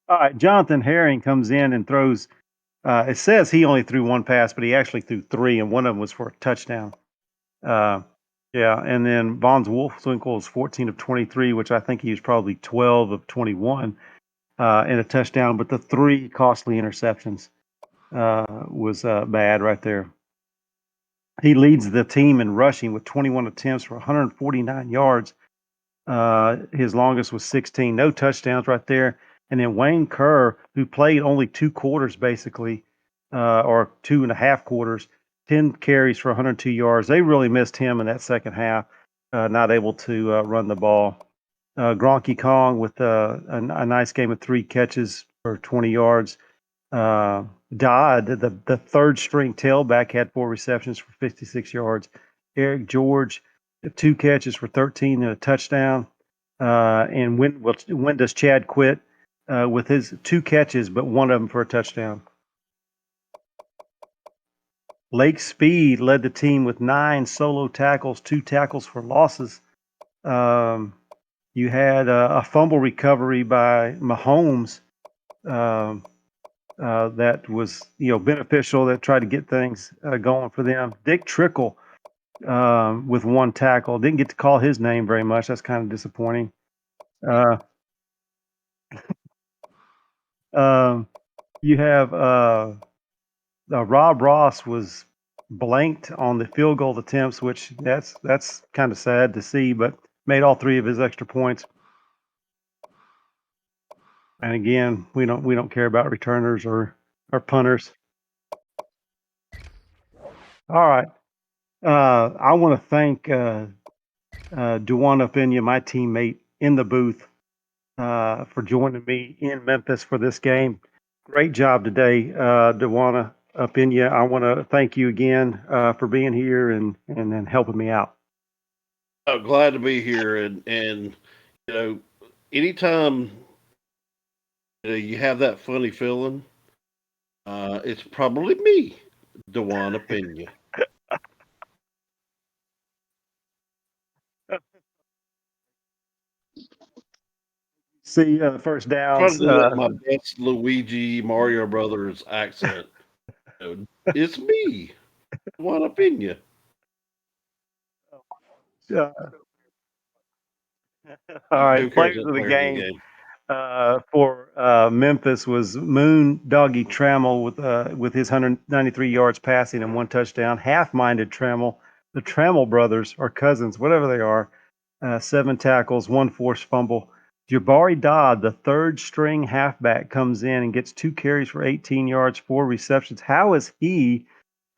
[SPEAKER 6] All right, Jonathan Herring comes in and throws. It says he only threw 1 pass, but he actually threw 3, and one of them was for a touchdown. Yeah, and then Vons Wolfswinkel was 14 of 23, which I think he was probably 12 of 21 and a touchdown. But the 3 costly interceptions was bad right there. He leads the team in rushing with 21 attempts for 149 yards. His longest was 16. No touchdowns right there. And then Wayne Kerr, who played only 2 quarters basically, or 2.5 quarters, 10 carries for 102 yards. They really missed him in that second half, not able to run the ball. Gronky Kong with a nice game of 3 catches for 20 yards. Dodd, the third string tailback, had 4 receptions for 56 yards. Eric George, 2 catches for 13 and a touchdown. And when does Chad quit with his 2 catches, but one of them for a touchdown? Lake Speed led the team with 9 solo tackles, 2 tackles for losses. You had a fumble recovery by Mahomes that was beneficial, that tried to get things going for them. Dick Trickle with 1 tackle. Didn't get to call his name very much. That's kind of disappointing. You have Rob Ross was blanked on the field goal attempts, which that's kind of sad to see, but made all 3 of his extra points. And again, we don't care about returners or punters. All right. I want to thank Duana Pena, my teammate in the booth, for joining me in Memphis for this game. Great job today, Duana Pena. I want to thank you again for being here and helping me out.
[SPEAKER 7] Glad to be here, and anytime you have that funny feeling, it's probably me, Dewan Pena.
[SPEAKER 6] See, first
[SPEAKER 7] Trying
[SPEAKER 6] downs.
[SPEAKER 7] to do that in my best Luigi Mario Brothers accent. It's me, Dewan Pena.
[SPEAKER 6] Uh, all
[SPEAKER 7] Who
[SPEAKER 6] right,
[SPEAKER 7] cares
[SPEAKER 6] players
[SPEAKER 7] what
[SPEAKER 6] of the
[SPEAKER 7] players in the
[SPEAKER 6] game
[SPEAKER 7] game?
[SPEAKER 6] for Memphis was Moon Doggy Trammell with his 193 yards passing and one touchdown. Half-minded Trammell, the Trammell brothers or cousins, whatever they are, 7 tackles, 1 forced fumble. Jabari Dodd, the third string halfback, comes in and gets 2 carries for 18 yards, 4 receptions. How is he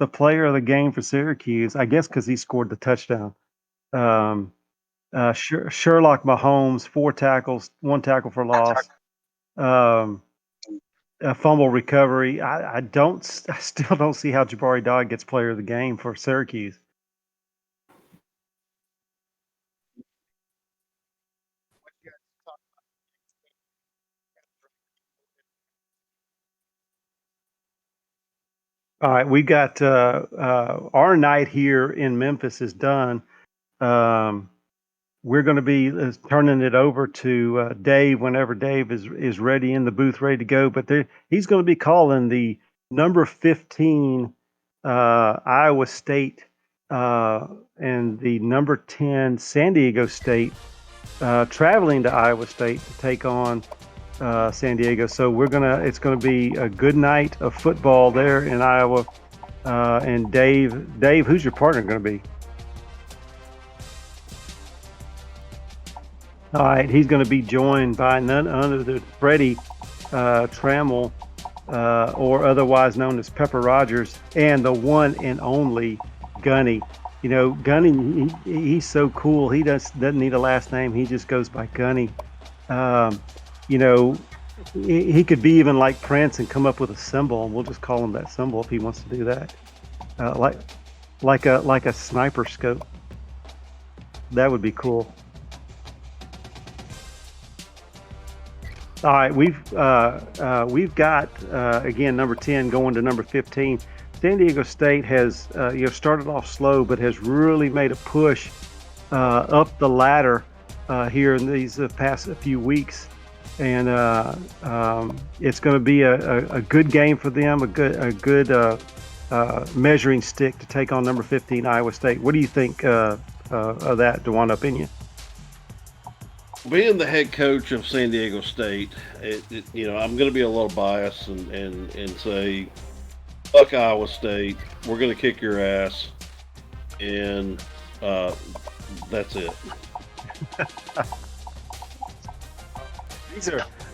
[SPEAKER 6] the player of the game for Syracuse? I guess because he scored the touchdown. Um, Sherlock Mahomes, 4 tackles, 1 tackle for loss. Um, a fumble recovery. I still don't see how Jabari Dodd gets player of the game for Syracuse. All right, we got our night here in Memphis is done. Um, we're going to be turning it over to Dave whenever Dave is ready in the booth, ready to go. But he's going to be calling the number 15 Iowa State and the number 10 San Diego State traveling to Iowa State to take on San Diego. So it's gonna be a good night of football there in Iowa. And Dave, who's your partner going to be? All right, he's going to be joined by none other than Freddie Trammell, or otherwise known as Pepper Rogers, and the one and only Gunny. You know, Gunny, he's so cool. He doesn't need a last name. He just goes by Gunny. Um, you know, he could be even like Prince and come up with a symbol, and we'll just call him that symbol if he wants to do that. Like a sniper scope. That would be cool. All right, we've got again number 10 going to number 15. San Diego State has started off slow, but has really made a push up the ladder here in these past few weeks, and it's going to be a good game for them, a good measuring stick to take on number 15 Iowa State. What do you think of that, Dewan Pena?
[SPEAKER 7] Being the head coach of San Diego State, I'm going to be a little biased and say, fuck Iowa State. We're going to kick your ass, and that's it.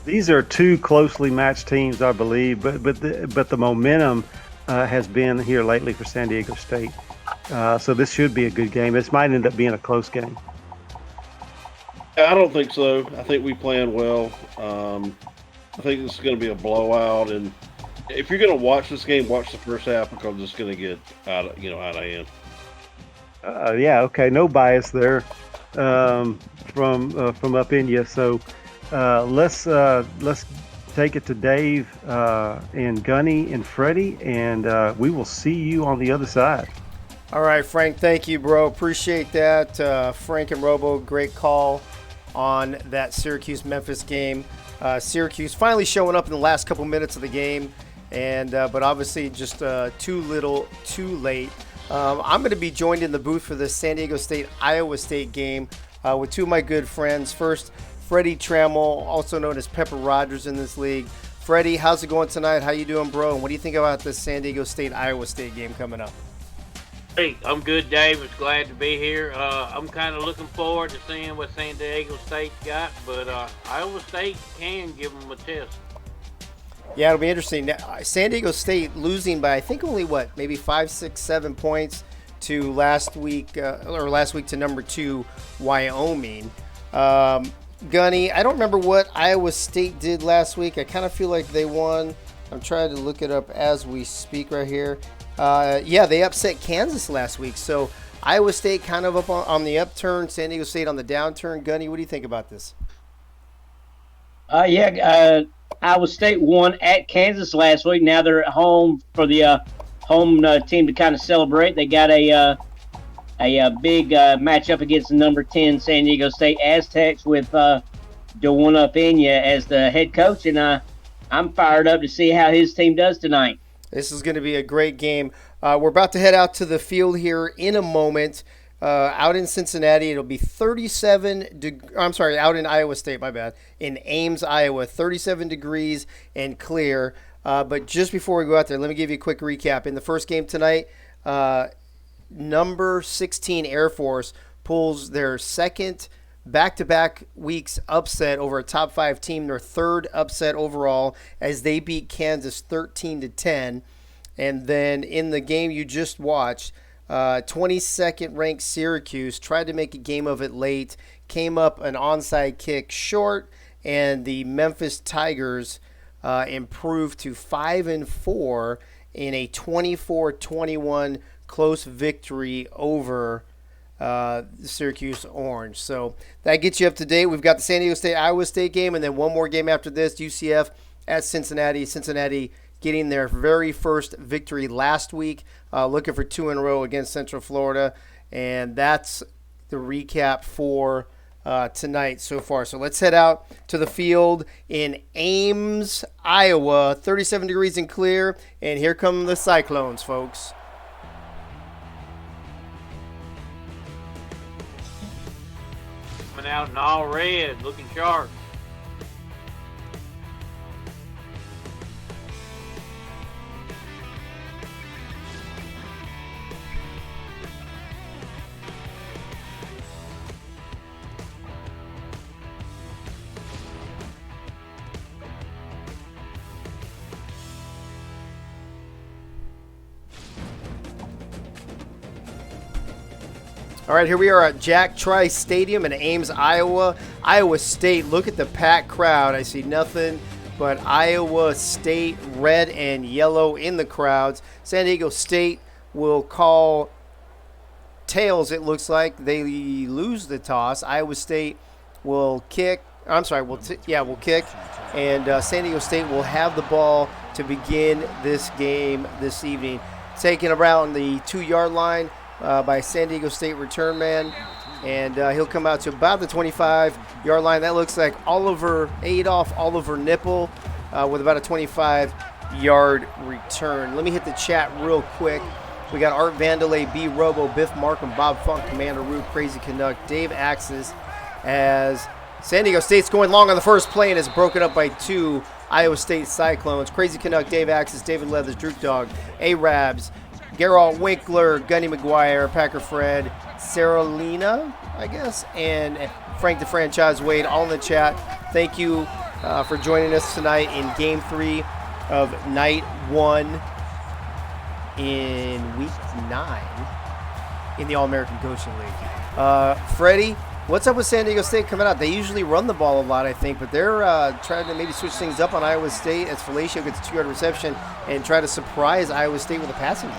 [SPEAKER 6] These are two closely matched teams, I believe, but the momentum has been here lately for San Diego State. So this should be a good game. This might end up being a close game.
[SPEAKER 7] I don't think so. I think we planned well. I think this is going to be a blowout, and if you're going to watch this game, watch the first half because it's going to get out of hand.
[SPEAKER 6] Yeah, okay, no bias there from up in you. So let's take it to Dave and Gunny and Freddie, and we will see you on the other side.
[SPEAKER 2] All right, Frank, thank you, bro. Appreciate that. Frank and Robo, great call on that Syracuse-Memphis game. Syracuse finally showing up in the last couple minutes of the game, but obviously just too little, too late. I'm going to be joined in the booth for the San Diego State-Iowa State game with two of my good friends. First, Freddie Trammell, also known as Pepper Rogers in this league. Freddie, how's it going tonight? How you doing, bro? And what do you think about the San Diego State-Iowa State game coming up?
[SPEAKER 5] Hey, I'm good, Dave. It's glad to be here. I'm kind of looking forward to seeing what San Diego State got, but Iowa State can give them a test.
[SPEAKER 2] Yeah, it'll be interesting. San Diego State losing by, I think, only maybe 5, 6, 7 points to last week to number 2 Wyoming. Gunny, I don't remember what Iowa State did last week. I kind of feel like they won. I'm trying to look it up as we speak right here. Yeah, they upset Kansas last week. So Iowa State kind of up on the upturn, San Diego State on the downturn. Gunny, what do you think about this?
[SPEAKER 10] Iowa State won at Kansas last week. Now they're at home for the home team to kind of celebrate. They got a big matchup against the number 10 San Diego State Aztecs with DeJuan Pena as the head coach, and I'm fired up to see how his team does tonight. This
[SPEAKER 2] is going to be a great game. We're about to head out to the field here in a moment. Out in Cincinnati, it'll be 37 out in Iowa State, my bad. In Ames, Iowa, 37 degrees and clear. But just before we go out there, let me give you a quick recap. In the first game tonight, number 16 Air Force pulls their second back-to-back weeks upset over a top 5 team, their third upset overall, as they beat Kansas 13-10. And then in the game you just watched, 22nd ranked Syracuse tried to make a game of it late, came up an onside kick short, and the Memphis Tigers improved to 5-4 in a 24-21 close victory over Syracuse Orange. So that gets you up to date. We've got the San Diego State Iowa State game, and then one more game after this, UCF at Cincinnati. Cincinnati getting their very first victory last week, looking for 2 in a row against Central Florida. And that's the recap for tonight so far. So let's head out to the field in Ames, Iowa. 37 degrees and clear, and here come the Cyclones, folks.
[SPEAKER 5] Coming out in all red, looking sharp.
[SPEAKER 2] All right, here we are at Jack Trice Stadium in Ames, Iowa. Iowa State, look at the packed crowd. I see nothing but Iowa State red and yellow in the crowds. San Diego State will call tails, it looks like. They lose the toss. Iowa State will kick. Will kick. And San Diego State will have the ball to begin this game this evening. Taking around the 2-yard line by San Diego State return man, and he'll come out to about the 25-yard line. That looks like Oliver Nipple with about a 25-yard return. Let me hit the chat real quick. We got Art Vandalay, B. Robo, Biff Markham, Bob Funk, Commander Root, Crazy Canuck, Dave Axis, as San Diego State's going long on the first play and is broken up by 2 Iowa State Cyclones. Crazy Canuck, Dave Axis, David Leathers, Droop Dog, A-Rabs, Geralt Winkler, Gunny McGuire, Packer Fred, Sarah Lena, I guess, and Frank the Franchise Wade, all in the chat. Thank you for joining us tonight in Game 3 of Night 1 in Week 9 in the All-American Coaching League. Freddie, what's up with San Diego State coming out? They usually run the ball a lot, I think, but they're trying to maybe switch things up on Iowa State as Felicio gets a 2-yard reception and try to surprise Iowa State with a passing game.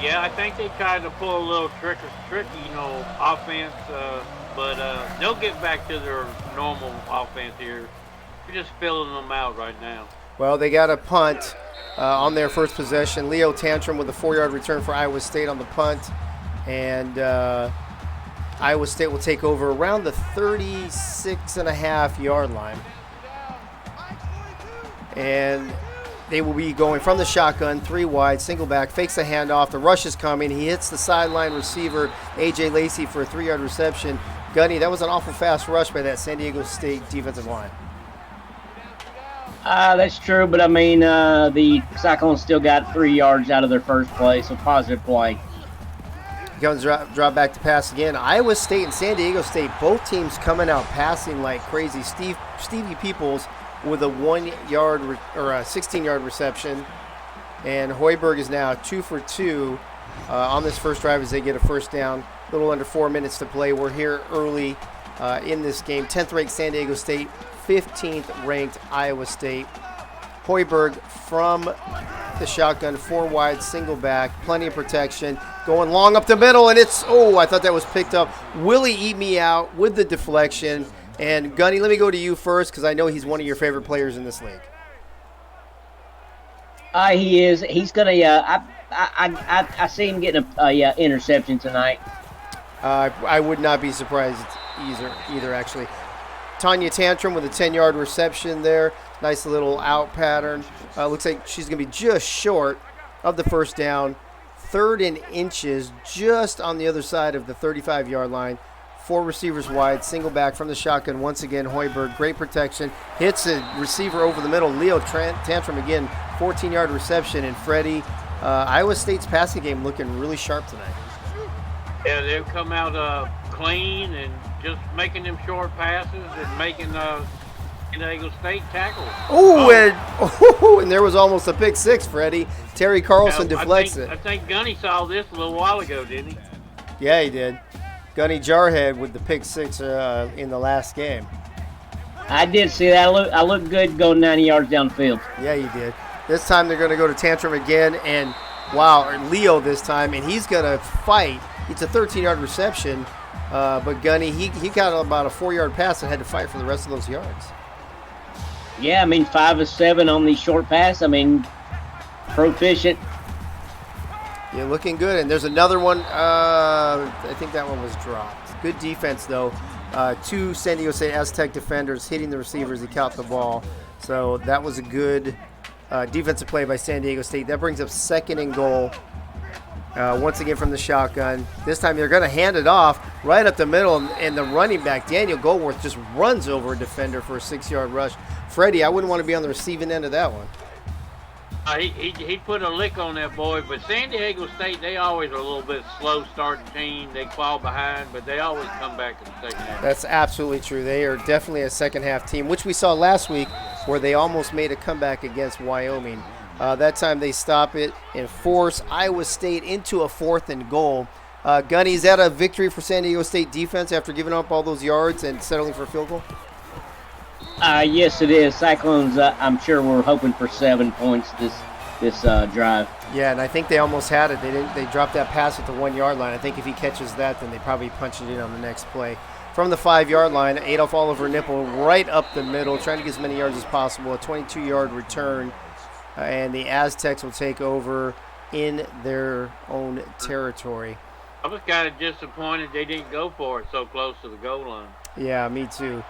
[SPEAKER 5] Yeah, I think they tried to pull a little tricky, offense, but they'll get back to their normal offense here. We're just filling them out right now.
[SPEAKER 2] Well, they got a punt on their first possession. Leo Tantrum with a 4-yard return for Iowa State on the punt, and Iowa State will take over around the 36.5-yard line. And they will be going from the shotgun, 3 wide, single back, fakes the handoff. The rush is coming. He hits the sideline receiver, A.J. Lacey, for a 3-yard reception. Gunny, that was an awful fast rush by that San Diego State defensive line.
[SPEAKER 10] That's true, but the Cyclones still got 3 yards out of their first play, so positive play.
[SPEAKER 2] Comes drop back to pass again. Iowa State and San Diego State, both teams coming out passing like crazy. Stevie Peoples with a 1-yard or a 16-yard reception, and Hoiberg is now 2 for 2 on this first drive as they get a first down. A little under 4 minutes to play. We're here early in this game. 10th ranked San Diego State, 15th ranked Iowa State. Hoiberg from the shotgun, 4 wide, single back, plenty of protection, going long up the middle, and it's, I thought that was picked up. Willie eat me out with the deflection. And Gunny, let me go to you first because I know he's one of your favorite players in this league.
[SPEAKER 10] He is. He's gonna. I see him getting a interception tonight.
[SPEAKER 2] I would not be surprised either actually. Tanya Tantrum with a 10-yard reception there. Nice little out pattern. Looks like she's going to be just short of the first down. 3rd and inches, just on the other side of the 35-yard line. 4 receivers wide, single back from the shotgun. Once again, Hoiberg, great protection. Hits a receiver over the middle. Leo Tantrum again, 14-yard reception. And Freddie, Iowa State's passing game looking really sharp tonight.
[SPEAKER 5] Yeah, they've come out clean and just making them short passes and making San Diego State tackles.
[SPEAKER 2] And there was almost a pick six, Freddie. Terry Carlson deflects it.
[SPEAKER 5] I think Gunny saw this a little while ago, didn't he?
[SPEAKER 2] Yeah, he did. Gunny Jarhead with the pick six in the last game.
[SPEAKER 10] I did see that. I looked good going 90 yards downfield.
[SPEAKER 2] Yeah, you did. This time they're going to go to Tantrum again, and Leo this time, and he's going to fight. It's a 13-yard reception, but Gunny, he got about a 4-yard pass and had to fight for the rest of those yards.
[SPEAKER 10] Yeah, 5 of 7 on the short pass. Proficient.
[SPEAKER 2] You're looking good, and there's another one. I think that one was dropped. Good defense, though. 2 San Diego State Aztec defenders hitting the receivers. He caught the ball. So that was a good defensive play by San Diego State. That brings up 2nd and goal. Once again from the shotgun. This time they're going to hand it off right up the middle, and the running back, Daniel Goldworth, just runs over a defender for a 6-yard rush. Freddie, I wouldn't want to be on the receiving end of that one.
[SPEAKER 5] He put a lick on that boy, but San Diego State, they always are a little bit slow starting team. They fall behind, but they always come back in the second half.
[SPEAKER 2] That's absolutely true. They are definitely a second-half team, which we saw last week where they almost made a comeback against Wyoming. That time they stop it and force Iowa State into a 4th and goal. Gunny, is that a victory for San Diego State defense after giving up all those yards and settling for a field goal?
[SPEAKER 10] Yes, it is. Cyclones, I'm sure we're hoping for 7 points this drive.
[SPEAKER 2] Yeah, and I think they almost had it. They dropped that pass at the 1-yard line. I think if he catches that, then they probably punch it in on the next play. From the 5-yard line, Adolf Oliver Nipple right up the middle, trying to get as many yards as possible. A 22-yard return. And the Aztecs will take over in their own territory.
[SPEAKER 5] I was kind of disappointed they didn't go for it so close to the goal line.
[SPEAKER 2] Yeah, me too.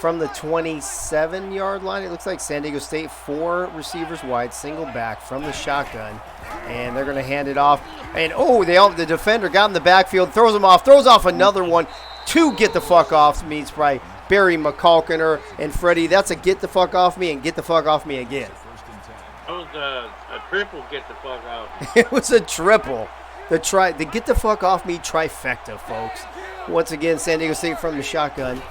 [SPEAKER 2] From the 27-yard line, it looks like San Diego State, 4 receivers wide, single back from the shotgun. And they're going to hand it off. And, the defender got in the backfield, throws off another one. 2 get the fuck off means by Barry McCalkiner. And Freddie, that's a get the fuck off me and get the fuck off me again.
[SPEAKER 5] It was a triple get the fuck off.
[SPEAKER 2] It was a triple. The get the fuck off me trifecta, folks. Once again, San Diego State from the shotgun,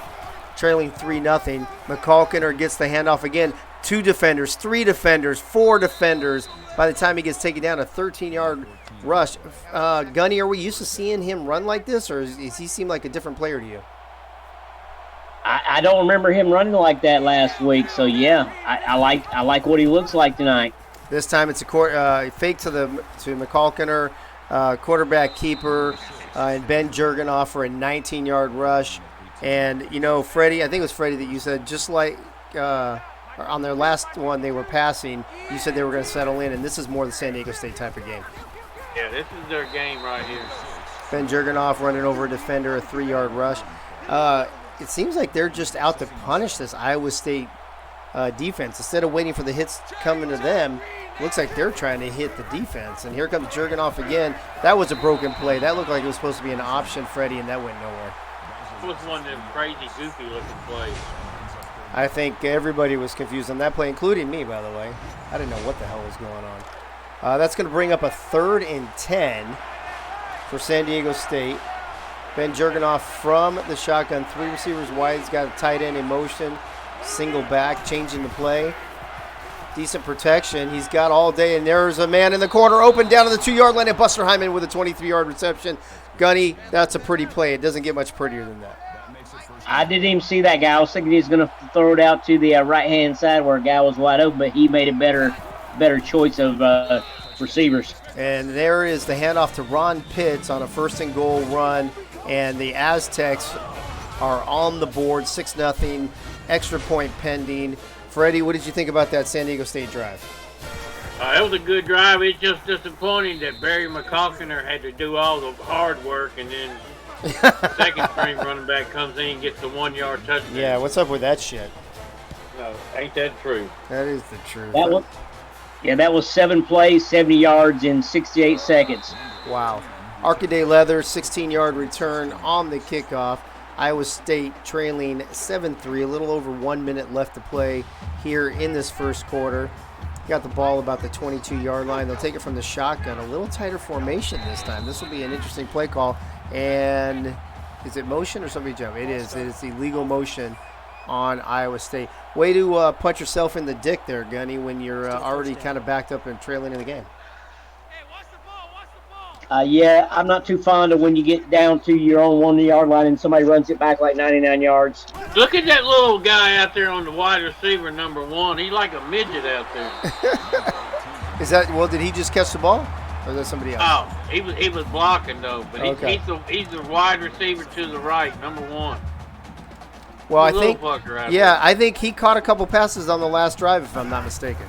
[SPEAKER 2] trailing 3-0. McCalkiner gets the handoff again. 2 defenders, 3 defenders, 4 defenders. By the time he gets taken down, a 13-yard rush. Gunny, are we used to seeing him run like this, or does he seem like a different player to you?
[SPEAKER 10] I don't remember him running like that last week, so yeah, I like what he looks like tonight.
[SPEAKER 2] This time it's a fake to McCalkiner, quarterback keeper, and Ben Jurgenoff for a 19-yard rush. And Freddie, I think it was Freddie that you said, just like on their last one they were passing, you said they were going to settle in, and this is more the San Diego State type of game.
[SPEAKER 5] Yeah, this is their game right here.
[SPEAKER 2] Ben Jurgenoff running over a defender, a 3-yard rush. It seems like they're just out to punish this Iowa State defense. Instead of waiting for the hits coming to them, looks like they're trying to hit the defense. And here comes Jurgenoff again. That was a broken play. That looked like it was supposed to be an option, Freddie, and that went nowhere.
[SPEAKER 5] It was one of them crazy, goofy-looking plays.
[SPEAKER 2] I think everybody was confused on that play, including me, by the way. I didn't know what the hell was going on. That's going to bring up a 3rd and 10 for San Diego State. Ben Jurgenoff from the shotgun, 3 receivers wide. He's got a tight end in motion, single back, changing the play. decent protection. He's got all day, and there's a man in the corner, open down to the 2-yard line, and Buster Hyman with a 23-yard reception. Gunny, that's a pretty play. It doesn't get much prettier than that.
[SPEAKER 10] I didn't even see that guy. I was thinking he was going to throw it out to the right-hand side where a guy was wide open, but he made a better choice of receivers.
[SPEAKER 2] And there is the handoff to Ron Pitts on a first-and-goal run, and the Aztecs are on the board, 6-0, extra point pending. Freddie, what did you think about that San Diego State drive?
[SPEAKER 5] It was a good drive. It's just disappointing that Barry McCalkiner had to do all the hard work, and then second string running back comes in and gets the 1-yard touchdown.
[SPEAKER 2] Yeah, what's up with that shit?
[SPEAKER 5] No, ain't that true?
[SPEAKER 2] That is the truth.
[SPEAKER 10] That was 7 plays, 70 yards in 68 seconds.
[SPEAKER 2] Wow. Arcaday Leather, 16-yard return on the kickoff. Iowa State trailing 7-3, a little over 1 minute left to play here in this first quarter. Got the ball about the 22-yard line. They'll take it from the shotgun. A little tighter formation this time. This will be an interesting play call. And is it motion or somebody jump? It is. It is illegal motion on Iowa State. Way to punch yourself in the dick there, Gunny, when you're already kind of backed up and trailing in the game.
[SPEAKER 10] Yeah, I'm not too fond of when you get down to your own 1-yard line and somebody runs it back like 99 yards.
[SPEAKER 5] Look at that little guy out there on the wide receiver, number 1. He's like a midget out there.
[SPEAKER 2] Is that, well, did he just catch the ball? Or is that somebody else?
[SPEAKER 5] Oh, he was blocking, though. But
[SPEAKER 2] Okay.
[SPEAKER 5] he's the wide receiver to the right, number 1.
[SPEAKER 2] Well,
[SPEAKER 5] The little fucker out there.
[SPEAKER 2] I think he caught a couple passes on the last drive, if I'm not mistaken.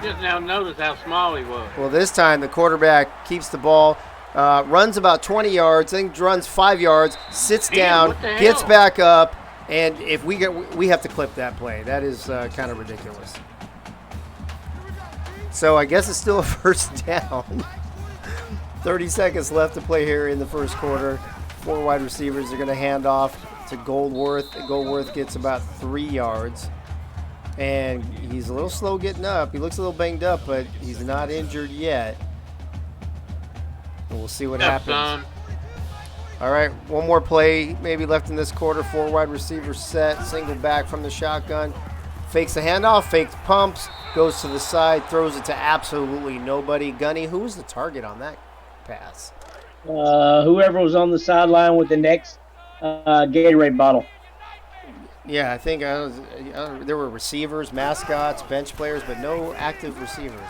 [SPEAKER 5] Just now notice how small he was.
[SPEAKER 2] Well, this time the quarterback keeps the ball, runs about 20 yards, then runs 5 yards, sits down,
[SPEAKER 5] what the hell?
[SPEAKER 2] gets back up, and if we have to clip that play. That is kind of ridiculous. So I guess it's still a first down. 30 seconds left to play here in the first quarter. 4 wide receivers are going to hand off to Goldworth. Goldworth gets about 3 yards. And he's a little slow getting up. He looks a little banged up, but he's not injured yet. And we'll see what happens.
[SPEAKER 5] Son.
[SPEAKER 2] All right, one more play maybe left in this quarter. 4 wide receivers set, single back from the shotgun. Fakes the handoff, fakes pumps, goes to the side, throws it to absolutely nobody. Gunny, who was the target on that pass?
[SPEAKER 10] Whoever was on the sideline with the next Gatorade bottle.
[SPEAKER 2] Yeah, I think there were receivers, mascots, bench players, but no active receivers.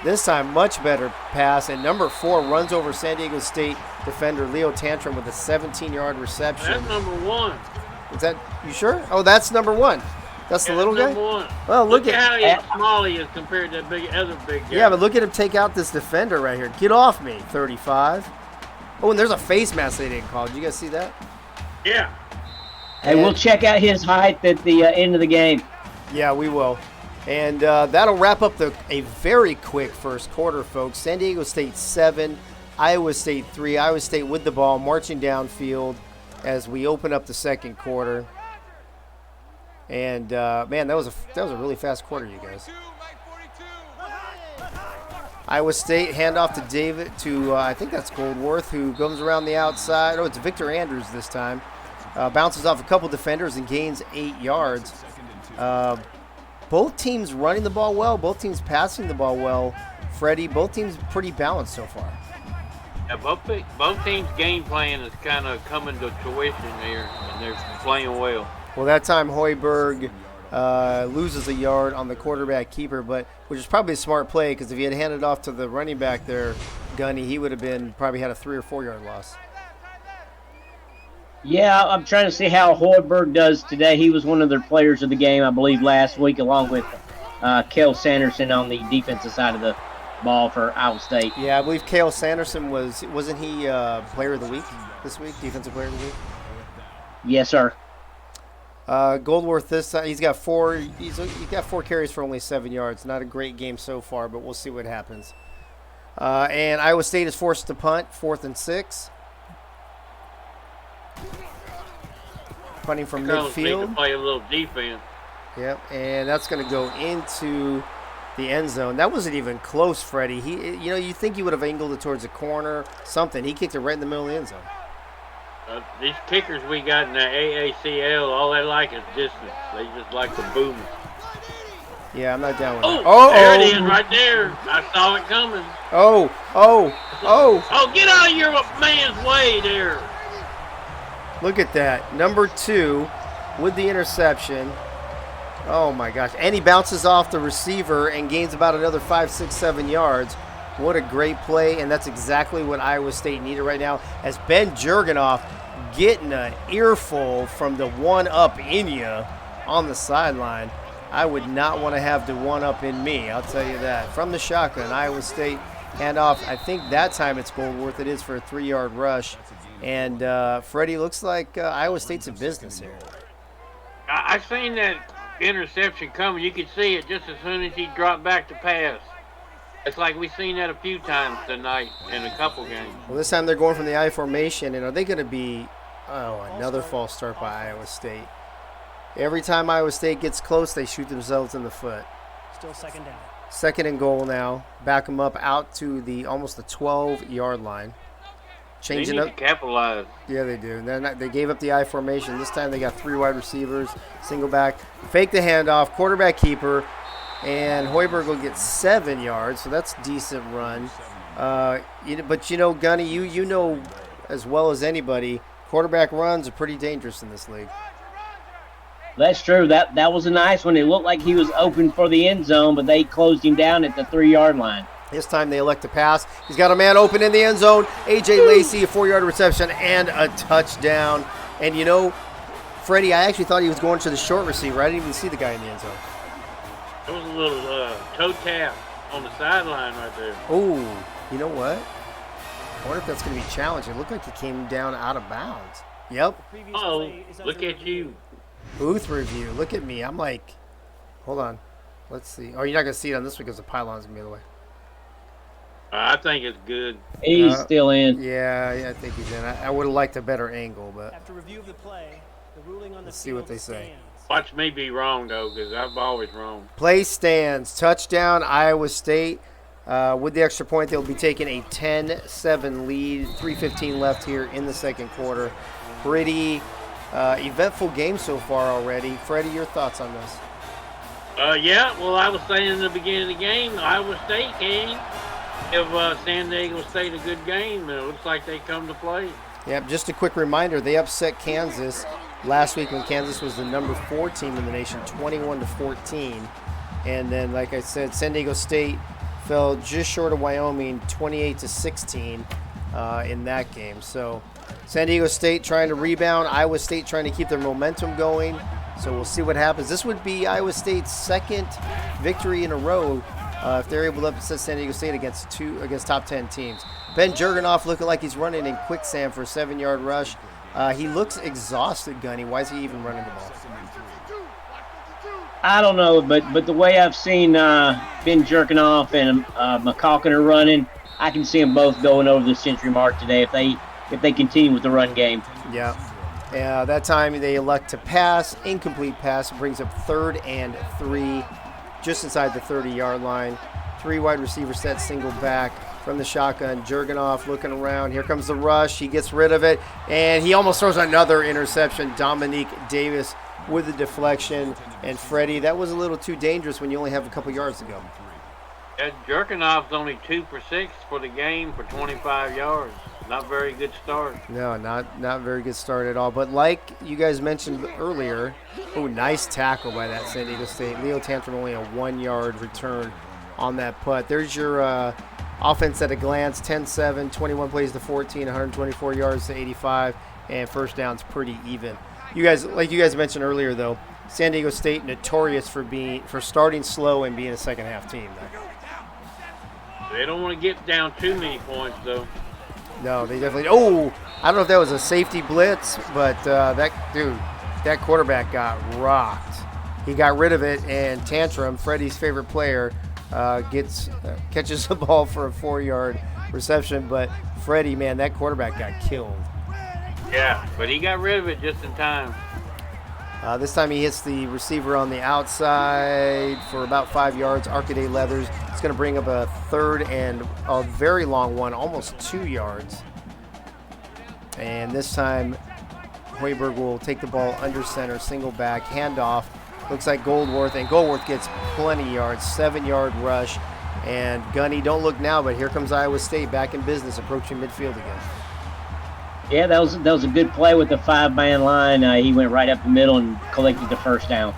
[SPEAKER 2] This time, much better pass, and number 4 runs over San Diego State defender Leo Tantrum with a 17-yard reception.
[SPEAKER 5] That's number 1.
[SPEAKER 2] Is that, you sure? Oh, that's number 1. That's the little guy?
[SPEAKER 5] Number 1.
[SPEAKER 2] Well, look
[SPEAKER 5] at how small he is compared to the other big guy.
[SPEAKER 2] Yeah, but look at him take out this defender right here. Get off me, 35. Oh, and there's a face mask they didn't call. Did you guys see that?
[SPEAKER 5] Yeah.
[SPEAKER 10] Hey, we'll check out his height at the end of the game.
[SPEAKER 2] Yeah, we will. And that'll wrap up a very quick first quarter, folks. San Diego State 7, Iowa State 3. Iowa State with the ball, marching downfield as we open up the second quarter. And, man, that was a really fast quarter, you guys. Iowa State handoff to David, I think that's Goldworth, who goes around the outside. Oh, it's Victor Andrews this time. Bounces off a couple defenders and gains 8 yards. Both teams running the ball well. Both teams passing the ball well. Freddie, both teams pretty balanced so far.
[SPEAKER 5] Yeah, both teams' game plan is kind of coming to fruition here, and they're playing well.
[SPEAKER 2] Well, that time Hoiberg loses a yard on the quarterback keeper, which is probably a smart play because if he had handed off to the running back there, Gunny, he would have probably had a 3 or 4 yard loss.
[SPEAKER 10] Yeah, I'm trying to see how Hoiberg does today. He was one of their players of the game, I believe, last week, along with Cale Sanderson on the defensive side of the ball for Iowa State.
[SPEAKER 2] Yeah, I believe Cale Sanderson wasn't he player of the week this week, defensive player of the week?
[SPEAKER 10] Yes, sir.
[SPEAKER 2] Goldworth this time, he's got 4 carries for only 7 yards. Not a great game so far, but we'll see what happens. And Iowa State is forced to punt, 4th and 6. Punting from midfield.
[SPEAKER 5] To play a little defense.
[SPEAKER 2] Yep, and that's going to go into the end zone. That wasn't even close, Freddie. You think he would have angled it towards a corner, something. He kicked it right in the middle of the end zone.
[SPEAKER 5] These kickers we got in the AACL, all they like is distance. They just like to boom it.
[SPEAKER 2] Yeah, I'm not down with that.
[SPEAKER 5] Oh, there it is right there. I saw it coming.
[SPEAKER 2] Oh.
[SPEAKER 5] Oh, get out of your man's way there.
[SPEAKER 2] Look at that. Number 2 with the interception. Oh, my gosh. And he bounces off the receiver and gains about another 5, 6, 7 yards. What a great play, and that's exactly what Iowa State needed right now, as Ben Jurgenoff getting an earful from the one-up in you on the sideline. I would not want to have the one-up in me, I'll tell you that. From the shotgun, Iowa State handoff. I think that time it's Goldworth. It is for a 3-yard rush. And Freddie, looks like Iowa State's in business here.
[SPEAKER 5] I seen that interception coming. You could see it just as soon as he dropped back to pass. It's like we've seen that a few times tonight in a couple games.
[SPEAKER 2] Well, this time they're going from the I formation, and are they going to be, another false start by Iowa State? Every time Iowa State gets close, they shoot themselves in the foot.
[SPEAKER 9] Still second down.
[SPEAKER 2] Second and goal now. Back them up out to almost the 12-yard line. Changing
[SPEAKER 5] they need
[SPEAKER 2] up.
[SPEAKER 5] to capitalize.
[SPEAKER 2] Yeah, they do. They gave up the I formation. This time they got 3 wide receivers, single back, fake the handoff, quarterback keeper, and Hoiberg will get 7 yards, so that's a decent run. But Gunny, you know as well as anybody, quarterback runs are pretty dangerous in this league.
[SPEAKER 10] That's true. That was a nice one. It looked like he was open for the end zone, but they closed him down at the 3-yard line.
[SPEAKER 2] This time they elect to pass. He's got a man open in the end zone. A.J. Lacey, a 4-yard reception and a touchdown. And Freddie, I actually thought he was going to the short receiver. I didn't even see the guy in the end zone.
[SPEAKER 5] There was a little toe tap on the sideline right there.
[SPEAKER 2] Oh, you know what? I wonder if that's going to be challenging. It looked like he came down out of bounds. Yep.
[SPEAKER 5] Oh, look at you.
[SPEAKER 2] Booth review. Look at me. I'm like, hold on. Let's see. Oh, you're not going to see it on this one because the pylon's going to be in the way.
[SPEAKER 5] I think it's good.
[SPEAKER 10] He's still in.
[SPEAKER 2] Yeah, I think he's in. I would have liked a better angle, but
[SPEAKER 9] After review of the play, the ruling on the
[SPEAKER 2] let's see what they say.
[SPEAKER 5] Watch me be wrong, though, because I'm always wrong.
[SPEAKER 2] Play stands. Touchdown, Iowa State. With the extra point, they'll be taking a 10-7 lead. 3:15 left here in the second quarter. Pretty eventful game so far already. Freddie, your thoughts on this?
[SPEAKER 5] Yeah, well, I was saying in the beginning of the game, Iowa State can give San Diego State a good game. It looks like they come to play.
[SPEAKER 2] Yep, just a quick reminder, they upset Kansas last week when Kansas was the number 4 team in the nation, 21-14. And then, like I said, San Diego State fell just short of Wyoming, 28-16 in that game. So San Diego State trying to rebound, Iowa State trying to keep their momentum going. So we'll see what happens. This would be Iowa State's second victory in a row if they're able to upset San Diego State against top 10 teams. Ben Jurgenoff looking like he's running in quicksand for a 7-yard rush. He looks exhausted, Gunny. Why is he even running the ball?
[SPEAKER 10] I don't know, but the way I've seen Ben Jurgenoff and McCalkin running, I can see them both going over the century mark today if they continue with the run game.
[SPEAKER 2] Yeah. That time they elect to pass. Incomplete pass brings up 3rd and 3, just inside the 30-yard line. 3 wide receiver set, single back from the shotgun. Jurgenoff looking around. Here comes the rush. He gets rid of it, and he almost throws another interception. Dominique Davis with the deflection. And Freddie, that was a little too dangerous when you only have a couple yards to go.
[SPEAKER 5] Jurgenoff's only 2 for 6 for the game for 25 yards. Not very good start.
[SPEAKER 2] No, not very good start at all. But like you guys mentioned earlier, nice tackle by that San Diego State. Leo Tantrum only a 1-yard return on that putt. There's your offense at a glance, 10-7, 21 plays to 14, 124 yards to 85, and first down's pretty even. You guys mentioned earlier, though, San Diego State notorious for starting slow and being a second-half team.
[SPEAKER 5] They don't want to get down too many points, though.
[SPEAKER 2] No, they definitely. Oh, I don't know if that was a safety blitz, but that quarterback got rocked. He got rid of it, and Tantrum, Freddie's favorite player, catches the ball for a 4-yard reception. But Freddie, man, that quarterback got killed.
[SPEAKER 5] Yeah, but he got rid of it just in time.
[SPEAKER 2] This time he hits the receiver on the outside for about 5 yards. Arcaday Leathers. It's going to bring up a 3rd and a very long one, almost 2 yards. And this time Hoiberg will take the ball under center, single back, handoff Looks like Goldworth, and Goldworth gets plenty of yards, 7-yard rush. And Gunny, don't look now, but here comes Iowa State back in business, approaching midfield again.
[SPEAKER 10] Yeah, that was a good play with the 5-man line. He went right up the middle and collected the first down.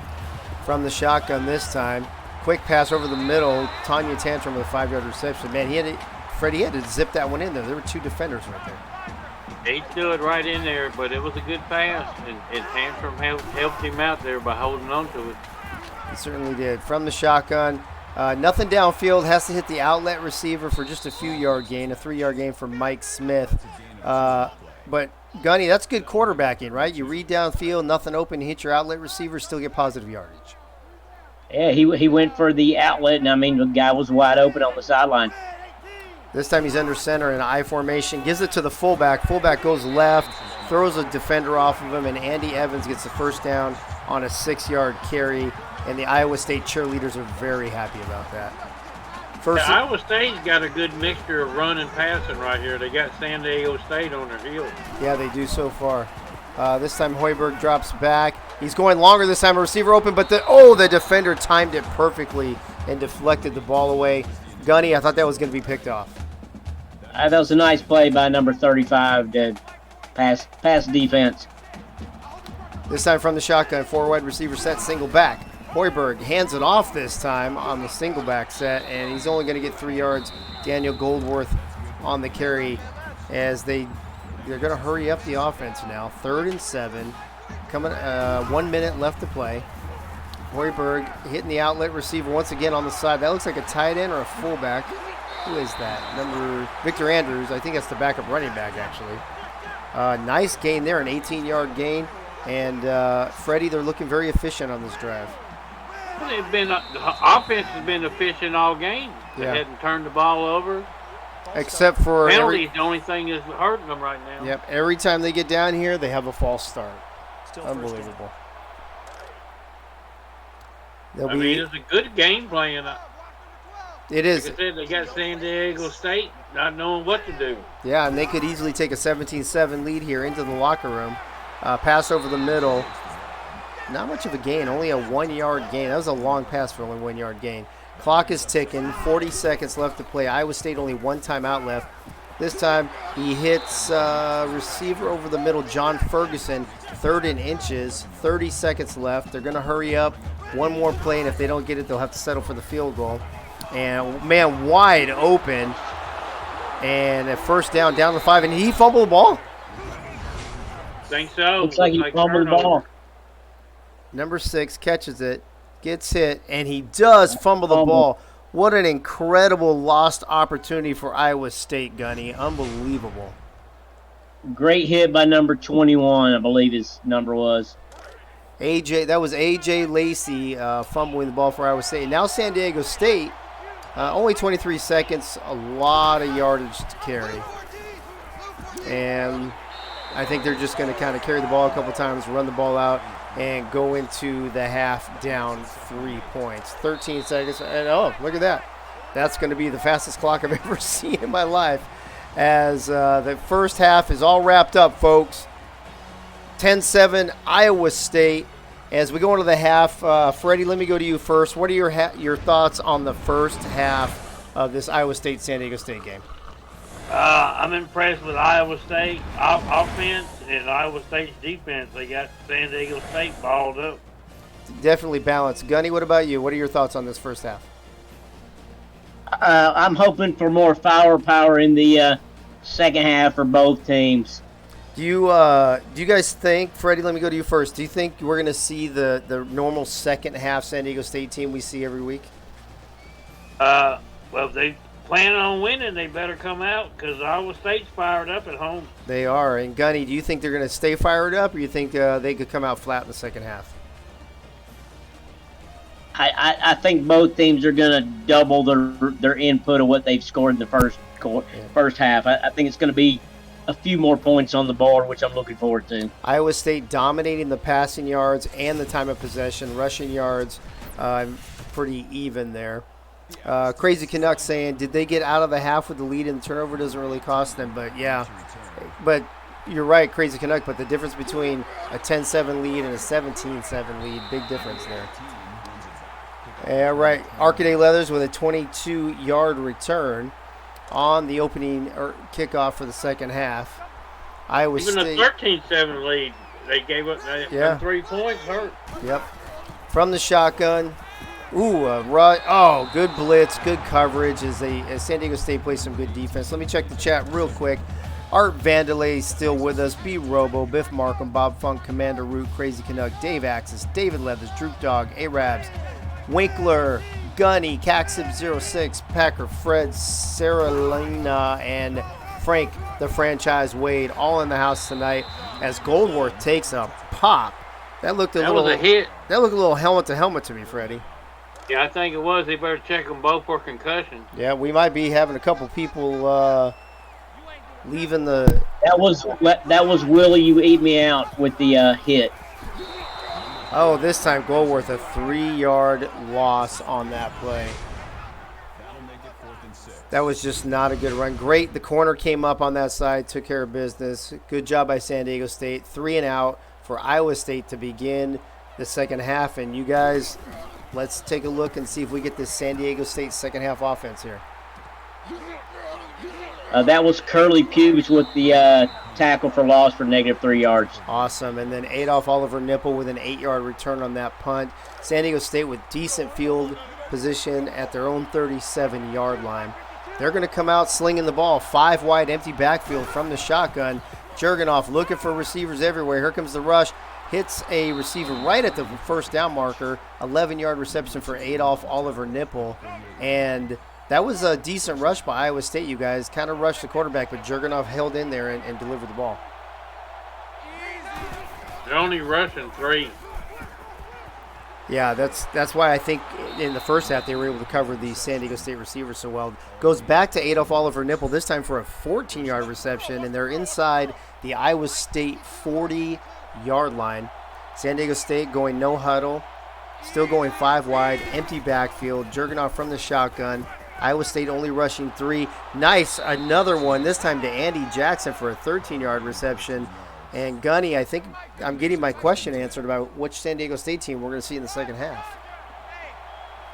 [SPEAKER 2] From the shotgun this time, quick pass over the middle. Tanya Tantrum with a 5-yard reception. Man, Freddie had to zip that one in there. There were 2 defenders right there.
[SPEAKER 5] He threw it right in there, but it was a good pass, and Tantrum helped him out there by holding on to it.
[SPEAKER 2] He certainly did. From the shotgun, nothing downfield. Has to hit the outlet receiver for just a few-yard gain, a 3-yard gain from Mike Smith. But, Gunny, that's good quarterbacking, right? You read downfield, nothing open, you hit your outlet receiver, still get positive yardage.
[SPEAKER 10] Yeah, he went for the outlet, and, I mean, the guy was wide open on the sideline.
[SPEAKER 2] This time he's under center in an I formation, gives it to the fullback. Fullback goes left, throws a defender off of him, and Andy Evans gets the first down on a 6-yard carry, and the Iowa State cheerleaders are very happy about that.
[SPEAKER 5] Iowa State's got a good mixture of run and passing right here. They got San Diego State on their heels.
[SPEAKER 2] Yeah, they do so far. This time Hoiberg drops back. He's going longer this time. A receiver open, but the defender timed it perfectly and deflected the ball away. Gunny, I thought that was going to be picked off.
[SPEAKER 10] That was a nice play by number 35 to pass defense.
[SPEAKER 2] This time from the shotgun, 4 wide receiver set, single back. Hoiberg hands it off this time on the single back set, and he's only going to get 3 yards. Daniel Goldworth on the carry as they're going to hurry up the offense now. 3rd and 7. 1 minute left to play. Hoiberg hitting the outlet receiver once again on the side. That looks like a tight end or a fullback. Who is that? Victor Andrews. I think that's the backup running back, actually. Nice gain there, an 18-yard gain. And Freddie, they're looking very efficient on this drive.
[SPEAKER 5] Well, the offense has been efficient all game. They hadn't turned the ball over.
[SPEAKER 2] Except for
[SPEAKER 5] penalties, the only thing is hurting them right now.
[SPEAKER 2] Yep. Every time they get down here, they have a false start. Unbelievable.
[SPEAKER 5] It's a good game plan.
[SPEAKER 2] It is.
[SPEAKER 5] Like I said, they got San Diego State not knowing what to do.
[SPEAKER 2] Yeah, and they could easily take a 17-7 lead here into the locker room. Pass over the middle. Not much of a gain, only a 1-yard gain. That was a long pass for only 1-yard gain. Clock is ticking, 40 seconds left to play. Iowa State only 1 timeout left. This time he hits receiver over the middle, John Ferguson, 3rd and inches, 30 seconds left. They're going to hurry up. One more play, and if they don't get it, they'll have to settle for the field goal. And, man, wide open. And a first down the 5, and he fumbled the ball?
[SPEAKER 5] Think so.
[SPEAKER 10] Looks like he fumbled the ball.
[SPEAKER 2] Number 6 catches it, gets hit, and he does fumble the ball. What an incredible lost opportunity for Iowa State, Gunny. Unbelievable.
[SPEAKER 10] Great hit by number 21, I believe his number was.
[SPEAKER 2] That was A.J. Lacey fumbling the ball for Iowa State. Now San Diego State, only 23 seconds, a lot of yardage to carry. And I think they're just going to kind of carry the ball a couple times, run the ball out, and go into the half down 3 points. 13 seconds, and oh, look at that. That's going to be the fastest clock I've ever seen in my life. As the first half is all wrapped up, folks. 10-7 Iowa State. As we go into the half, Freddie, let me go to you first. What are your thoughts on the first half of this Iowa State-San Diego State game?
[SPEAKER 5] I'm impressed with Iowa State offense and Iowa State's defense. They got San Diego State balled up.
[SPEAKER 2] Definitely balanced. Gunny, what about you? What are your thoughts on this first half?
[SPEAKER 10] I'm hoping for more firepower in the second half for both teams.
[SPEAKER 2] Do you guys think, Freddie, let me go to you first. Do you think we're going to see the normal second half San Diego State team we see every week?
[SPEAKER 5] Well, if they plan on winning, they better come out because Iowa State's fired up at home.
[SPEAKER 2] They are. And Gunny, do you think they're going to stay fired up, or you think they could come out flat in the second half?
[SPEAKER 10] I think both teams are going to double their input of what they've scored in the first half. I think it's going to be a few more points on the board, which I'm looking forward to.
[SPEAKER 2] Iowa State dominating the passing yards and the time of possession. Rushing yards, pretty even there. Crazy Canucks saying, did they get out of the half with the lead and the turnover doesn't really cost them? But, yeah. But you're right, Crazy Canuck, but the difference between a 10-7 lead and a 17-7 lead, big difference there. Yeah, right. Arcaday Leathers with a 22-yard return on the opening or kickoff for the second half. Iowa
[SPEAKER 5] Even
[SPEAKER 2] State.
[SPEAKER 5] a 13-7 lead, they gave up 3 points. Hurt.
[SPEAKER 2] Yep. From the shotgun. Ooh, oh, good blitz, good coverage as San Diego State plays some good defense. Let me check the chat real quick. Art Vandelay still with us. B. Robo, Biff Markham, Bob Funk, Commander Root, Crazy Canuck, Dave Axis, David Leathers, Droop Dog, Arabs, Winkler, Gunny, Caxib06, Packer, Fred, Sarah Lena, and Frank, the franchise Wade, all in the house tonight as Goldworth takes a pop. That was a hit. That looked a little helmet to helmet to me, Freddie.
[SPEAKER 5] Yeah, I think it was. They better check them both for concussion.
[SPEAKER 2] Yeah, we might be having a couple people leaving the.
[SPEAKER 10] That was Willie. You ate me out with the hit.
[SPEAKER 2] Oh, this time Goldworth a 3-yard loss on that play. That was just not a good run. Great. The corner came up on that side, took care of business. Good job by San Diego State. 3 and out for Iowa State to begin the second half. And you guys, let's take a look and see if we get this San Diego State second half offense here.
[SPEAKER 10] That was Curly Pubes with the tackle for loss for -3 yards.
[SPEAKER 2] Awesome. And then Adolph Oliver Nipple with an 8-yard return on that punt. San Diego State with decent field position at their own 37-yard line. They're going to come out slinging the ball. 5 wide empty backfield from the shotgun. Jurgenoff looking for receivers everywhere. Here comes the rush. Hits a receiver right at the first down marker. 11-yard reception for Adolph Oliver Nipple. And that was a decent rush by Iowa State, you guys. Kind of rushed the quarterback, but Jurgenoff held in there and delivered the ball.
[SPEAKER 5] They're only rushing 3.
[SPEAKER 2] Yeah, that's why I think in the first half they were able to cover the San Diego State receivers so well. Goes back to Adolph Oliver Nipple, this time for a 14-yard reception, and they're inside the Iowa State 40-yard line. San Diego State going no huddle, still going 5 wide, empty backfield. Jurgenoff from the shotgun. Iowa State only rushing 3. Nice, another one, this time to Andy Jackson for a 13-yard reception. And Gunny, I think I'm getting my question answered about which San Diego State team we're going to see in the second half.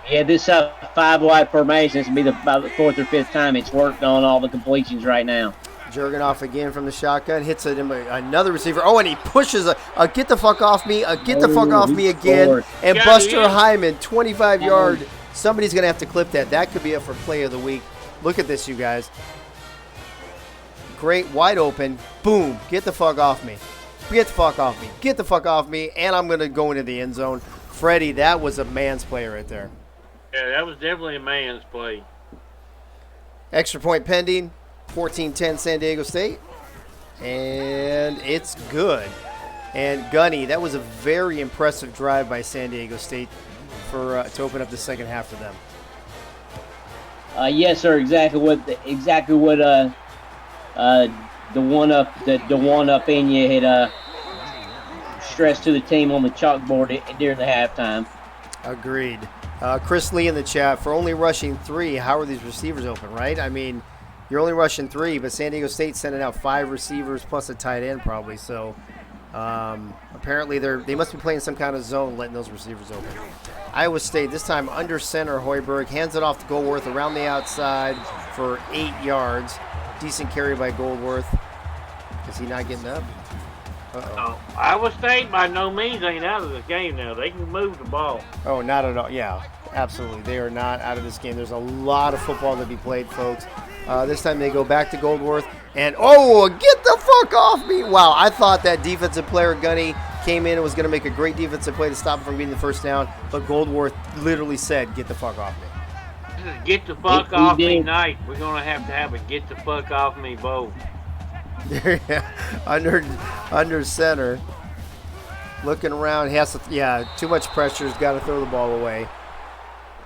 [SPEAKER 10] Yeah, this 5 wide formation, this will be about the 4th or 5th time it's worked on all the completions right now.
[SPEAKER 2] Jurgenoff again from the shotgun, hits another receiver. Oh, and he pushes a get the fuck off me, get the fuck off me again.
[SPEAKER 10] Scored.
[SPEAKER 2] And Buster Hyman, 25-yard. Somebody's going to have to clip that. That could be up for play of the week. Look at this, you guys. Great, wide open, boom, get the fuck off me. Get the fuck off me. Get the fuck off me, and I'm going to go into the end zone. Freddie, that was a man's play right there.
[SPEAKER 5] Yeah, that was definitely a man's play.
[SPEAKER 2] Extra point pending, 14-10 San Diego State, and it's good. And Gunny, that was a very impressive drive by San Diego State for to open up the second half for them.
[SPEAKER 10] Yes, sir. Exactly what the one up in you had stressed to the team on the chalkboard during the halftime.
[SPEAKER 2] Agreed. Chris Lee in the chat, for only rushing 3, how are these receivers open, right? I mean, you're only rushing 3, but San Diego State sending out 5 receivers plus a tight end probably. So apparently they must be playing some kind of zone, letting those receivers open. Iowa State, this time under center, Hoiberg hands it off to Goldworth around the outside for 8 yards. Decent carry by Goldworth. Is he not getting up? Uh-oh.
[SPEAKER 5] Iowa State by no means ain't out of this game now. They can move the ball.
[SPEAKER 2] Oh, not at all. Yeah, absolutely. They are not out of this game. There's a lot of football to be played, folks. This time they go back to Goldworth. And, get the fuck off me. Wow, I thought that defensive player, Gunny, came in and was going to make a great defensive play to stop him from being the first down. But Goldworth literally said, get the fuck off me.
[SPEAKER 5] This is get the fuck off me night. We're going to have a get the fuck off me both. under center. Looking around. He has to, too much pressure. He's got to throw the ball away.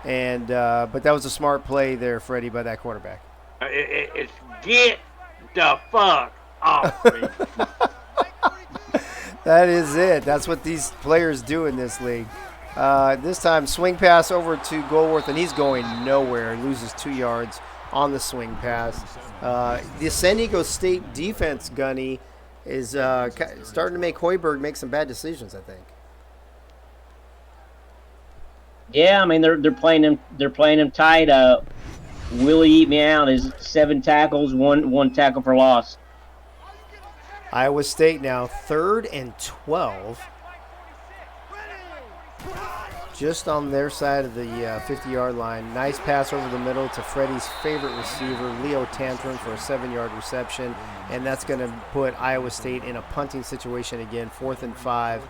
[SPEAKER 5] And but that was a smart play there, Freddie, by that quarterback. It's get the fuck off me.
[SPEAKER 2] That is it. That's what these players do in this league. This time, swing pass over to Goldworth, and he's going nowhere. He loses 2 yards on the swing pass. The San Diego State defense, Gunny, is starting to make Hoiberg make some bad decisions, I think.
[SPEAKER 10] Yeah, I mean they're playing him tight. Willie Eat Me Out is 7 tackles, one tackle for loss.
[SPEAKER 2] Iowa State now 3rd and 12. Just on their side of the 50-yard line. Nice pass over the middle to Freddie's favorite receiver, Leo Tantrum, for a 7-yard reception. And that's going to put Iowa State in a punting situation again, 4th and 5.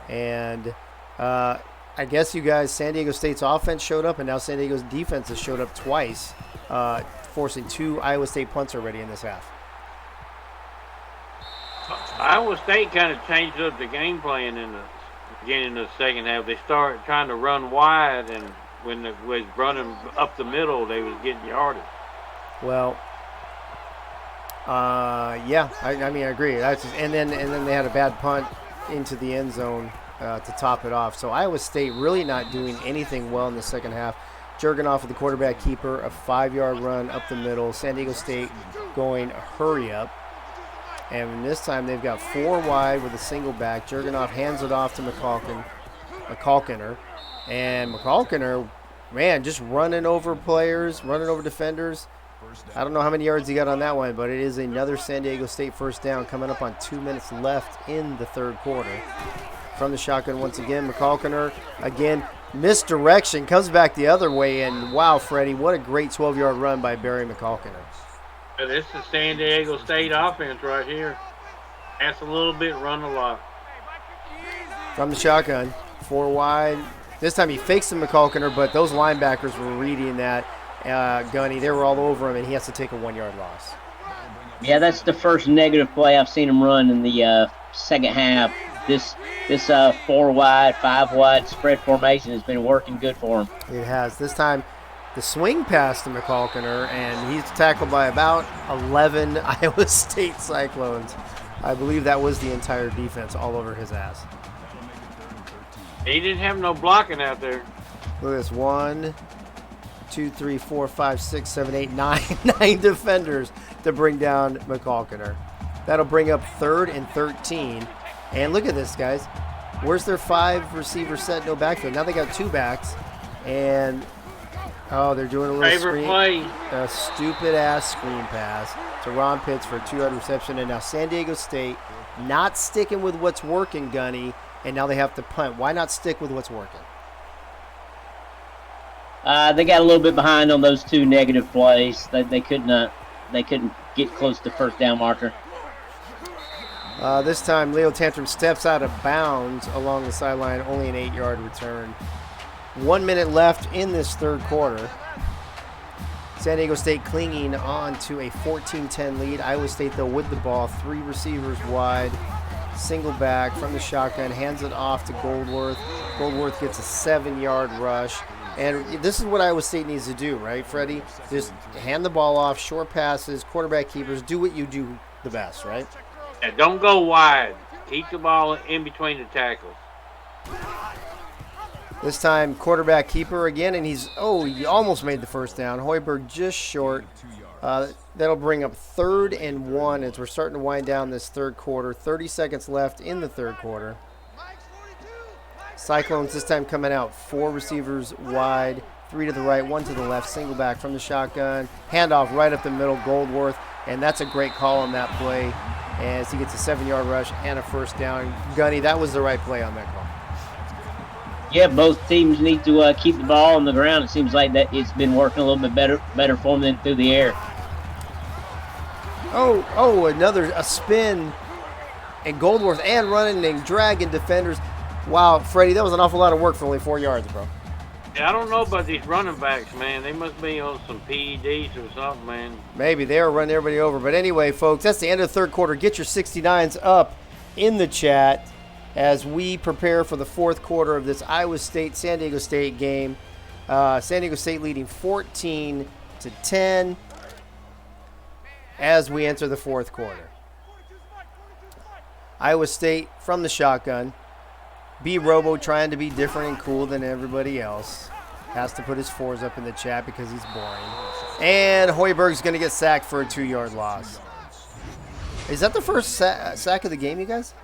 [SPEAKER 2] And I guess you guys, San Diego State's offense showed up, and now San Diego's defense has showed up twice, forcing 2 Iowa State punts already in this half.
[SPEAKER 5] Iowa State kind of changed up the game plan in the beginning of the second half. They started trying to run wide, and when they was running up the middle, they was getting yardage.
[SPEAKER 2] Well, yeah, I mean, I agree. And then they had a bad punt into the end zone to top it off. So Iowa State really not doing anything well in the second half. Jurgenoff with the quarterback keeper, a 5-yard run up the middle. San Diego State going hurry up. And this time they've got 4 wide with a single back. Jurgenoff hands it off to McCalkiner. And McCalkiner, man, just running over players, running over defenders. I don't know how many yards he got on that one, but it is another San Diego State first down coming up on 2 minutes left in the third quarter. From the shotgun once again, McCalkiner, again, misdirection, comes back the other way. And, wow, Freddie, what a great 12-yard run by Barry McCalkiner.
[SPEAKER 5] This is San Diego State offense right here. Pass a little bit, run a lot.
[SPEAKER 2] From the shotgun, 4 wide. This time he fakes the McCalkiner, but those linebackers were reading that Gunny. They were all over him, and he has to take a 1-yard loss.
[SPEAKER 10] Yeah, that's the first negative play I've seen him run in the second half. This 4 wide, 5 wide spread formation has been working good for him.
[SPEAKER 2] It has. This time, the swing pass to McCalkiner, and he's tackled by about 11 Iowa State Cyclones. I believe that was the entire defense all over his ass.
[SPEAKER 5] He didn't have no blocking out there.
[SPEAKER 2] Look at this. 1, 2, 3, 4, 5, 6, 7, 8, 9. 9 defenders to bring down McCalkiner. That'll bring up 3rd and 13. And look at this, guys. Where's their 5 receiver set, no backfield? Now they got 2 backs. And, oh, they're doing a little
[SPEAKER 5] Favorite play.
[SPEAKER 2] A stupid-ass screen pass to Ron Pitts for a 2-yard reception. And now San Diego State not sticking with what's working, Gunny. And now they have to punt. Why not stick with what's working?
[SPEAKER 10] They got a little bit behind on those 2 negative plays. They couldn't get close to first down marker.
[SPEAKER 2] This time, Leo Tantrum steps out of bounds along the sideline, only an 8-yard return. 1 minute left in this third quarter. San Diego State clinging on to a 14-10 lead. Iowa State, though, with the ball, 3 receivers wide, single back from the shotgun, hands it off to Goldworth. Goldworth gets a 7-yard rush. And this is what Iowa State needs to do, right, Freddie? Just hand the ball off, short passes, quarterback keepers, do what you do the best, right?
[SPEAKER 5] Yeah, don't go wide. Keep the ball in between the tackles.
[SPEAKER 2] This time, quarterback keeper again, and he almost made the first down. Hoiberg just short. That'll bring up 3rd and 1 as we're starting to wind down this third quarter. 30 seconds left in the third quarter. Cyclones this time coming out 4 receivers wide, 3 to the right, 1 to the left, single back from the shotgun. Handoff right up the middle, Goldworth, and that's a great call on that play as he gets a 7-yard rush and a first down. Gunny, that was the right play on that call.
[SPEAKER 10] Yeah, both teams need to keep the ball on the ground. It seems like that it's been working a little bit better for them than through the air.
[SPEAKER 2] A spin, and Goldworth and running and dragging defenders. Wow, Freddie, that was an awful lot of work for only 4 yards, bro.
[SPEAKER 5] Yeah, I don't know about these running backs, man. They must be on some PEDs or something, man.
[SPEAKER 2] Maybe they are running everybody over. But anyway, folks, that's the end of the third quarter. Get your 69s up in the chat as we prepare for the fourth quarter of this Iowa State-San Diego State game. San Diego State leading 14-10 as we enter the fourth quarter. Iowa State from the shotgun. B. Robo trying to be different and cool than everybody else. Has to put his 4s up in the chat because he's boring. And Hoiberg's going to get sacked for a 2-yard loss. Is that the first sack of the game, you guys?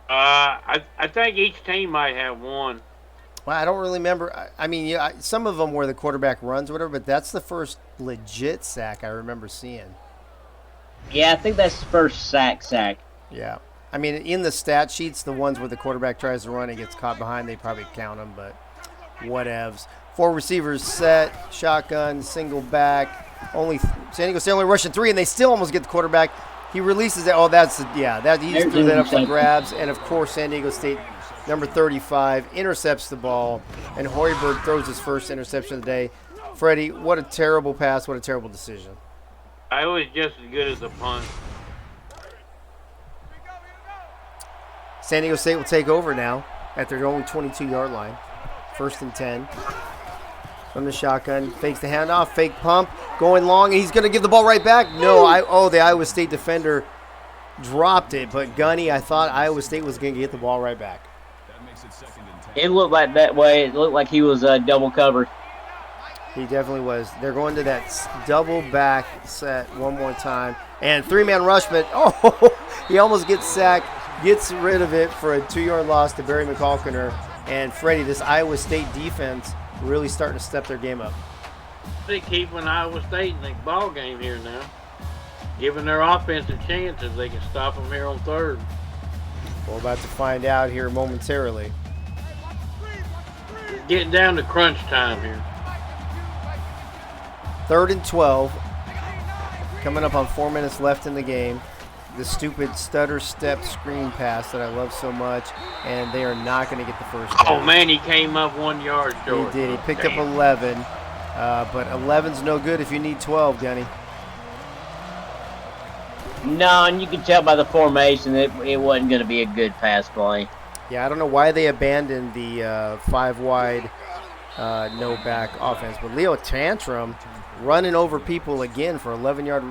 [SPEAKER 5] I think each team might have one.
[SPEAKER 2] Well, I don't really remember. I mean, yeah, some of them where the quarterback runs, or whatever, but that's the first legit sack I remember seeing.
[SPEAKER 10] Yeah, I think that's the first sack.
[SPEAKER 2] Yeah. I mean, in the stat sheets, the ones where the quarterback tries to run and gets caught behind, they probably count them, but whatevs. 4 receivers set, shotgun, single back. San Diego State only rushing 3, and they still almost get the quarterback. He releases it. Oh, he threw that up for grabs. And, of course, San Diego State, number 35, intercepts the ball, and Hoiberg throws his first interception of the day. Freddie, what a terrible pass. What a terrible decision.
[SPEAKER 5] I was just as good as a punt.
[SPEAKER 2] San Diego State will take over now at their only 22-yard line. 1st and 10. From the shotgun, fakes the handoff, fake pump, going long. He's going to give the ball right back. No, the Iowa State defender dropped it, but Gunny, I thought Iowa State was going to get the ball right back.
[SPEAKER 10] It looked like that way. It looked like he was double covered.
[SPEAKER 2] He definitely was. They're going to that double back set one more time. And 3-man rush, but he almost gets sacked, gets rid of it for a 2-yard loss to Barry McCalkiner. And Freddie, this Iowa State defense really starting to step their game up.
[SPEAKER 5] They keeping Iowa State in the ball game here now, giving their offensive chances. They can stop them here on 3rd.
[SPEAKER 2] We're about to find out here momentarily.
[SPEAKER 5] It's getting down to crunch time here.
[SPEAKER 2] 3rd and 12. Coming up on 4 minutes left in the game. The stupid stutter step screen pass that I love so much, and they are not going to get the first down.
[SPEAKER 5] Oh, man, he came up 1 yard short.
[SPEAKER 2] He did. He picked up 11, but 11's no good if you need 12, Gunny.
[SPEAKER 10] No, and you can tell by the formation that it wasn't going to be a good pass play.
[SPEAKER 2] Yeah, I don't know why they abandoned the 5-wide no-back offense, but Leo Tantrum running over people again for 11-yard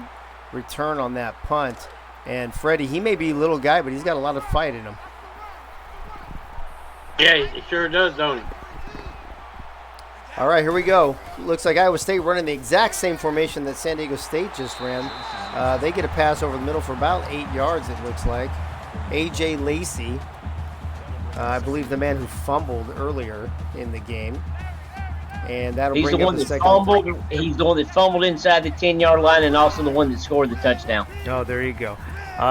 [SPEAKER 2] return on that punt. And Freddie, he may be a little guy, but he's got a lot of fight in him.
[SPEAKER 5] Yeah, he sure does, don't he?
[SPEAKER 2] All right, here we go. Looks like Iowa State running the exact same formation that San Diego State just ran. They get a pass over the middle for about 8 yards, it looks like. A.J. Lacey, I believe the man who fumbled earlier in the game. And that'll bring up the second.
[SPEAKER 10] He's the one that fumbled inside the 10-yard line and also the one that scored the touchdown.
[SPEAKER 2] Oh, there you go.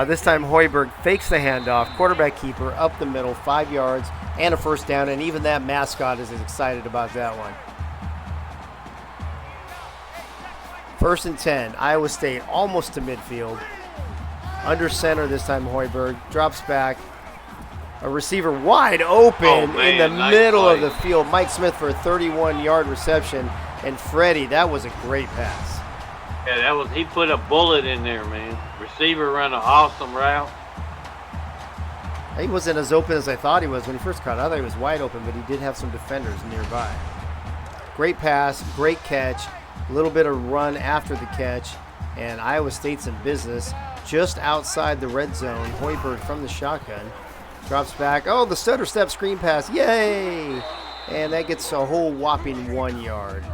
[SPEAKER 2] This time Hoiberg fakes the handoff, quarterback keeper up the middle, 5 yards and a first down, and even that mascot is excited about that one. 1st and 10, Iowa State almost to midfield. Under center this time Hoiberg, drops back. A receiver wide open in the middle of the field. Mike Smith for a 31-yard reception. And Freddie, that was a great pass.
[SPEAKER 5] Yeah, he put a bullet in there, man. Receiver ran an awesome route.
[SPEAKER 2] He wasn't as open as I thought he was when he first caught it. I thought he was wide open, but he did have some defenders nearby. Great pass, great catch, a little bit of run after the catch, and Iowa State's in business just outside the red zone. Hoiberg from the shotgun. Drops back. Oh, the stutter step screen pass. Yay! And that gets a whole whopping 1 yard.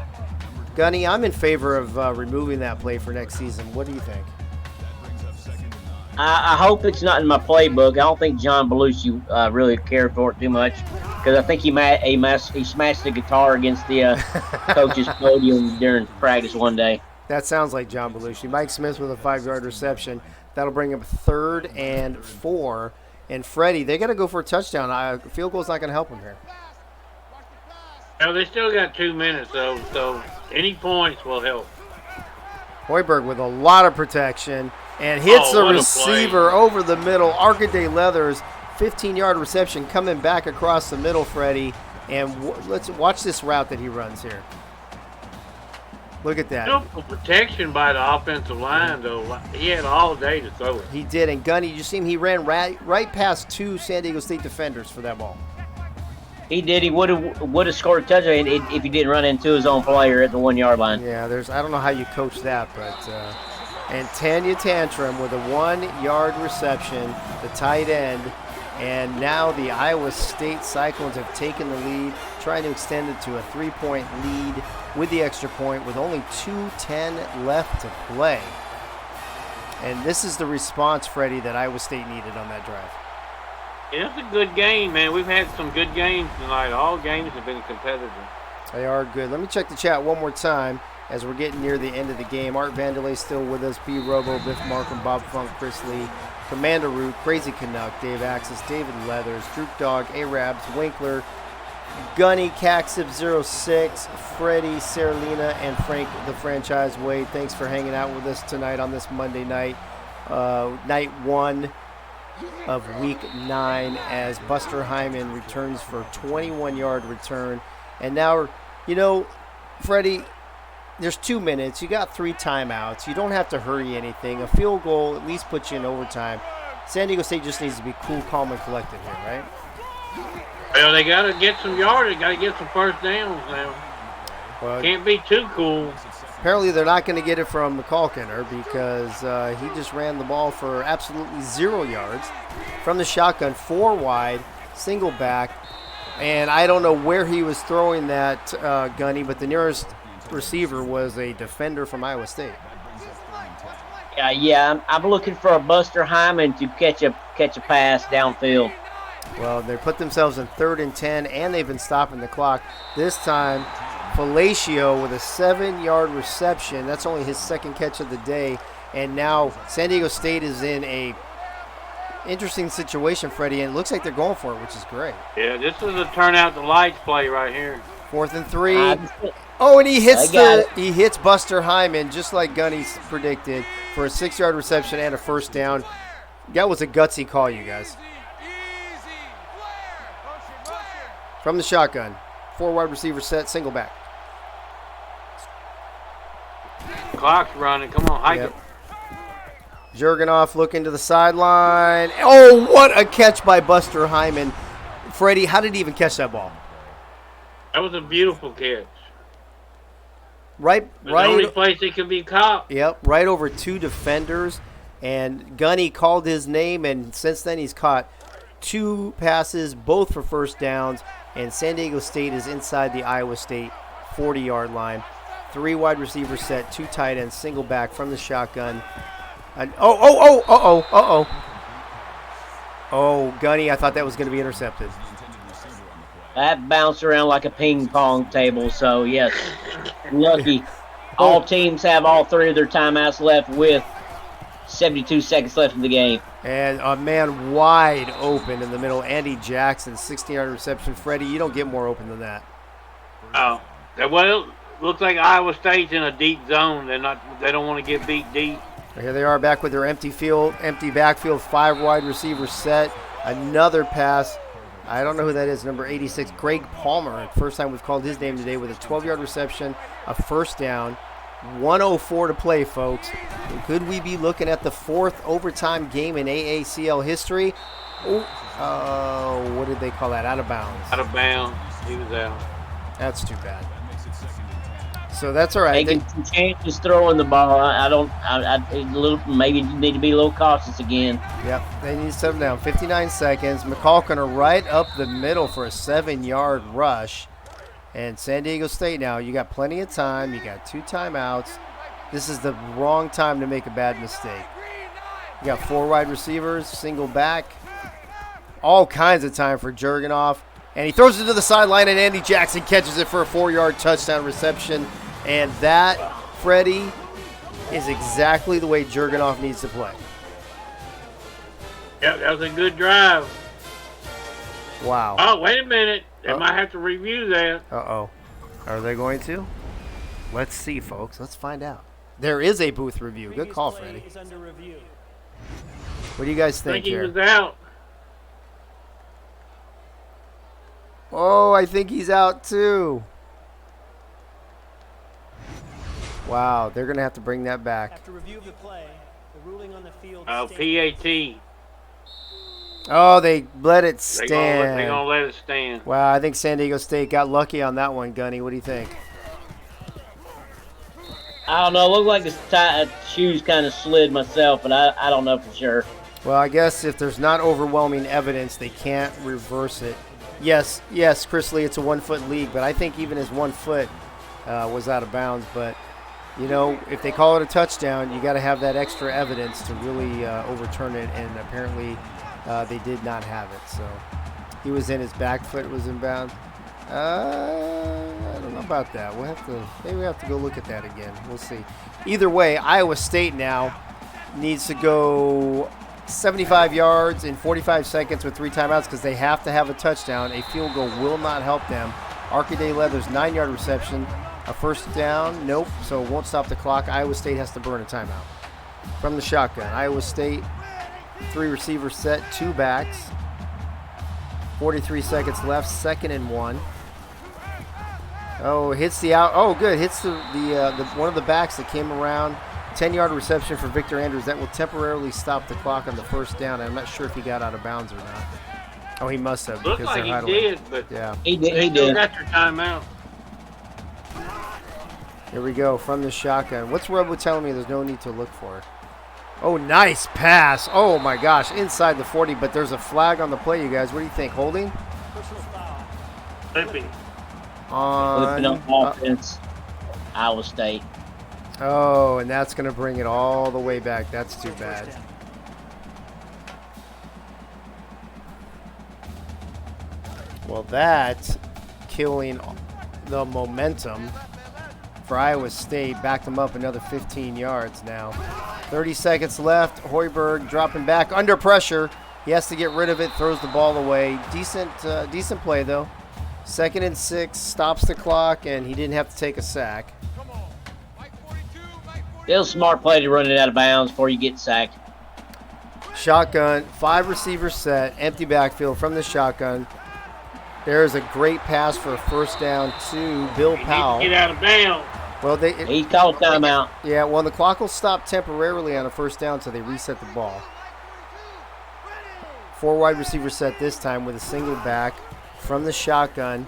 [SPEAKER 2] Gunny, I'm in favor of removing that play for next season. What do you think?
[SPEAKER 10] I hope it's not in my playbook. I don't think John Belushi really cared for it too much because I think he smashed the guitar against the coach's podium during practice one day.
[SPEAKER 2] That sounds like John Belushi. Mike Smith with a 5-yard reception. That'll bring up 3rd and 4. And Freddie, they got to go for a touchdown. Field goal's not going to help them here.
[SPEAKER 5] Well, they still got 2 minutes, though, so any points will help.
[SPEAKER 2] Hoiberg with a lot of protection and hits the receiver over the middle. Arcaday Leathers, 15-yard reception coming back across the middle, Freddie. And let's watch this route that he runs here. Look at that.
[SPEAKER 5] Still protection by the offensive line, though. He had all day to throw it.
[SPEAKER 2] He did. And Gunny, you see him? He ran right past 2 San Diego State defenders for that ball.
[SPEAKER 10] He did. He would have scored a touchdown if he didn't run into his own player at the 1 yard line.
[SPEAKER 2] Yeah, I don't know how you coach that, but and Tanya Tantrum with a 1 yard reception, the tight end, and now the Iowa State Cyclones have taken the lead, trying to extend it to a 3-point lead with the extra point with only 2:10 left to play. And this is the response, Freddie, that Iowa State needed on that drive.
[SPEAKER 5] Yeah, it's a good game, man. We've had some good games tonight. All games have been competitive.
[SPEAKER 2] They are good. Let me check the chat one more time as we're getting near the end of the game. Art Vandelay still with us. B. Robo, Biff Markham, Bob Funk, Chris Lee, Commander Root, Crazy Canuck, Dave Axis, David Leathers, Droop Dog, Arabs, Winkler, Gunny, Caxib06, Freddie, Saralina, and Frank the Franchise Wade. Thanks for hanging out with us tonight on this Monday night. Night 1 of week 9 as Buster Hyman returns for a 21-yard return. And now, you know, Freddie, there's 2 minutes. You got 3 timeouts. You don't have to hurry anything. A field goal at least puts you in overtime. San Diego State just needs to be cool, calm, and collected here, right?
[SPEAKER 5] Well, they got to get some yardage. Got to get some first downs now.
[SPEAKER 2] Well,
[SPEAKER 5] Can't be too cool.
[SPEAKER 2] apparently they're not going to get it from McCalkiner because he just ran the ball for absolutely 0 yards from the shotgun, 4 wide, single back. And I don't know where he was throwing that, Gunny, but the nearest receiver was a defender from Iowa State.
[SPEAKER 10] Yeah, I'm looking for a Buster Hyman to catch a pass downfield.
[SPEAKER 2] Well, they put themselves in 3rd and 10, and they've been stopping the clock. This time, Palacio with a 7-yard reception. That's only his 2nd catch of the day. And now San Diego State is in a interesting situation, Freddie, and it looks like they're going for it, which is great.
[SPEAKER 5] Yeah, this is a turn out the lights play right here.
[SPEAKER 2] 4th and 3. And he hits Buster Hyman just like Gunny's predicted for a 6-yard reception and a first down. That was a gutsy call, you guys. From the shotgun, 4 wide receiver set, single back.
[SPEAKER 5] Clock's running. Come on, hike it.
[SPEAKER 2] Jurgenoff looking to the sideline. Oh, what a catch by Buster Hyman. Freddie, how did he even catch that ball?
[SPEAKER 5] That was a beautiful catch.
[SPEAKER 2] Right.
[SPEAKER 5] The only place he could be caught.
[SPEAKER 2] Yep, right over 2 defenders. And Gunny called his name, and since then he's caught 2 passes, both for first downs. And San Diego State is inside the Iowa State 40-yard line. 3 wide receivers set, 2 tight ends, single back from the shotgun. And oh, Gunny, I thought that was going to be intercepted.
[SPEAKER 10] That bounced around like a ping pong table, so yes, lucky. All teams have all 3 of their timeouts left with 72 seconds left in the game.
[SPEAKER 2] And a man wide open in the middle, Andy Jackson, 16-yard reception. Freddie, you don't get more open than that.
[SPEAKER 5] Oh, well, looks like Iowa State's in a deep zone. They don't want to get beat deep.
[SPEAKER 2] Here they are back with their empty backfield, 5 wide receivers set. Another pass. I don't know who that is, number 86, Greg Palmer. First time we've called his name today with a 12-yard reception, a first down. 1:04 to play, folks. Could we be looking at the 4th overtime game in AACL history? Oh, what did they call that? Out of bounds.
[SPEAKER 5] Out of bounds. He was out.
[SPEAKER 2] That's too bad. So that's all right.
[SPEAKER 10] Taking some chances throwing the ball. Maybe need to be a little cautious again.
[SPEAKER 2] Yep, they need to settle down. 59 seconds. McCalkiner right up the middle for a 7-yard rush. And San Diego State now, you got plenty of time. You got 2 timeouts. This is the wrong time to make a bad mistake. You got 4 wide receivers, single back. All kinds of time for Jurgenoff. And he throws it to the sideline, and Andy Jackson catches it for a 4-yard touchdown reception. And that, Freddie, is exactly the way Jurgenoff needs to play.
[SPEAKER 5] Yep, that was a good drive.
[SPEAKER 2] Wow.
[SPEAKER 5] Oh, wait a minute. They might have to review that.
[SPEAKER 2] Uh-oh. Are they going to? Let's see, folks. Let's find out. There is a booth review. Good call, Freddie. What do you guys think here?
[SPEAKER 5] I think he was out.
[SPEAKER 2] Oh, I think he's out too. Wow, they're going to have to bring that back.
[SPEAKER 9] After review of the play, the ruling on the field.
[SPEAKER 5] PAT.
[SPEAKER 2] Oh, they let it stand.
[SPEAKER 5] They're going to let it stand.
[SPEAKER 2] Wow, I think San Diego State got lucky on that one, Gunny. What do you think?
[SPEAKER 10] I don't know. It looked like his shoes kind of slid myself, but I don't know for sure.
[SPEAKER 2] Well, I guess if there's not overwhelming evidence, they can't reverse it. Yes, Chris Lee, it's a 1-foot league, but I think even his 1 foot was out of bounds. But if they call it a touchdown, you got to have that extra evidence to really overturn it, and apparently they did not have it. So he was in, his back foot was in bounds. I don't know about that. Maybe we have to go look at that again. We'll see. Either way, Iowa State now needs to go 75 yards in 45 seconds with 3 timeouts because they have to have a touchdown. A field goal will not help them. Arcaday Leather's 9-yard reception. A first down, nope, so it won't stop the clock. Iowa State has to burn a timeout. From the shotgun, Iowa State, 3 receivers set, 2 backs. 43 seconds left, 2nd and 1. Oh, hits the out. Oh, good. Hits the one of the backs that came around. 10-yard reception for Victor Andrews. That will temporarily stop the clock on the first down. I'm not sure if he got out of bounds or not. Oh, he must have.
[SPEAKER 5] Looks like he did, but
[SPEAKER 2] yeah,
[SPEAKER 10] he did.
[SPEAKER 5] They still got your timeout.
[SPEAKER 2] Here we go from the shotgun. What's Robo telling me? There's no need to look for. Oh, nice pass. Oh, my gosh. Inside the 40, but there's a flag on the play, you guys. What do you think? Holding?
[SPEAKER 5] Flipping.
[SPEAKER 10] Flipping up offense. Iowa State.
[SPEAKER 2] Oh, and that's going to bring it all the way back. That's too bad. Well, that's killing the momentum for Iowa State. Backed them up another 15 yards now. 30 seconds left. Hoiberg dropping back under pressure. He has to get rid of it, throws the ball away. Decent play, though. 2nd and 6, stops the clock, and he didn't have to take a sack.
[SPEAKER 10] Still a smart play to run it out of bounds before you get sacked.
[SPEAKER 2] Shotgun, 5 receivers set, empty backfield from the shotgun. There's a great pass for a first down to Bill Powell.
[SPEAKER 5] Get out of bounds.
[SPEAKER 2] Well,
[SPEAKER 10] he called timeout.
[SPEAKER 2] Yeah, well, the clock will stop temporarily on a first down until they reset the ball. 4 wide receivers set this time with a single back from the shotgun.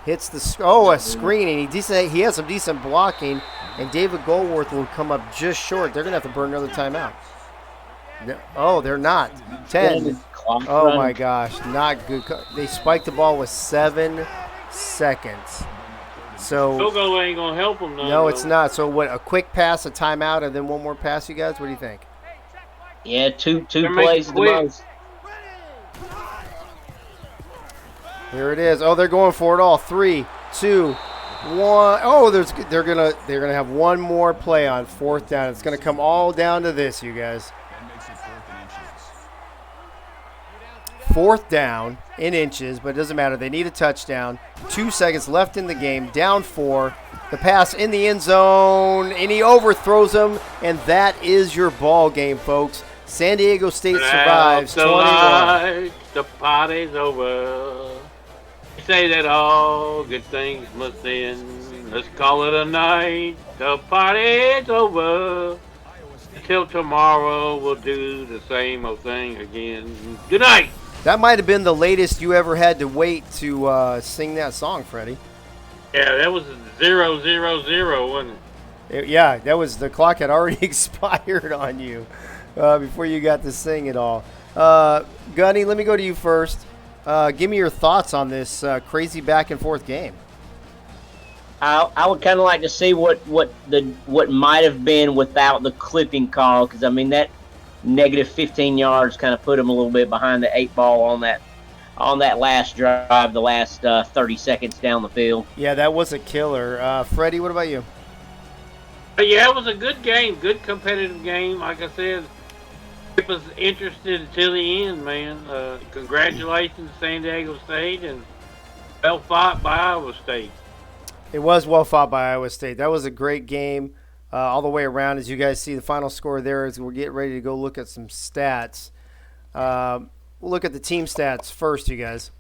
[SPEAKER 2] Hits a screen, and he has some decent blocking, and David Goldworth will come up just short. They're going to have to burn another timeout. Oh, they're not. 10. Oh, my gosh. Not good. They spiked the ball with 7 seconds. So
[SPEAKER 5] Field goal ain't going to help them.
[SPEAKER 2] No, it's not. So what, a quick pass, a timeout, and then one more pass, you guys? What do you think?
[SPEAKER 10] Yeah, two plays at the most.
[SPEAKER 2] Here it is. Oh, they're going for it all. 3, 2, 1. Oh, they're gonna have one more play on 4th down. It's gonna come all down to this, you guys. 4th down in inches, but it doesn't matter. They need a touchdown. 2 seconds left in the game. Down 4. The pass in the end zone, and he overthrows him, and that is your ball game, folks. San Diego State survives 21.
[SPEAKER 5] The party's over. Say that all good things must end. Let's call it a night. The party's over. Until tomorrow, we'll do the same old thing again. Good night.
[SPEAKER 2] That might have been the latest you ever had to wait to sing that song, Freddie.
[SPEAKER 5] Yeah, that was 0-0-0, wasn't it?
[SPEAKER 2] Yeah, that was, the clock had already expired on you before you got to sing it all. Gunny, let me go to you first. Give me your thoughts on this crazy back and forth game.
[SPEAKER 10] I would kind of like to see what might have been without the clipping call, because I mean that negative 15 yards kind of put them a little bit behind the 8 ball on that last drive, the last 30 seconds down the field.
[SPEAKER 2] Yeah, that was a killer. Freddie, what about you?
[SPEAKER 5] Yeah, it was a good game, good competitive game. Like I said, it was interested until the end, man. Congratulations, San Diego State, and well fought by Iowa State.
[SPEAKER 2] It was well fought by Iowa State. That was a great game all the way around. As you guys see, the final score there is we're getting ready to go look at some stats. We'll look at the team stats first, you guys.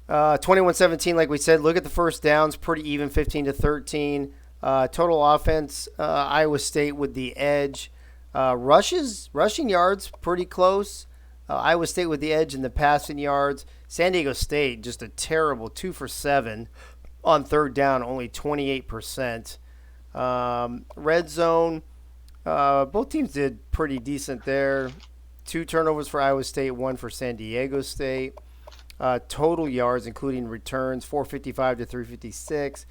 [SPEAKER 2] 21-17, like we said. Look at the first downs, pretty even, 15-13. Total offense, Iowa State with the edge. Rushing yards, pretty close. Iowa State with the edge in the passing yards. San Diego State, just a terrible 2 for 7 on 3rd down, only 28%. Red zone, both teams did pretty decent there. 2 turnovers for Iowa State, 1 for San Diego State. Total yards, including returns, 455 to 356.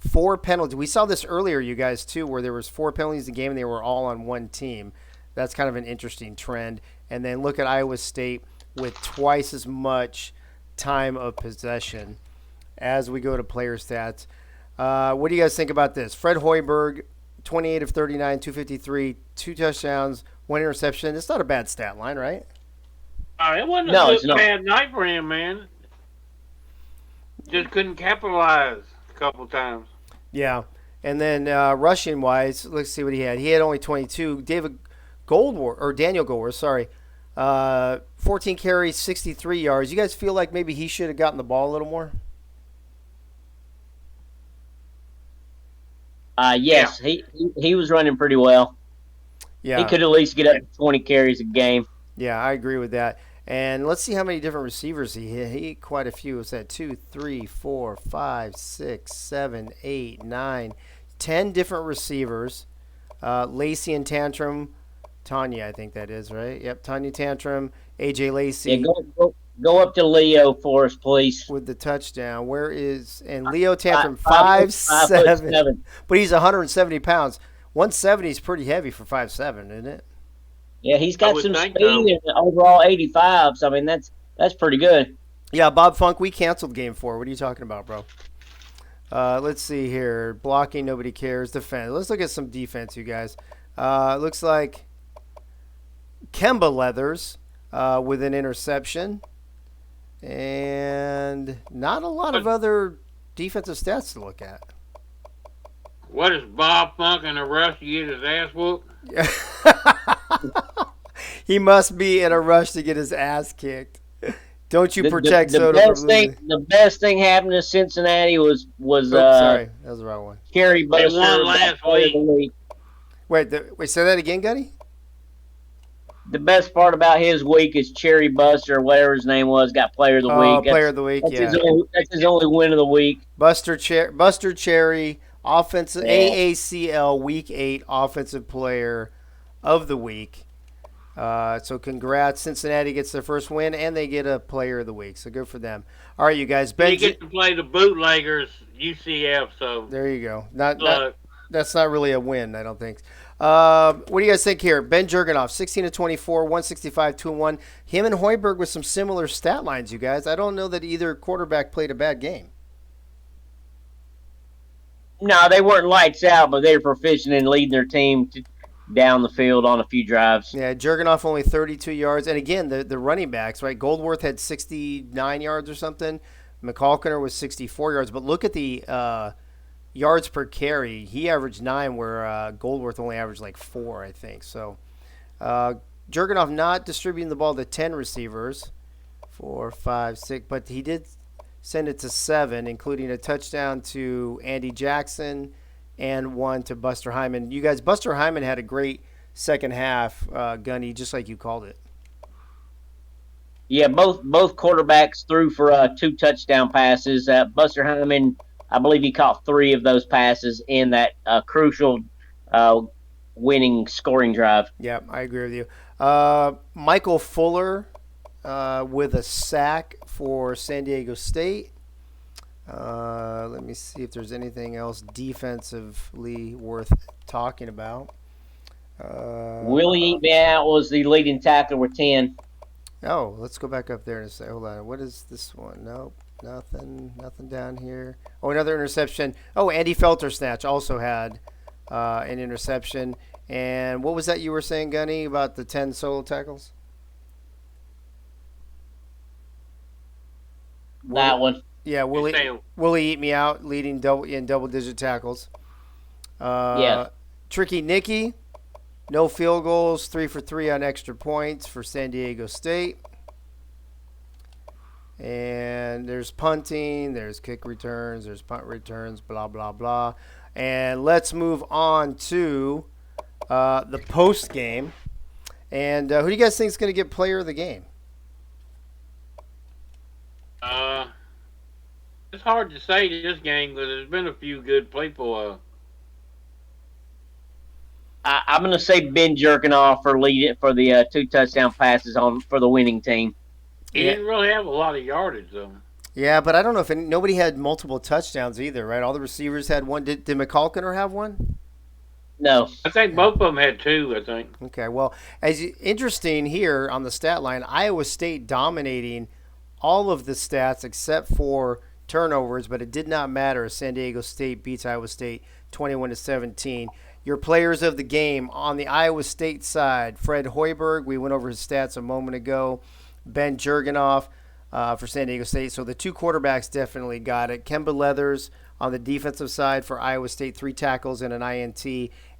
[SPEAKER 2] 4 penalties. We saw this earlier, you guys, too, where there was 4 penalties in the game and they were all on one team. That's kind of an interesting trend. And then look at Iowa State with twice as much time of possession as we go to player stats. What do you guys think about this? Fred Hoiberg, 28 of 39, 253, 2 touchdowns, 1 interception. It's not a bad stat line, right?
[SPEAKER 5] It wasn't
[SPEAKER 10] No,
[SPEAKER 5] a
[SPEAKER 10] it's
[SPEAKER 5] good,
[SPEAKER 10] not.
[SPEAKER 5] bad night for him, man. Just couldn't capitalize a couple times.
[SPEAKER 2] Yeah. And then rushing wise, let's see what he had. He had only 22. Daniel Goldworth, sorry. 14 carries, 63 yards. You guys feel like maybe he should have gotten the ball a little more?
[SPEAKER 10] Yes, he was running pretty well.
[SPEAKER 2] Yeah.
[SPEAKER 10] He could at least get up to 20 carries a game.
[SPEAKER 2] Yeah, I agree with that. And let's see how many different receivers he hit. He hit quite a few. Was that 2, 3, 4, 5, 6, 7, 8, 9, 10 different receivers. Lacey and Tantrum, Tanya, I think that is, right? Yep, Tanya Tantrum, AJ Lacey.
[SPEAKER 10] Yeah, go up to Leo for us, please.
[SPEAKER 2] With the touchdown. Where is and Leo Tantrum 5'7", but he's 170 pounds. 170 is pretty heavy for 5'7", isn't it?
[SPEAKER 10] Yeah, he's got some speed and overall 85. So I mean that's pretty good.
[SPEAKER 2] Yeah, Bob Funk, we canceled game 4. What are you talking about, bro? Let's see here. Blocking, nobody cares. Defense. Let's look at some defense, you guys. Looks like Kemba Leathers with an interception. And not a lot of other defensive stats to look at.
[SPEAKER 5] What is Bob Funk in a rush to get his ass whooped?
[SPEAKER 2] He must be in a rush to get his ass kicked. Don't you protect Soto from losing?
[SPEAKER 10] The best thing happened to Cincinnati was
[SPEAKER 2] sorry, that was the wrong one.
[SPEAKER 10] Kerry Buster.
[SPEAKER 5] They won last week.
[SPEAKER 2] Wait, say that again, Gunny?
[SPEAKER 10] The best part about his week is Cherry Buster, whatever his name was, got Player of the Week.
[SPEAKER 2] Player of the Week,
[SPEAKER 10] that's his only win of the week.
[SPEAKER 2] Buster Cherry, offensive AACL Week 8 Offensive Player of the Week. So congrats. Cincinnati gets their first win, and they get a Player of the Week. So good for them. All right, you guys.
[SPEAKER 5] They get to play the Bootleggers, UCF. So
[SPEAKER 2] there you go. That's not really a win, I don't think. What do you guys think here? Ben Jurgenoff, 16 of 24, 165, 2-1. Him and Hoiberg with some similar stat lines, you guys. I don't know that either quarterback played a bad game.
[SPEAKER 10] No, they weren't lights out, but they were proficient in leading their team down the field on a few drives.
[SPEAKER 2] Yeah, Jurgenoff only 32 yards. And again, the running backs, right? Goldworth had 69 yards or something. McCalkiner was 64 yards. But look at the yards per carry. He averaged 9, where Goldworth only averaged like 4, I think. So Jurgenoff not distributing the ball to 10 receivers, 4, 5, 6, but he did send it to 7, including a touchdown to Andy Jackson and 1 to Buster Hyman. You guys, Buster Hyman had a great second half, Gunny, just like you called it.
[SPEAKER 10] Yeah, both quarterbacks threw for 2 touchdown passes. Buster Hyman, I believe he caught 3 of those passes in that crucial winning scoring drive.
[SPEAKER 2] Yeah, I agree with you. Michael Fuller with a sack for San Diego State. Let me see if there's anything else defensively worth talking about.
[SPEAKER 10] Willie Eatman was the leading tackler with 10.
[SPEAKER 2] Oh, let's go back up there and say, hold on, what is this one? Nope, nothing down here. Oh, another interception. Oh, Andy Feltersnatch also had an interception. And what was that you were saying, Gunny, about the 10 solo tackles?
[SPEAKER 10] That one.
[SPEAKER 2] Yeah, Willie Eat Me Out, leading double-digit tackles.
[SPEAKER 10] Yes.
[SPEAKER 2] Tricky Nicky, no field goals, 3 for 3 on extra points for San Diego State. And there's punting, there's kick returns, there's punt returns, blah, blah, blah. And let's move on to the post game. And who do you guys think is going to get player of the game?
[SPEAKER 5] It's hard to say this game because there's been a few good people.
[SPEAKER 10] I'm going to say Ben Jurgenoff for the 2 touchdown passes for the winning team.
[SPEAKER 5] He didn't really have a lot of yardage though.
[SPEAKER 2] Yeah, but I don't know if nobody had multiple touchdowns either, right? All the receivers had one. Did McCulkin have one?
[SPEAKER 10] No.
[SPEAKER 5] I think both of them had two. I think.
[SPEAKER 2] Okay, well, interesting here on the stat line, Iowa State dominating all of the stats except for turnovers, but it did not matter. San Diego State beats Iowa State 21-17. Your players of the game on the Iowa State side: Fred Hoiberg. We went over his stats a moment ago. Ben Jurgenoff for San Diego State. So the two quarterbacks definitely got it. Kemba Leathers on the defensive side for Iowa State, 3 tackles and an INT.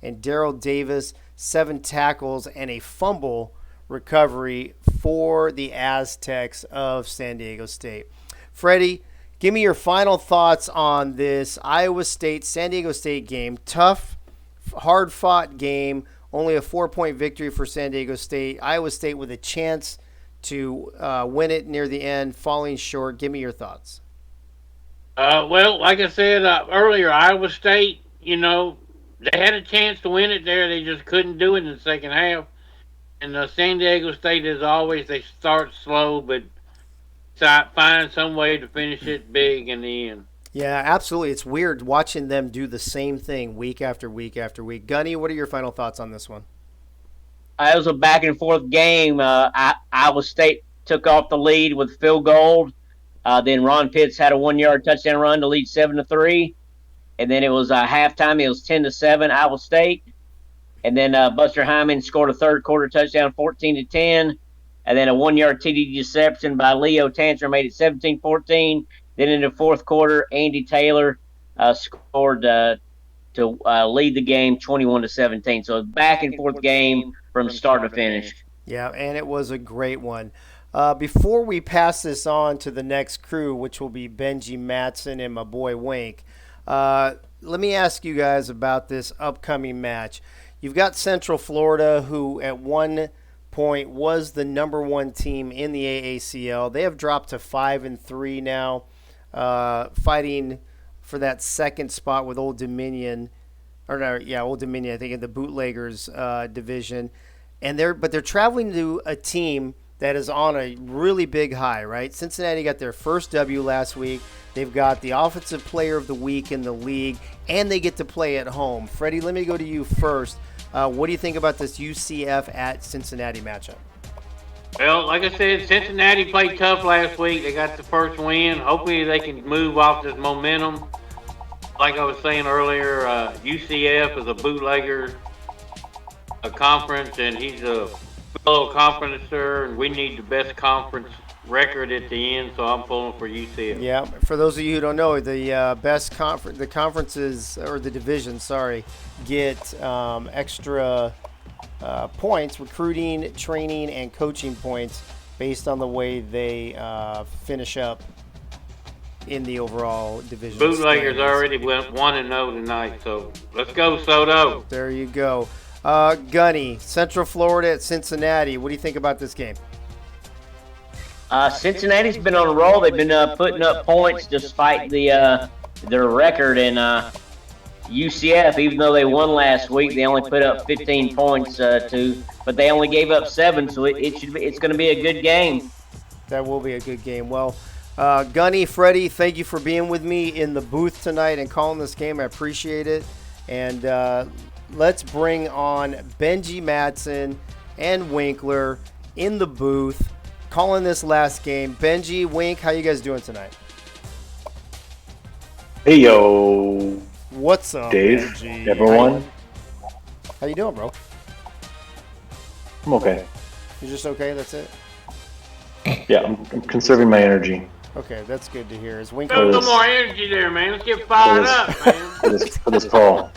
[SPEAKER 2] And Daryl Davis, 7 tackles and a fumble recovery for the Aztecs of San Diego State. Freddie, give me your final thoughts on this Iowa State-San Diego State game. Tough, hard-fought game, only a 4-point victory for San Diego State. Iowa State with a chance to win it near the end, falling short. Give me your thoughts.
[SPEAKER 5] Well, like I said earlier, Iowa State, they had a chance to win it there. They just couldn't do it in the second half. And San Diego State, as always, they start slow, but find some way to finish it big in the end.
[SPEAKER 2] Yeah, absolutely. It's weird watching them do the same thing week after week after week. Gunny, what are your final thoughts on this one?
[SPEAKER 10] It was a back and forth game. Iowa State took off the lead with Phil Gold. Then Ron Pitts had a 1-yard touchdown run to lead 7-3. And then it was halftime. It was 10-7 Iowa State. And then Buster Hyman scored a third quarter touchdown, 14-10. And then a 1-yard TD deception by Leo Tanzer made it 17-14. Then in the fourth quarter, Andy Taylor scored to lead the game 21-17. So a back and forth game from start to finish.
[SPEAKER 2] Yeah, and it was a great one. Before we pass this on to the next crew, which will be Benji Matson and my boy Wink, let me ask you guys about this upcoming match. You've got Central Florida, who at one point was the number 1 team in the AACL. They have dropped to 5-3 now, fighting for that second spot with Old Dominion. Old Dominion, I think, in the Bootleggers division. But they're traveling to a team that is on a really big high, right? Cincinnati got their first W last week. They've got the Offensive Player of the Week in the league, and they get to play at home. Freddie, let me go to you first. What do you think about this UCF at Cincinnati matchup?
[SPEAKER 5] Well, like I said, Cincinnati played tough last week. They got the first win. Hopefully they can move off this momentum. Like I was saying earlier, UCF is a bootlegger conference, and he's a fellow conferencer, and we need the best conference record at the end, so I'm pulling for UCF.
[SPEAKER 2] Yeah, for those of you who don't know, the the conferences, or the divisions, get extra points, recruiting, training, and coaching points based on the way they finish up in the overall division.
[SPEAKER 5] Bootleggers already went 1-0 tonight, so let's go, Soto.
[SPEAKER 2] There you go. Gunny, Central Florida at Cincinnati. What do you think about this game?
[SPEAKER 10] Cincinnati's been on a roll. They've been putting up points despite their record. And UCF, even though they won last week, they only put up 15 points but they only gave up 7. So it's going to be a good game.
[SPEAKER 2] That will be a good game. Well, Gunny, Freddie, thank you for being with me in the booth tonight and calling this game. I appreciate it. And let's bring on Benji Matson and Winkler in the booth, calling this last game. Benji, Wink, how you guys doing tonight?
[SPEAKER 11] Hey, yo.
[SPEAKER 2] What's up,
[SPEAKER 11] Dave,
[SPEAKER 2] Benji?
[SPEAKER 11] everyone?
[SPEAKER 2] How you doing, bro?
[SPEAKER 11] I'm okay.
[SPEAKER 2] You're just okay? That's it?
[SPEAKER 11] Yeah, I'm conserving my energy.
[SPEAKER 2] Okay, that's good to hear. Is
[SPEAKER 5] Put
[SPEAKER 2] Winkler?
[SPEAKER 5] a little more energy there, man. Let's get fired up, man.
[SPEAKER 11] For this call.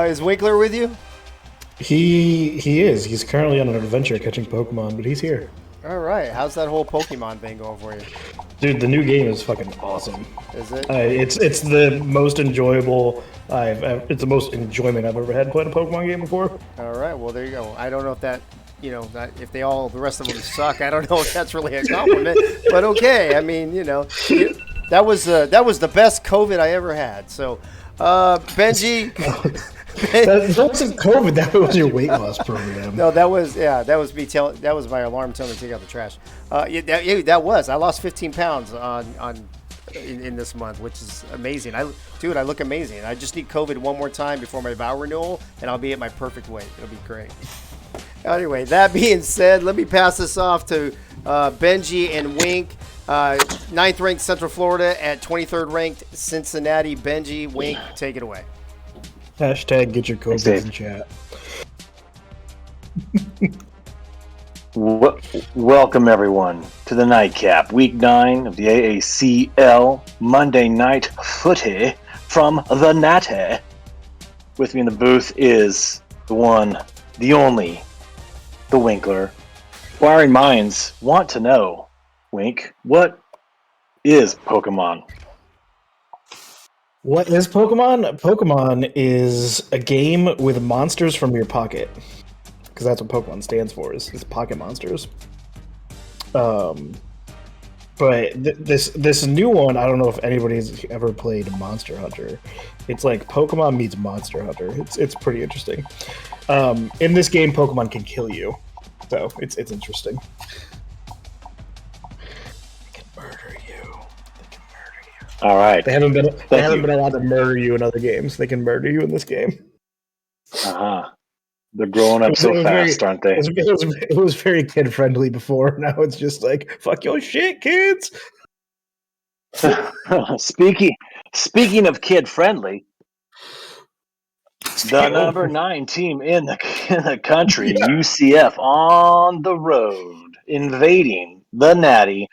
[SPEAKER 2] Is Winkler with you?
[SPEAKER 12] He is. He's currently on an adventure catching Pokemon, but he's here.
[SPEAKER 2] All right. How's that whole Pokemon thing going for you?
[SPEAKER 12] Dude, the new game is fucking awesome.
[SPEAKER 2] Is it?
[SPEAKER 12] It's the most enjoyable it's the most enjoyment I've ever had playing a Pokemon game before.
[SPEAKER 2] All right. Well, there you go. I don't know if that, if the rest of them suck. I don't know if that's really a compliment, but okay. I mean, that was the best COVID I ever had. So, Benji,
[SPEAKER 12] That wasn't COVID. That was your weight loss program.
[SPEAKER 2] No, that was me. That was my alarm telling me to take out the trash. That was. I lost 15 pounds in this month, which is amazing. I look amazing. I just need COVID one more time before my vow renewal, and I'll be at my perfect weight. It'll be great. Anyway, that being said, let me pass this off to Benji and Wink. 9th ranked Central Florida at 23rd ranked Cincinnati. Benji, Wink, take it away.
[SPEAKER 12] Hashtag get your COVID in chat.
[SPEAKER 11] Welcome everyone to the nightcap, week 9 of the AACL Monday Night Footy from the Natty. With me in the booth is the one, the only, the Winkler. Inquiring minds want to know, Wink, what is Pokemon?
[SPEAKER 12] What is Pokemon? Pokemon is a game with monsters from your pocket. Because that's what Pokemon stands for, is pocket monsters. But this new one, I don't know if anybody's ever played Monster Hunter. It's like Pokemon meets Monster Hunter. It's pretty interesting. In this game, Pokemon can kill you. So it's interesting.
[SPEAKER 11] All right.
[SPEAKER 12] They haven't been allowed to murder you in other games. They can murder you in this game.
[SPEAKER 11] They're growing up so fast, aren't they?
[SPEAKER 12] It was very kid friendly before. Now it's just like fuck your shit, kids.
[SPEAKER 11] Speaking of kid friendly, the number 9 team in the country, UCF, on the road, invading the Natty.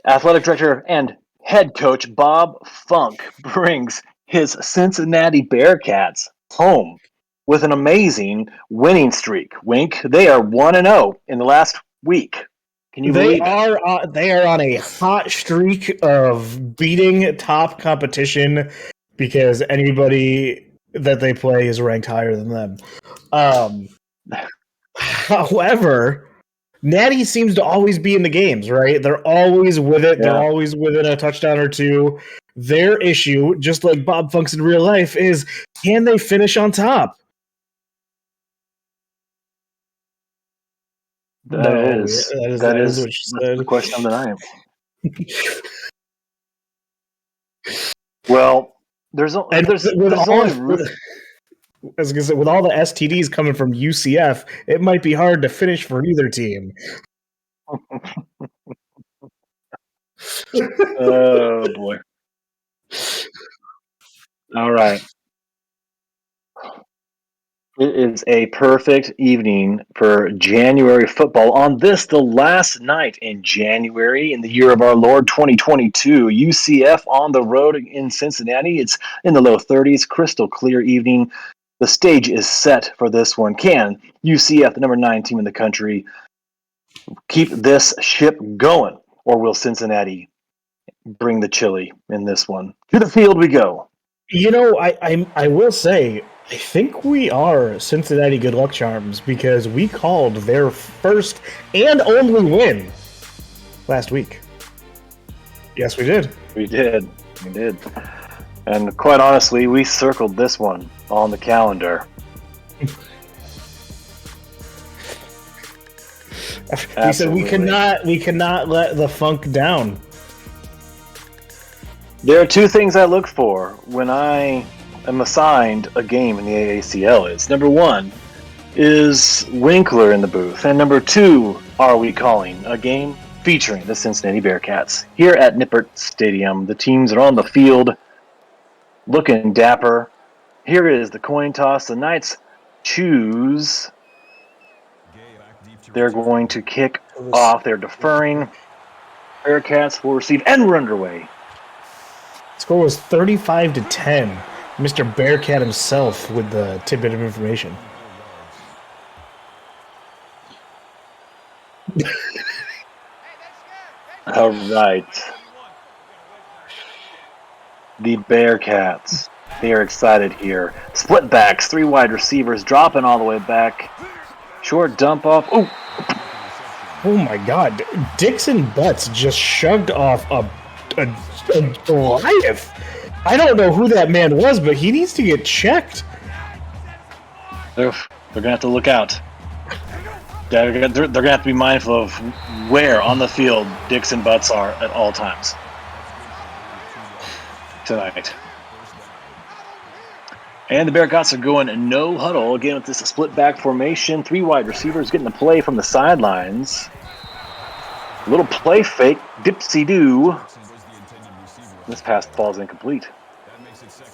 [SPEAKER 11] Athletic director and head coach Bob Funk brings his Cincinnati Bearcats home with an amazing winning streak. Wink, they are 1-0 in the last week. Can you believe it?
[SPEAKER 12] They are on a hot streak of beating top competition because anybody that they play is ranked higher than them. However, Natty seems to always be in the games, right? They're always with it. Yeah. They're always within a touchdown or two. Their issue, just like Bob Funk's in real life, is can they finish on top?
[SPEAKER 11] That is what she said. The question of the night. Well, there's only
[SPEAKER 12] as I said, with all the STDs coming from UCF, it might be hard to finish for either team.
[SPEAKER 11] Oh boy! All right. It is a perfect evening for January football. On this, the last night in January in the year of our Lord 2022, UCF on the road in Cincinnati. It's in the low 30s, crystal clear evening. The stage is set for this one. Can UCF, the number 9 team in the country, keep this ship going? Or will Cincinnati bring the chili in this one? To the field we go.
[SPEAKER 12] You know, I will say, I think we are Cincinnati good luck charms because we called their first and only win last week. Yes, we did.
[SPEAKER 11] We did. And quite honestly, we circled this one on the calendar.
[SPEAKER 12] We said we cannot let the Funk down.
[SPEAKER 11] There are 2 things I look for when I am assigned a game in the AACL. It's number 1 is Winkler in the booth, and number 2, are we calling a game featuring the Cincinnati Bearcats here at Nippert Stadium. The teams are on the field, looking dapper. Here is the coin toss. The Knights choose. They're going to kick off. They're deferring. Bearcats will receive, and we're underway.
[SPEAKER 12] Score was 35-10. Mr. Bearcat himself with the tidbit of information.
[SPEAKER 11] All right. The Bearcats. They are excited here. Split backs, 3 wide receivers, dropping all the way back. Short dump off.
[SPEAKER 12] Oh my God. Dixon Butts just shoved off a Goliath. I don't know who that man was, but he needs to get checked.
[SPEAKER 11] Oof, they're going to have to look out. They're going to have to be mindful of where on the field Dix and Butts are at all times tonight. And the Bearcats are going no huddle. Again, with this split back formation. 3 wide receivers getting the play from the sidelines. A little play fake. Dipsy-doo. This pass falls incomplete.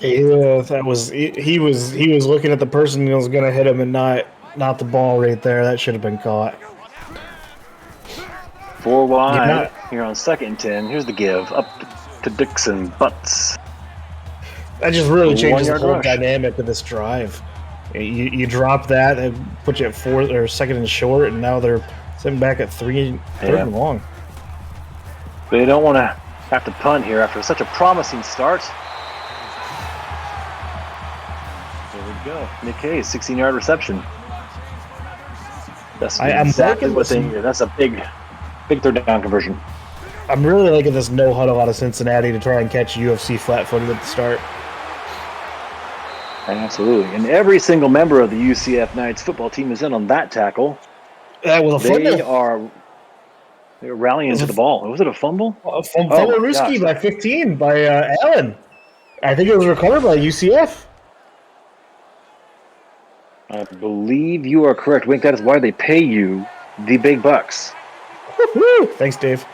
[SPEAKER 12] Yeah, that was he was looking at the person who was going to hit him and not the ball right there. That should have been caught.
[SPEAKER 11] 4 wide here on 2nd and 10. Here's the give up to Dixon Butts.
[SPEAKER 12] That just really changes the
[SPEAKER 11] 1-yard
[SPEAKER 12] whole
[SPEAKER 11] rush.
[SPEAKER 12] dynamic of this drive. You drop that and put you at 4th or 2nd and short, and now they're sitting back at 3rd and long.
[SPEAKER 11] They don't want to have to punt here after such a promising start. There we go. Nick Hayes, 16-yard reception. That's exactly what they needed. That's a big 3rd down conversion.
[SPEAKER 12] I'm really liking this no huddle out of Cincinnati to try and catch UFC flat-footed at the start.
[SPEAKER 11] Absolutely. And every single member of the UCF Knights football team is in on that tackle.
[SPEAKER 12] That was a fumble.
[SPEAKER 11] They're rallying to the ball. Was it a fumble?
[SPEAKER 12] Fumble Ruski by 15 by Allen. I think it was recovered by UCF.
[SPEAKER 11] I believe you are correct, Wink. That is why they pay you the big bucks.
[SPEAKER 12] Woo-hoo. Thanks, Dave.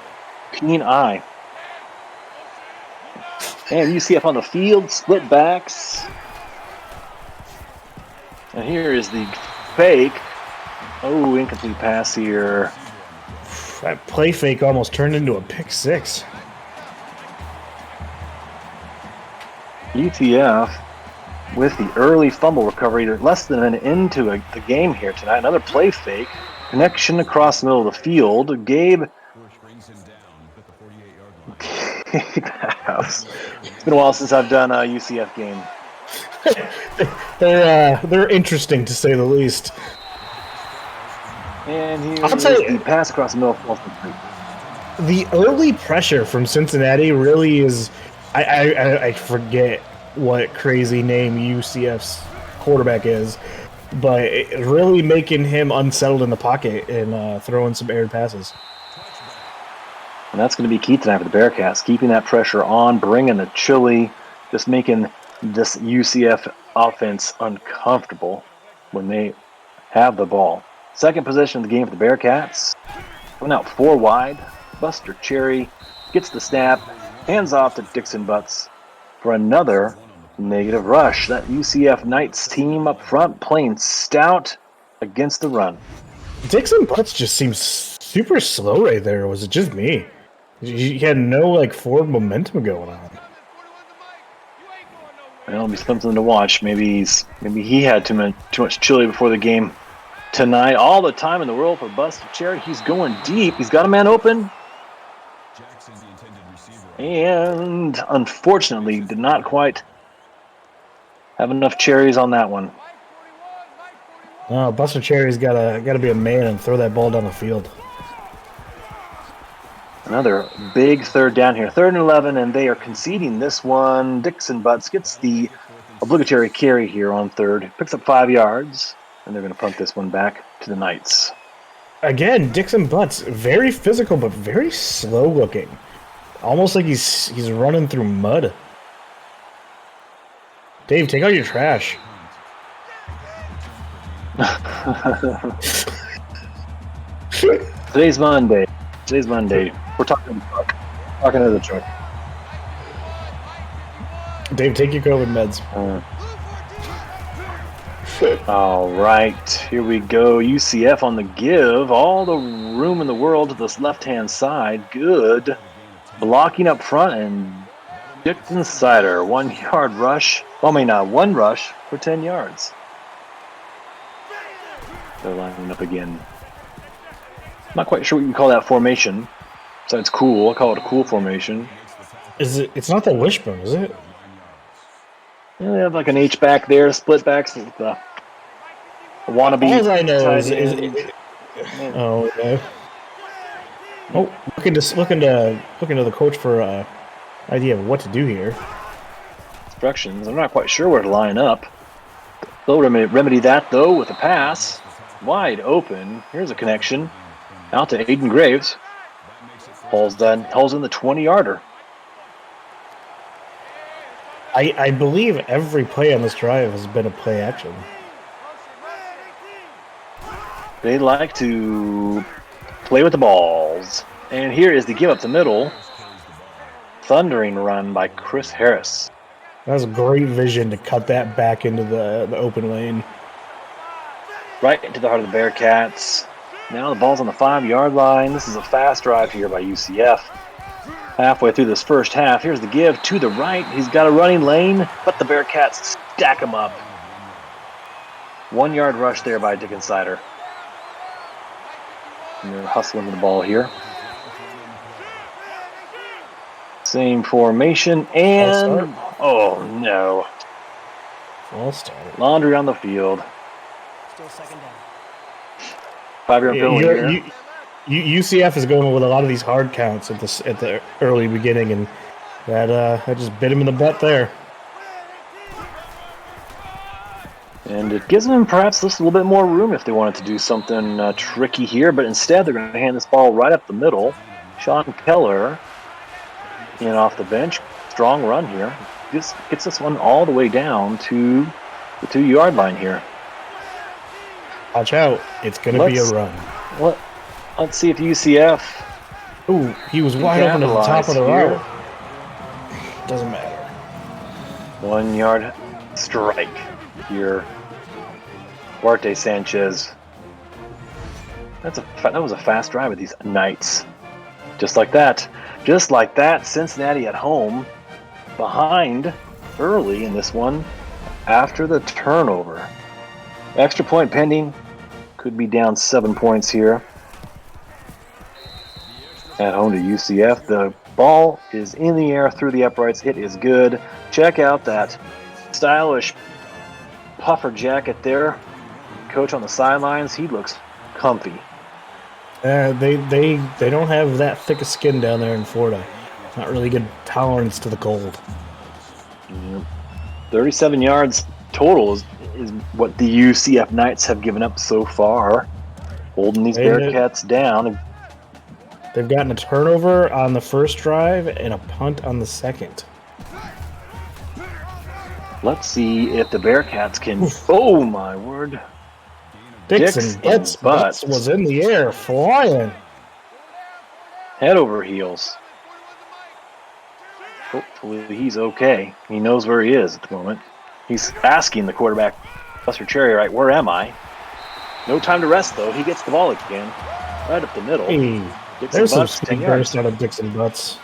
[SPEAKER 11] Keen eye. And UCF on the field, split backs. And here is the fake. Oh, incomplete pass here.
[SPEAKER 12] That play fake almost turned into a pick 6.
[SPEAKER 11] UTF with the early fumble recovery. They're less than a minute into the game here tonight. Another play fake. Connection across the middle of the field. Gabe. It's been a while since I've done a UCF game.
[SPEAKER 12] They're interesting to say the least.
[SPEAKER 11] And here
[SPEAKER 12] I'll tell you,
[SPEAKER 11] the pass across the middle.
[SPEAKER 12] The early pressure from Cincinnati really is. I forget what crazy name UCF's quarterback is, but really making him unsettled in the pocket and throwing some aired passes.
[SPEAKER 11] And that's going to be key tonight for the Bearcats, keeping that pressure on, bringing the chili, just making this UCF offense uncomfortable when they have the ball. Second possession of the game for the Bearcats. Coming out 4 wide. Buster Cherry gets the snap, hands off to Dixon Butts for another negative rush. That UCF Knights team up front playing stout against the run.
[SPEAKER 12] Dixon Butts just seems super slow right there. Was it just me? He had no forward momentum going on.
[SPEAKER 11] It'll be something to watch. Maybe he had too much chili before the game tonight. All the time in the world for Buster Cherry. He's going deep. He's got a man open. And unfortunately did not quite have enough cherries on that one.
[SPEAKER 12] Oh, Buster Cherry's gotta be a man and throw that ball down the field.
[SPEAKER 11] Another big 3rd down here. 3rd and 11, and they are conceding this one. Dixon Butts gets the obligatory carry here on 3rd. Picks up 5 yards, and they're going to punt this one back to the Knights.
[SPEAKER 12] Again, Dixon Butts, very physical but very slow looking. Almost like he's running through mud. Dave, take out your trash.
[SPEAKER 11] Today's Monday. We're talking to the truck. Talking to the truck.
[SPEAKER 12] Dave, take your COVID meds.
[SPEAKER 11] All right, here we go. UCF on the give. All the room in the world to this left-hand side. Good. Blocking up front, and Dixon Sider. 1-yard rush. One rush for 10 yards. They're lining up again. Not quite sure what you call that formation. Besides cool. I call it a cool formation.
[SPEAKER 12] It's not the wishbone, is it?
[SPEAKER 11] Yeah, they have like an H back there, split backs. A wannabe.
[SPEAKER 12] All I know is oh, okay. Looking to the coach for idea of what to do here.
[SPEAKER 11] instructions. I'm not quite sure where to line up. They'll remedy that, though, with a pass. Wide open. Here's a connection. Out to Aiden Graves. Hauls in the 20-yarder.
[SPEAKER 12] I believe every play on this drive has been a play action.
[SPEAKER 11] They like to play with the balls. And here is the give up the middle. Thundering run by Chris Harris.
[SPEAKER 12] That was a great vision to cut that back into the open lane.
[SPEAKER 11] Right into the heart of the Bearcats. Now the ball's on the 5-yard line. This is a fast drive here by UCF. Halfway through this first half, here's the give to the right. He's got a running lane, but the Bearcats stack him up. 1-yard rush there by Dickensider. And they're hustling the ball here. Same formation, and oh no.
[SPEAKER 12] False start.
[SPEAKER 11] Laundry on the field.
[SPEAKER 9] Still second down.
[SPEAKER 11] 5-yard penalty here.
[SPEAKER 12] UCF is going with a lot of these hard counts at the early beginning, and that just bit him in the butt there.
[SPEAKER 11] And it gives them perhaps just a little bit more room if they wanted to do something tricky here, but instead they're going to hand this ball right up the middle. Sean Keller in off the bench. Strong run here. Just gets this one all the way down to the 2-yard line here.
[SPEAKER 12] Watch out. It's going to be a run.
[SPEAKER 11] Let's see if UCF...
[SPEAKER 12] Ooh, he was wide open at the top of the route. Doesn't matter.
[SPEAKER 11] 1-yard strike here. Duarte Sanchez. That was a fast drive with these Knights. Just like that. Just like that, Cincinnati at home. Behind early in this one after the turnover. Extra point pending. Could be down 7 points here. At home to UCF. The ball is in the air through the uprights. It is good. Check out that stylish puffer jacket there. Coach on the sidelines. He looks comfy.
[SPEAKER 12] They don't have that thick of skin down there in Florida. Not really good tolerance to the cold.
[SPEAKER 11] 37 yards total is what the UCF Knights have given up so far. Holding these Bearcats down.
[SPEAKER 12] They've gotten a turnover on the first drive and a punt on the second.
[SPEAKER 11] Let's see if the Bearcats can... Oh, my word.
[SPEAKER 12] Dixon Butts was in the air, flying.
[SPEAKER 11] Head over heels. Hopefully he's okay. He knows where he is at the moment. He's asking the quarterback, Buster Cherry, right, where am I? No time to rest, though. He gets the ball again. Right up the middle.
[SPEAKER 12] Hey, there's some speed burst out of Dixon Butts.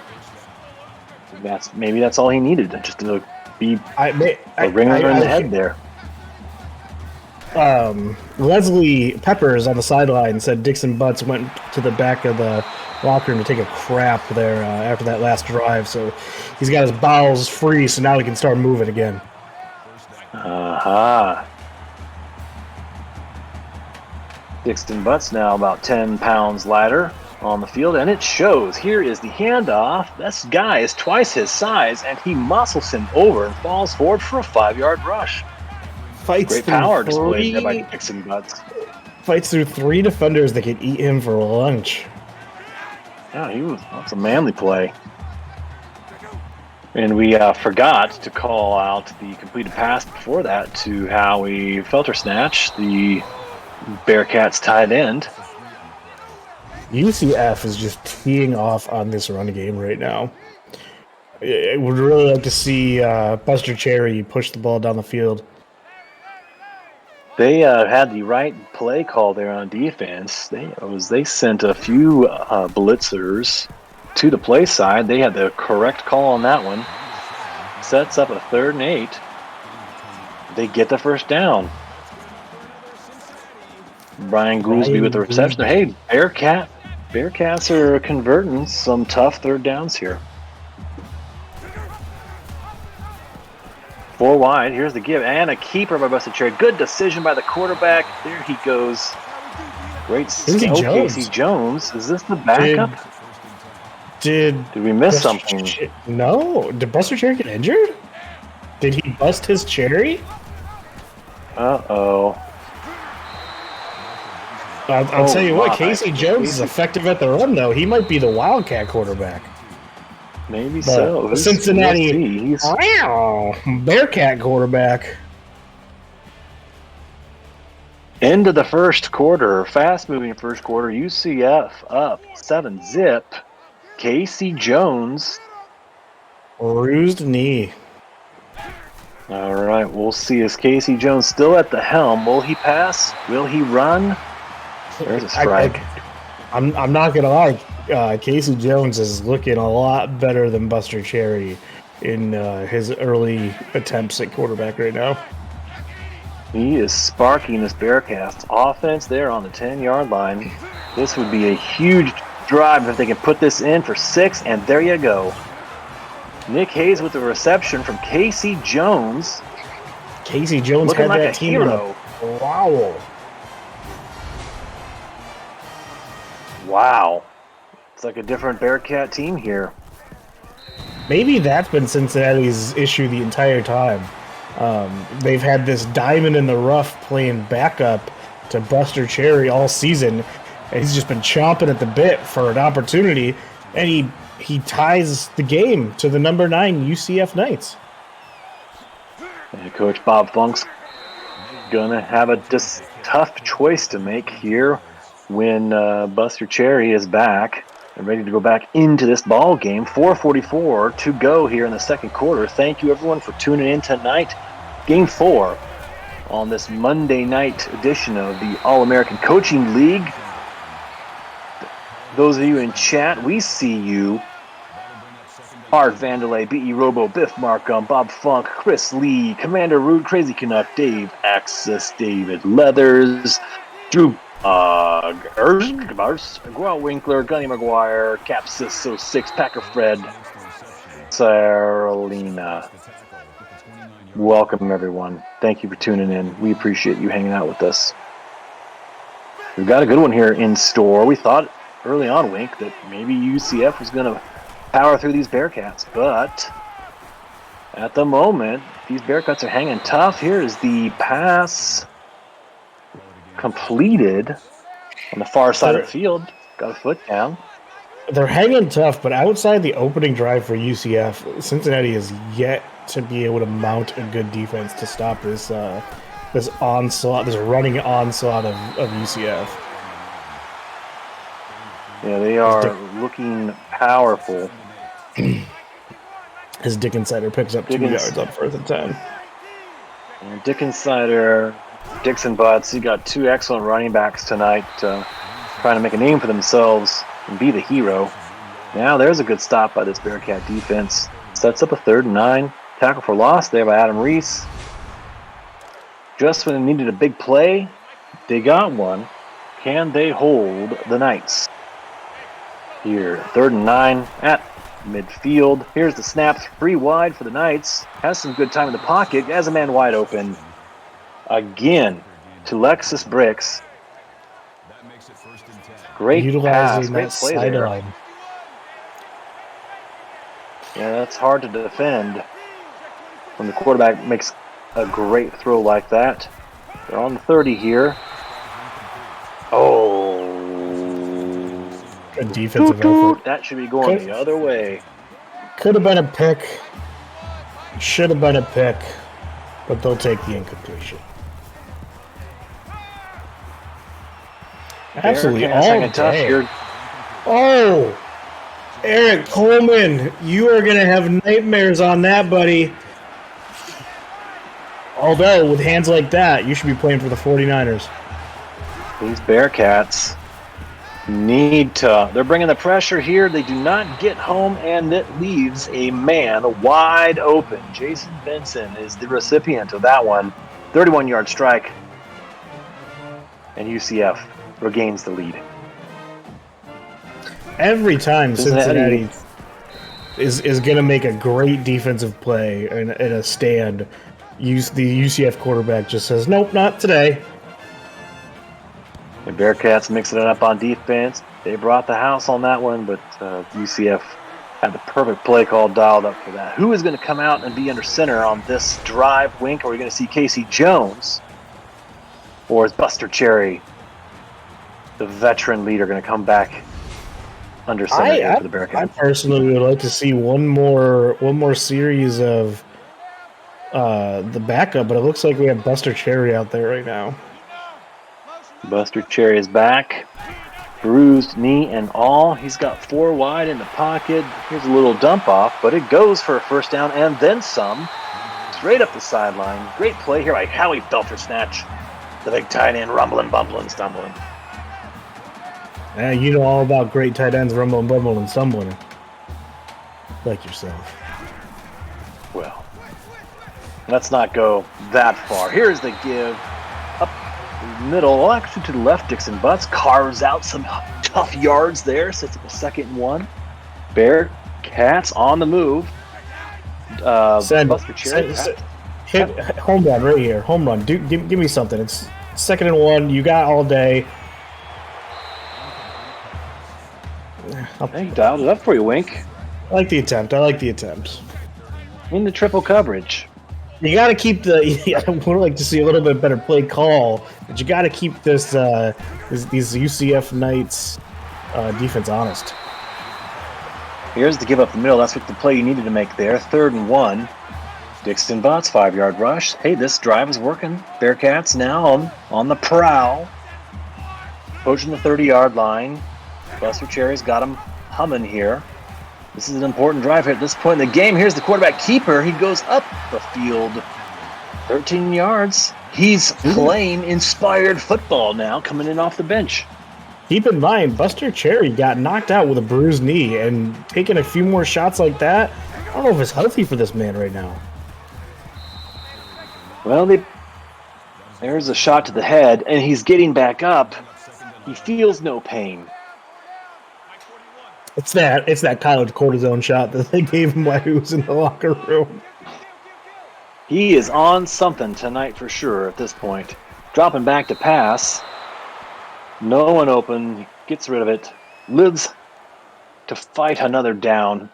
[SPEAKER 11] Maybe that's all he needed, just to be a ringer in the head there.
[SPEAKER 12] Leslie Peppers on the sideline said Dixon Butts went to the back of the locker room to take a crap there after that last drive, so he's got his bowels free, so now he can start moving again.
[SPEAKER 11] Dixon Butts now about 10 pounds lighter on the field, and it shows. Here is the handoff. This guy is twice his size, and he muscles him over and falls forward for a 5-yard rush. Great power displayed there by Dixon Butts.
[SPEAKER 12] Fights through 3 defenders that could eat him for lunch.
[SPEAKER 11] Yeah, that's a manly play. And we forgot to call out the completed pass before that to Howie Feltersnatch, the Bearcats tight end.
[SPEAKER 12] UCF is just teeing off on this run game right now. I would really like to see Buster Cherry push the ball down the field.
[SPEAKER 11] They had the right play call there on defense. They sent a few blitzers to the play side. They had the correct call on that one. Sets up a 3rd and 8. They get the first down. Brian Goolsby with the reception. Hey, Bearcats are converting some tough 3rd downs here. 4 wide. Here's the give. And a keeper by Buster Cherry. Good decision by the quarterback. There he goes. Great. Casey Jones. Is this the backup?
[SPEAKER 12] Did
[SPEAKER 11] we miss something?
[SPEAKER 12] No. Did Buster Cherry get injured? Did he bust his cherry?
[SPEAKER 11] Uh-oh.
[SPEAKER 12] I'll tell you what, Casey Jones is effective at the run, though. He might be the Wildcat quarterback.
[SPEAKER 11] Maybe
[SPEAKER 12] But
[SPEAKER 11] so.
[SPEAKER 12] Cincinnati Bearcat quarterback.
[SPEAKER 11] End of the first quarter. Fast-moving first quarter. UCF up 7-zip. Casey Jones.
[SPEAKER 12] Bruised knee.
[SPEAKER 11] All right, we'll see. Is Casey Jones still at the helm? Will he pass? Will he run? There's a strike.
[SPEAKER 12] I'm not gonna lie. Casey Jones is looking a lot better than Buster Cherry in his early attempts at quarterback right now.
[SPEAKER 11] He is sparking this Bearcats offense there on the 10-yard line. This would be a huge drive if they can put this in for 6, and there you go. Nick Hayes with the reception from Casey Jones.
[SPEAKER 12] Casey Jones
[SPEAKER 11] looking
[SPEAKER 12] had
[SPEAKER 11] like
[SPEAKER 12] that
[SPEAKER 11] a
[SPEAKER 12] team
[SPEAKER 11] hero.
[SPEAKER 12] Wow.
[SPEAKER 11] Wow. It's like a different Bearcat team here.
[SPEAKER 12] Maybe that's been Cincinnati's issue the entire time. They've had this diamond in the rough playing backup to Buster Cherry all season. And he's just been chomping at the bit for an opportunity, and he ties the game to the number 9 UCF Knights.
[SPEAKER 11] And Coach Bob Funk's gonna have a tough choice to make here when Buster Cherry is back and ready to go back into this ball game. 4:44 to go here in the second quarter. Thank you everyone for tuning in tonight. Game 4 on this Monday night edition of the All-American Coaching League. Those of you in chat, we see you. Art Vandelay, B.E. Robo, Biff Markham, Bob Funk, Chris Lee, Commander Rude, Crazy Canuck, Dave Axis, David Leathers, Drew Gual Winkler, Gunny McGuire, Capsis 06, Packer Fred, Saralina. Welcome everyone. Thank you for tuning in. We appreciate you hanging out with us. We've got a good one here in store. We thought early on, Wink, that maybe UCF was going to power through these Bearcats, but at the moment, these Bearcats are hanging tough. Here is the pass completed on the far side of the field. Got a foot down.
[SPEAKER 12] They're hanging tough, but outside the opening drive for UCF, Cincinnati is yet to be able to mount a good defense to stop this onslaught, this running onslaught of UCF.
[SPEAKER 11] Yeah, they are looking powerful.
[SPEAKER 12] As Dickensider picks up 2 yards on 1st and 10.
[SPEAKER 11] And Dickensider, Dixon Butts, he got 2 excellent running backs tonight, trying to make a name for themselves and be the hero. Now there's a good stop by this Bearcat defense. Sets up a 3rd and 9. Tackle for loss there by Adam Reese. Just when they needed a big play, they got one. Can they hold the Knights? Here, 3rd and 9 at midfield. Here's the snap, 3 wide for the Knights. Has some good time in the pocket. Has a man wide open. Again, to Lexus Bricks. Great pass, great play there. Yeah, that's hard to defend when the quarterback makes a great throw like that. They're on the 30 here. Oh.
[SPEAKER 12] Good defensive effort.
[SPEAKER 11] That should be going the other way.
[SPEAKER 12] Could have been a pick. Should have been a pick. But they'll take the incompletion. Absolutely all day. Oh! Eric Coleman, you are going to have nightmares on that, buddy. Although, with hands like that, you should be playing for the 49ers.
[SPEAKER 11] These Bearcats need to... They're bringing the pressure here. They do not get home, and it leaves a man wide open. Jason Benson is the recipient of that one. 31-yard strike. And UCF regains the lead.
[SPEAKER 12] Every time Cincinnati is going to make a great defensive play in a stand, the UCF quarterback just says, nope, not today.
[SPEAKER 11] The Bearcats mixing it up on defense. They brought the house on that one, but UCF Had the perfect play call dialed up for that. Who is going to come out and be under center on this drive, Wink? Are we going to see Casey Jones? Or is Buster Cherry, the veteran leader, going to come back under center here for the Bearcats?
[SPEAKER 12] I personally would like to see one more series of the backup, but it looks like we have Buster Cherry out there right now.
[SPEAKER 11] Buster Cherry is back. Bruised knee and all. He's got 4 wide in the pocket. Here's a little dump off, but it goes for a first down and then some. Straight up the sideline. Great play here by Howie Belcher Snatch. The big tight end rumbling, bumbling, stumbling.
[SPEAKER 12] Yeah, you know all about great tight ends rumbling, bumbling, and stumbling. Like yourself.
[SPEAKER 11] Well, let's not go that far. Here's the give. Up middle, well, actually to the left, Dixon Butts carves out some tough yards there, sets up a 2nd and 1. Bearcats on the move. Buster Cherry.
[SPEAKER 12] Hit home run right here. Home run. Give me something. It's 2nd and 1. You got all day.
[SPEAKER 11] Hey, dialed it up for you, Wink.
[SPEAKER 12] I like the attempt.
[SPEAKER 11] In the triple coverage.
[SPEAKER 12] You got to keep I would like to see a little bit better play call, but you got to keep these UCF Knights defense honest.
[SPEAKER 11] Here's the give up the middle. That's what the play you needed to make there. 3rd and 1. Dixon Butts, 5-yard rush. Hey, this drive is working. Bearcats now on the prowl. Approaching the 30-yard line. Buster Cherry's got him humming here. This is an important drive here at this point in the game. Here's the quarterback keeper. He goes up the field 13 yards. He's playing inspired football now, coming in off the bench.
[SPEAKER 12] Keep in mind, Buster Cherry got knocked out with a bruised knee, and taking a few more shots like that, I don't know if it's healthy for this man right now.
[SPEAKER 11] Well, there's a shot to the head, and he's getting back up. He feels no pain.
[SPEAKER 12] It's that college cortisone shot that they gave him while he was in the locker room.
[SPEAKER 11] He is on something tonight for sure at this point. Dropping back to pass. No one open. Gets rid of it. Lives to fight another down.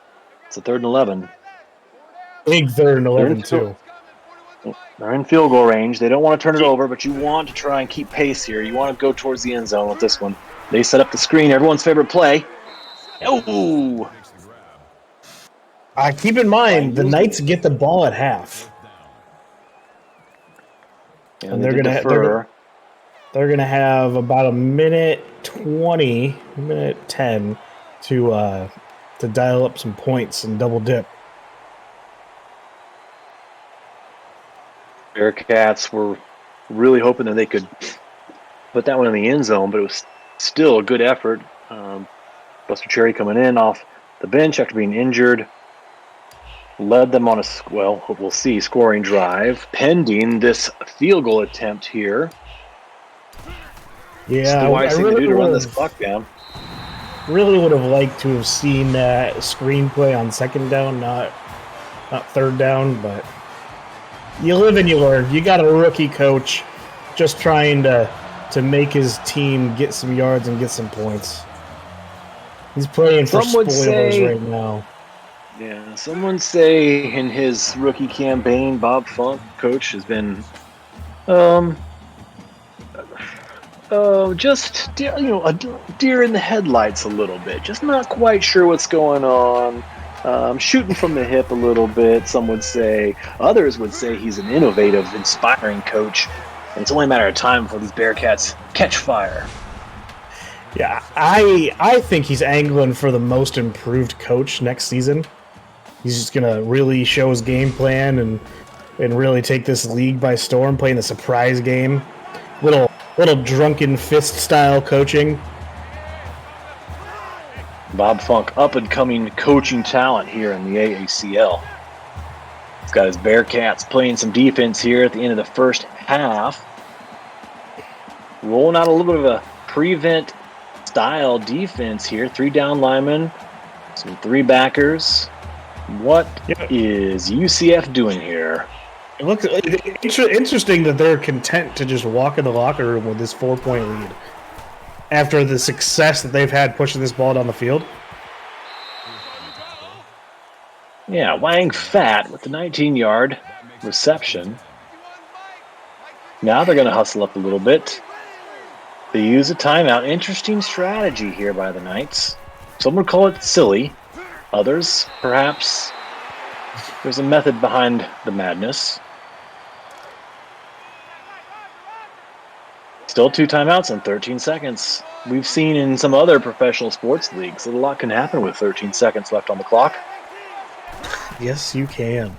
[SPEAKER 11] It's a 3rd and 11.
[SPEAKER 12] Big 3rd and 11 too.
[SPEAKER 11] They're in field goal range. They don't want to turn it over, but you want to try and keep pace here. You want to go towards the end zone with this one. They set up the screen. Everyone's favorite play. Oh!
[SPEAKER 12] Keep in mind, the Knights get the ball at half. And they're gonna have about a minute 20, minute 10 to dial up some points and double dip.
[SPEAKER 11] Bearcats were really hoping that they could put that one in the end zone, but it was still a good effort. Buster Cherry coming in off the bench after being injured. Led them on we'll see, scoring drive, pending this field goal attempt here.
[SPEAKER 12] Yeah,
[SPEAKER 11] the wise thing to do to run this clock down.
[SPEAKER 12] Really would have liked to have seen that screenplay on 2nd down, not 3rd down, but you live and you learn. You got a rookie coach just trying to make his team get some yards and get some points. He's playing for spoilers right now.
[SPEAKER 11] Yeah, some would say in his rookie campaign, Bob Funk, coach, has been just a deer in the headlights a little bit. Just not quite sure what's going on. Shooting from the hip a little bit, some would say. Others would say he's an innovative, inspiring coach. And it's only a matter of time before these Bearcats catch fire.
[SPEAKER 12] Yeah, I think he's angling for the most improved coach next season. He's just going to really show his game plan and really take this league by storm, playing the surprise game. Little drunken fist style coaching.
[SPEAKER 11] Bob Funk, up-and-coming coaching talent here in the AACL. He's got his Bearcats playing some defense here at the end of the first half. Rolling out a little bit of a prevent style defense here. 3 down linemen, some 3 backers. What is UCF doing here?
[SPEAKER 12] It looks interesting that they're content to just walk in the locker room with this 4-point lead after the success that they've had pushing this ball down the field.
[SPEAKER 11] Yeah, Wang Fat with the 19-yard reception. Now they're going to hustle up a little bit. They use a timeout. Interesting strategy here by the Knights. Some would call it silly. Others, perhaps, there's a method behind the madness. Still 2 timeouts in 13 seconds. We've seen in some other professional sports leagues that a lot can happen with 13 seconds left on the clock.
[SPEAKER 12] Yes, you can.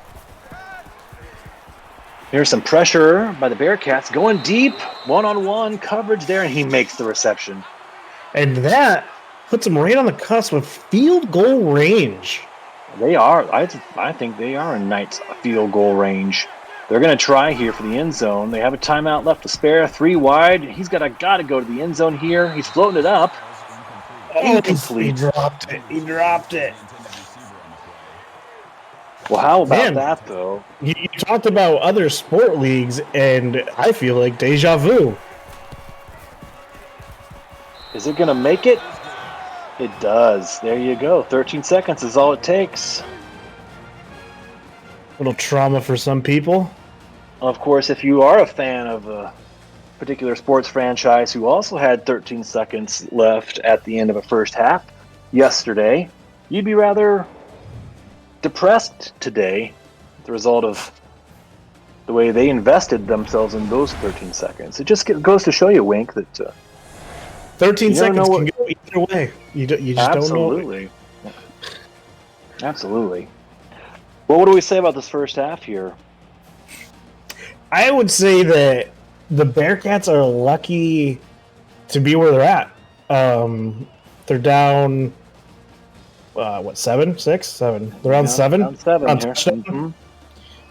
[SPEAKER 11] Here's some pressure by the Bearcats going deep, one-on-one coverage there, and he makes the reception.
[SPEAKER 12] And that puts them right on the cusp of field goal range.
[SPEAKER 11] They are. I think they are in Knights field goal range. They're going to try here for the end zone. They have a timeout left to spare, 3 wide. He's got to go to the end zone here. He's floating it up. Incomplete.
[SPEAKER 12] He dropped it. He dropped it.
[SPEAKER 11] Well, how about that, though?
[SPEAKER 12] You talked about other sport leagues, and I feel like deja vu.
[SPEAKER 11] Is it going to make it? It does. There you go. 13 seconds is all it takes.
[SPEAKER 12] Little trauma for some people.
[SPEAKER 11] Of course, if you are a fan of a particular sports franchise who also had 13 seconds left at the end of a first half yesterday, you'd be rather depressed today, the result of the way they invested themselves in those 13 seconds. It just goes to show you, Wink, that
[SPEAKER 12] 13 seconds can go either way. You just
[SPEAKER 11] absolutely.
[SPEAKER 12] don't know.
[SPEAKER 11] Absolutely. Well, what do we say about this first half here?
[SPEAKER 12] I would say that the Bearcats are lucky to be where they're at. They're down, 7, 6, 7? They're on 7.
[SPEAKER 11] On 7
[SPEAKER 12] on
[SPEAKER 11] here. Mm-hmm.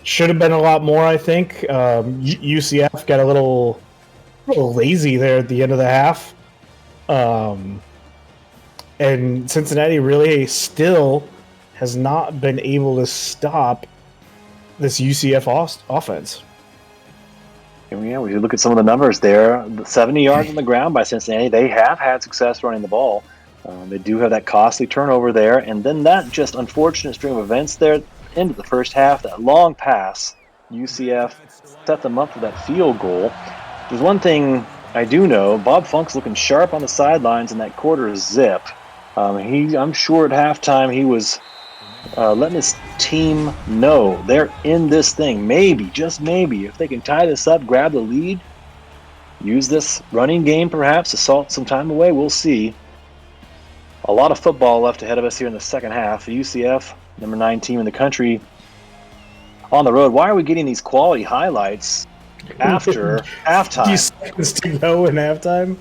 [SPEAKER 12] Should have been a lot more, I think. UCF got a little lazy there at the end of the half. And Cincinnati really still has not been able to stop this UCF offense.
[SPEAKER 11] Yeah, we look at some of the numbers there. The 70 yards on the ground by Cincinnati. They have had success running the ball. They do have that costly turnover there. And then that just unfortunate string of events there into the first half, that long pass, UCF set them up for that field goal. There's one thing I do know. Bob Funk's looking sharp on the sidelines in that quarter zip. I'm sure at halftime he was letting his team know they're in this thing. Maybe, just maybe, if they can tie this up, grab the lead, use this running game perhaps to salt some time away, we'll see. A lot of football left ahead of us here in the second half. The UCF, number 9 team in the country, on the road. Why are we getting these quality highlights after halftime?
[SPEAKER 12] 50 seconds to go in halftime.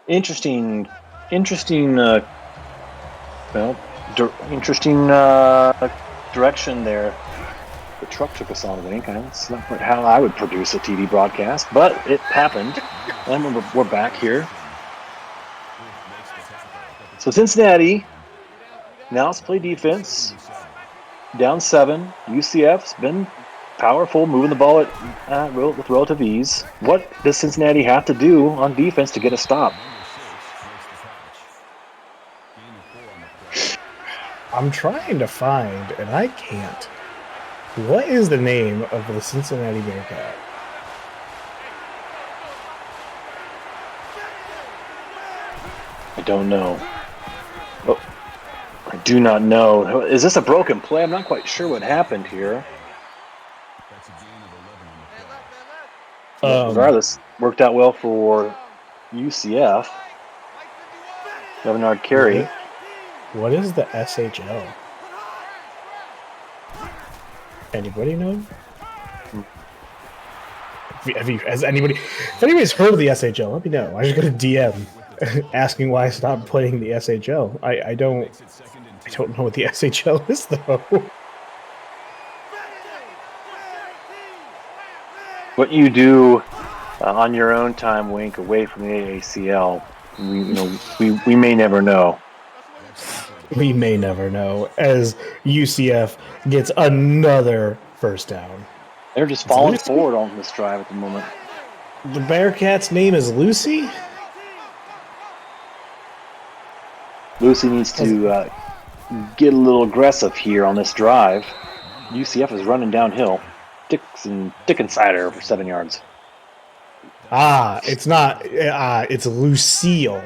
[SPEAKER 11] Interesting direction there. The truck took us on, Wink. That's not quite how I would produce a TV broadcast, but it happened. And we're back here. So Cincinnati now let's play defense. Down 7. UCF's been powerful, moving the ball with relative ease. What does Cincinnati have to do on defense to get a stop?
[SPEAKER 12] I'm trying to find, and I can't. What is the name of the Cincinnati Bearcat?
[SPEAKER 11] I don't know. Oh, I do not know. Is this a broken play? I'm not quite sure what happened here. Regardless, worked out well for UCF. 11-yard carry.
[SPEAKER 12] What is the SHL? Anybody know? If anybody's heard of the SHL, let me know. I just got a DM asking why I stopped playing the SHL. I don't know what the SHL is though.
[SPEAKER 11] What you do on your own time, Wink, away from the AACL, we may never know.
[SPEAKER 12] We may never know as UCF gets another first down.
[SPEAKER 11] They're just falling forward on this drive at the moment.
[SPEAKER 12] The Bearcats' name is Lucy?
[SPEAKER 11] Lucy needs to get a little aggressive here on this drive. UCF is running downhill. Dickensider for 7 yards.
[SPEAKER 12] It's not. It's Lucille.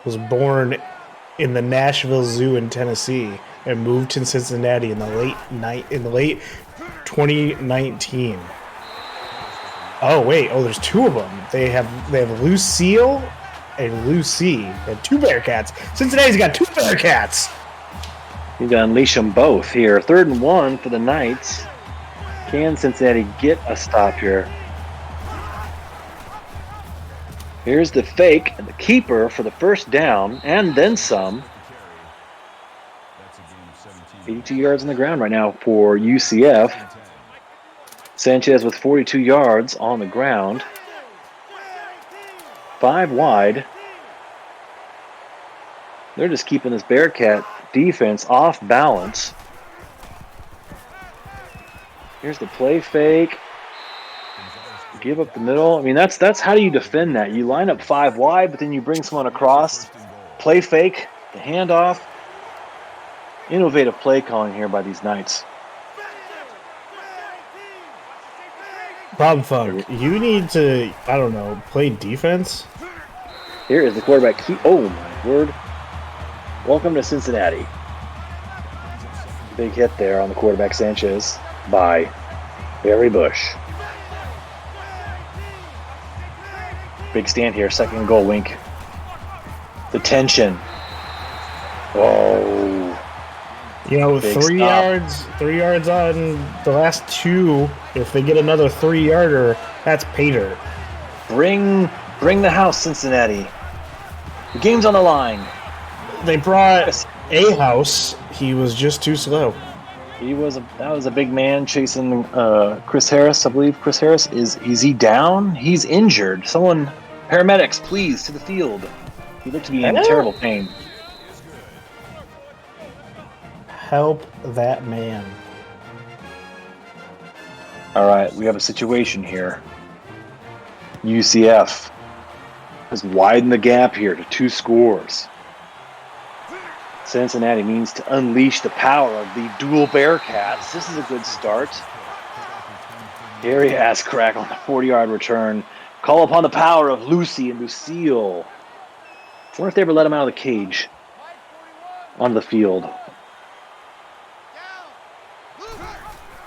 [SPEAKER 12] Was born in the Nashville Zoo in Tennessee and moved to Cincinnati in the late 2019. Oh wait, there's two of them. They have Lucille and Lucy. They have two Bearcats. Cincinnati's got two Bearcats.
[SPEAKER 11] You got to unleash them both here. 3rd and 1 for the Knights. Can Cincinnati get a stop here? Here's the fake and the keeper for the first down and then some. 82 yards on the ground right now for UCF. Sanchez with 42 yards on the ground. 5 wide. They're just keeping this Bearcat defense off balance. Here's the play fake. Give up the middle. I mean, that's how do you defend that? You line up 5 wide, but then you bring someone across. Play fake, the handoff. Innovative play calling here by these Knights.
[SPEAKER 12] Bob Funk, you need to, I don't know, play defense?
[SPEAKER 11] Here is the quarterback. Oh, my word. Welcome to Cincinnati. Big hit there on the quarterback, Sanchez, by Barry Bush. Big stand here, 2nd and goal, Wink. The tension. Oh.
[SPEAKER 12] You know,
[SPEAKER 11] Big
[SPEAKER 12] 3
[SPEAKER 11] stop.
[SPEAKER 12] 3 yards on the last 2. If they get another 3-yarder, that's pay dirt.
[SPEAKER 11] Bring the house, Cincinnati. The game's on the line.
[SPEAKER 12] They brought a house. He was just too slow.
[SPEAKER 11] That was a big man chasing Chris Harris. I believe Chris Harris is he down? He's injured. Someone, paramedics, please, to the field. He looked to be in terrible pain.
[SPEAKER 12] Help that man.
[SPEAKER 11] All right, we have a situation here. UCF has widened the gap here to 2 scores. Cincinnati means to unleash the power of the dual Bearcats. This is a good start. Gary ass crack on the 40-yard return. Call upon the power of Lucy and Lucille. I wonder if they ever let him out of the cage on the field.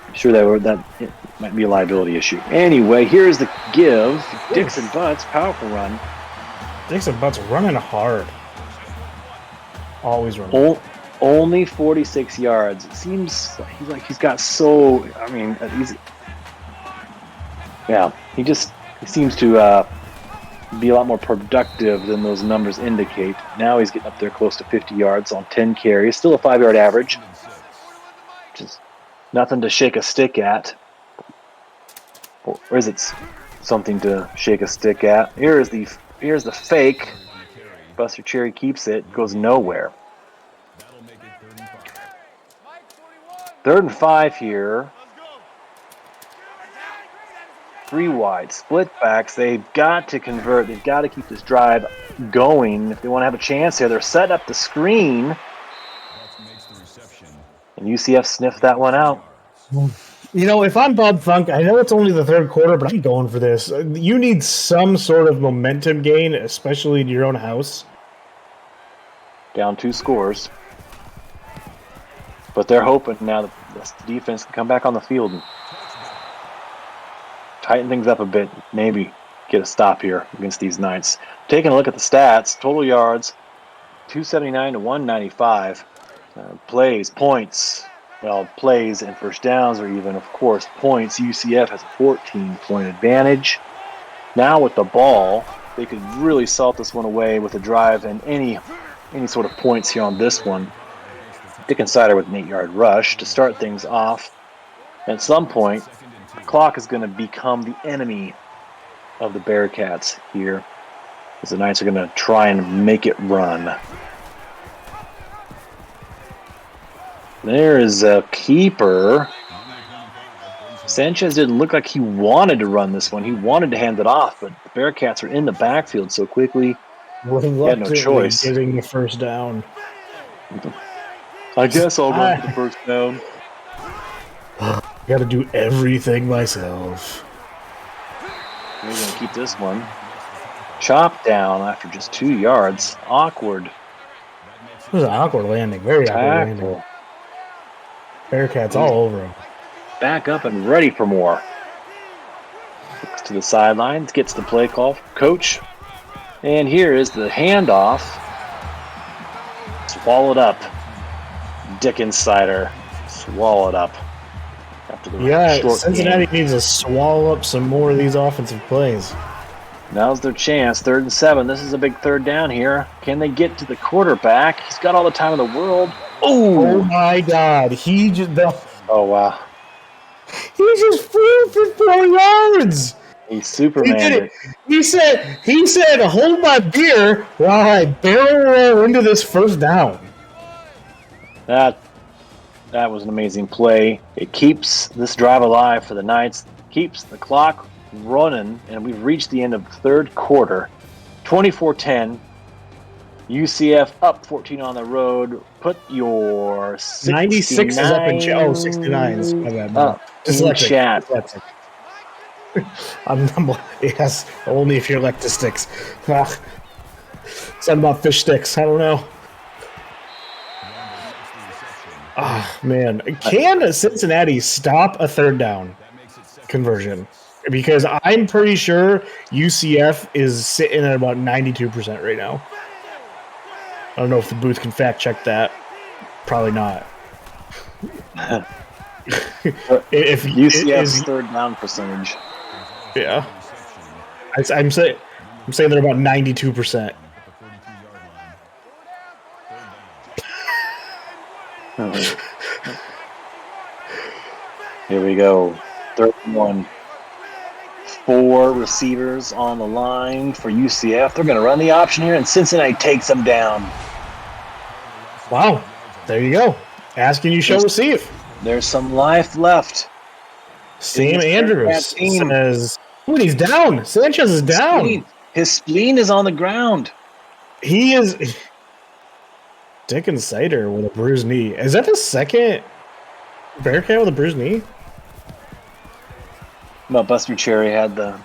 [SPEAKER 11] I'm sure that it might be a liability issue. Anyway, here's the give. Dixon Butts, powerful run.
[SPEAKER 12] Dixon Butts running hard. Always running.
[SPEAKER 11] Only 46 yards. It seems like he's got so. I mean, he seems to be a lot more productive than those numbers indicate. Now he's getting up there close to 50 yards on 10 carries. Still a 5-yard average, which is nothing to shake a stick at. Or is it something to shake a stick at? Here's the fake. Buster Cherry keeps it, goes nowhere. 3rd and 5 here. 3 wide, split backs. They've got to convert. They've got to keep this drive going if they want to have a chance here. They're setting up the screen. And UCF sniffed that one out.
[SPEAKER 12] You know, if I'm Bob Funk, I know it's only the 3rd quarter, but I'm going for this. You need some sort of momentum gain, especially in your own house.
[SPEAKER 11] Down 2 scores. But they're hoping now that the defense can come back on the field and tighten things up a bit. Maybe get a stop here against these Knights. Taking a look at the stats, total yards, 279 to 195. Plays, points. Well, plays and first downs, or even, of course, points. UCF has a 14-point advantage. Now with the ball, they could really salt this one away with a drive and any sort of points here on this one. Dickensider with an 8-yard rush to start things off. At some point, the clock is going to become the enemy of the Bearcats here, as the Knights are going to try and make it run. There is a keeper. Sanchez didn't look like he wanted to run this one. He wanted to hand it off, but the Bearcats are in the backfield so quickly. Reluctantly
[SPEAKER 12] choice. Getting the first down.
[SPEAKER 11] I guess I'll run for the first down.
[SPEAKER 12] Got to do everything myself.
[SPEAKER 11] We're going to keep this one. Chop down after just 2 yards. Awkward.
[SPEAKER 12] It was an awkward landing. Very awkward landing. Bearcats all over him.
[SPEAKER 11] Back up and ready for more. Looks to the sidelines. Gets the play call from coach. And here is the handoff. Swallowed up. Dick Insider. Swallowed up. After the short
[SPEAKER 12] Cincinnati
[SPEAKER 11] game.
[SPEAKER 12] needs to swallow up some more of these offensive plays.
[SPEAKER 11] Now's their chance. 3rd and 7. This is a big 3rd down here. Can they get to the quarterback? He's got all the time in the world.
[SPEAKER 12] Oh my God!
[SPEAKER 11] Oh wow!
[SPEAKER 12] He just flew for 4 yards.
[SPEAKER 11] He Supermaned it.
[SPEAKER 12] He said, "Hold my beer while I barrel roll into this first down."
[SPEAKER 11] That was an amazing play. It keeps this drive alive for the Knights. Keeps the clock running, and we've reached the end of the 3rd quarter. 24-10. UCF up 14 on the road. Put your
[SPEAKER 12] 96 is up in chat. Oh, 69 is my bad.
[SPEAKER 11] In chat.
[SPEAKER 12] Yes, only if you're lectistics. Something about fish sticks. I don't know. Man. Can Cincinnati stop a 3rd down conversion? Because I'm pretty sure UCF is sitting at about 92% right now. I don't know if the booth can fact check that. Probably not.
[SPEAKER 11] If UCF's 3rd down percentage.
[SPEAKER 12] Yeah. I'm saying they're about 92%.
[SPEAKER 11] Here we go. 3rd and 1. 4 receivers on the line for UCF. They're going to run the option here, and Cincinnati takes them down.
[SPEAKER 12] Wow. There you go. Asking you shall receive.
[SPEAKER 11] There's some life left.
[SPEAKER 12] Sam Andrews says, he's down. Sanchez is down.
[SPEAKER 11] His spleen is on the ground.
[SPEAKER 12] He is. Dick Insider with a bruised knee. Is that the second Bearcat with a bruised knee?
[SPEAKER 11] No, Buster Cherry had the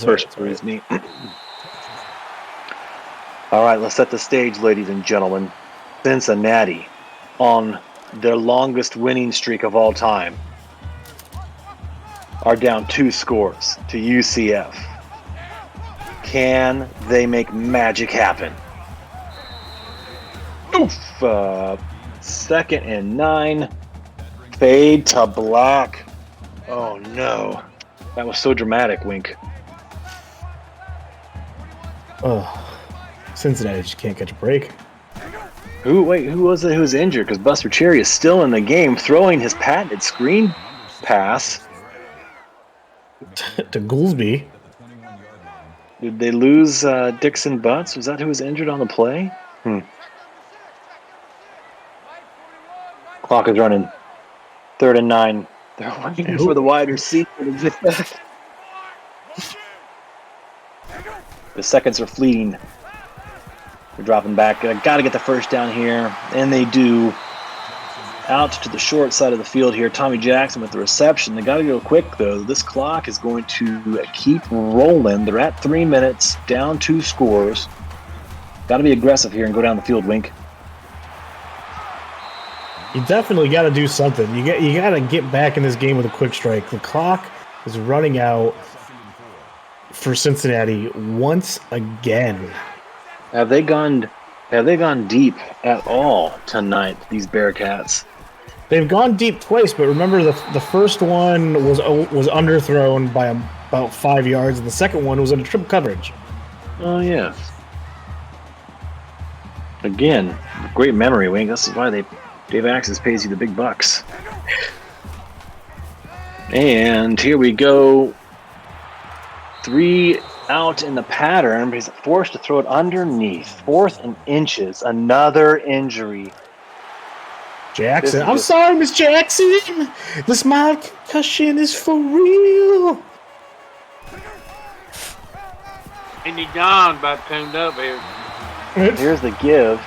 [SPEAKER 11] first bruised knee. All right, let's set the stage, ladies and gentlemen. Cincinnati on their longest winning streak of all time are down 2 scores to UCF. Can they make magic happen? Oof! 2nd and 9. Fade to black. Oh no. That was so dramatic, Wink.
[SPEAKER 12] Oh, Cincinnati just can't catch a break.
[SPEAKER 11] Who was it who was injured? Because Buster Cherry is still in the game, throwing his patented screen pass.
[SPEAKER 12] To Goolsby.
[SPEAKER 11] Did they lose Dixon Butts? Was that who was injured on the play? Clock is running. 3rd and 9. They're waiting for the wide receiver to get back. The seconds are fleeting. They're dropping back. Got to get the first down here. And they do. Out to the short side of the field here. Tommy Jackson with the reception. They got to go quick, though. This clock is going to keep rolling. They're at 3 minutes, down 2 scores. Got to be aggressive here and go down the field, Wink.
[SPEAKER 12] You definitely got to do something. You got to get back in this game with a quick strike. The clock is running out for Cincinnati once again.
[SPEAKER 11] Have they gone deep at all tonight, these Bearcats?
[SPEAKER 12] They've gone deep twice, but remember the first one was underthrown by about 5 yards, and the second one was under triple coverage.
[SPEAKER 11] Oh yeah. Again, great memory, Wink. This is why Dave Axis pays you the big bucks. And here we go. 3 out in the pattern, but he's forced to throw it underneath. 4th and inches. Another injury.
[SPEAKER 12] Jackson. I'm sorry, Miss Jackson. This mild concussion is for real.
[SPEAKER 5] Andy John about tuned up here.
[SPEAKER 11] Here's the give.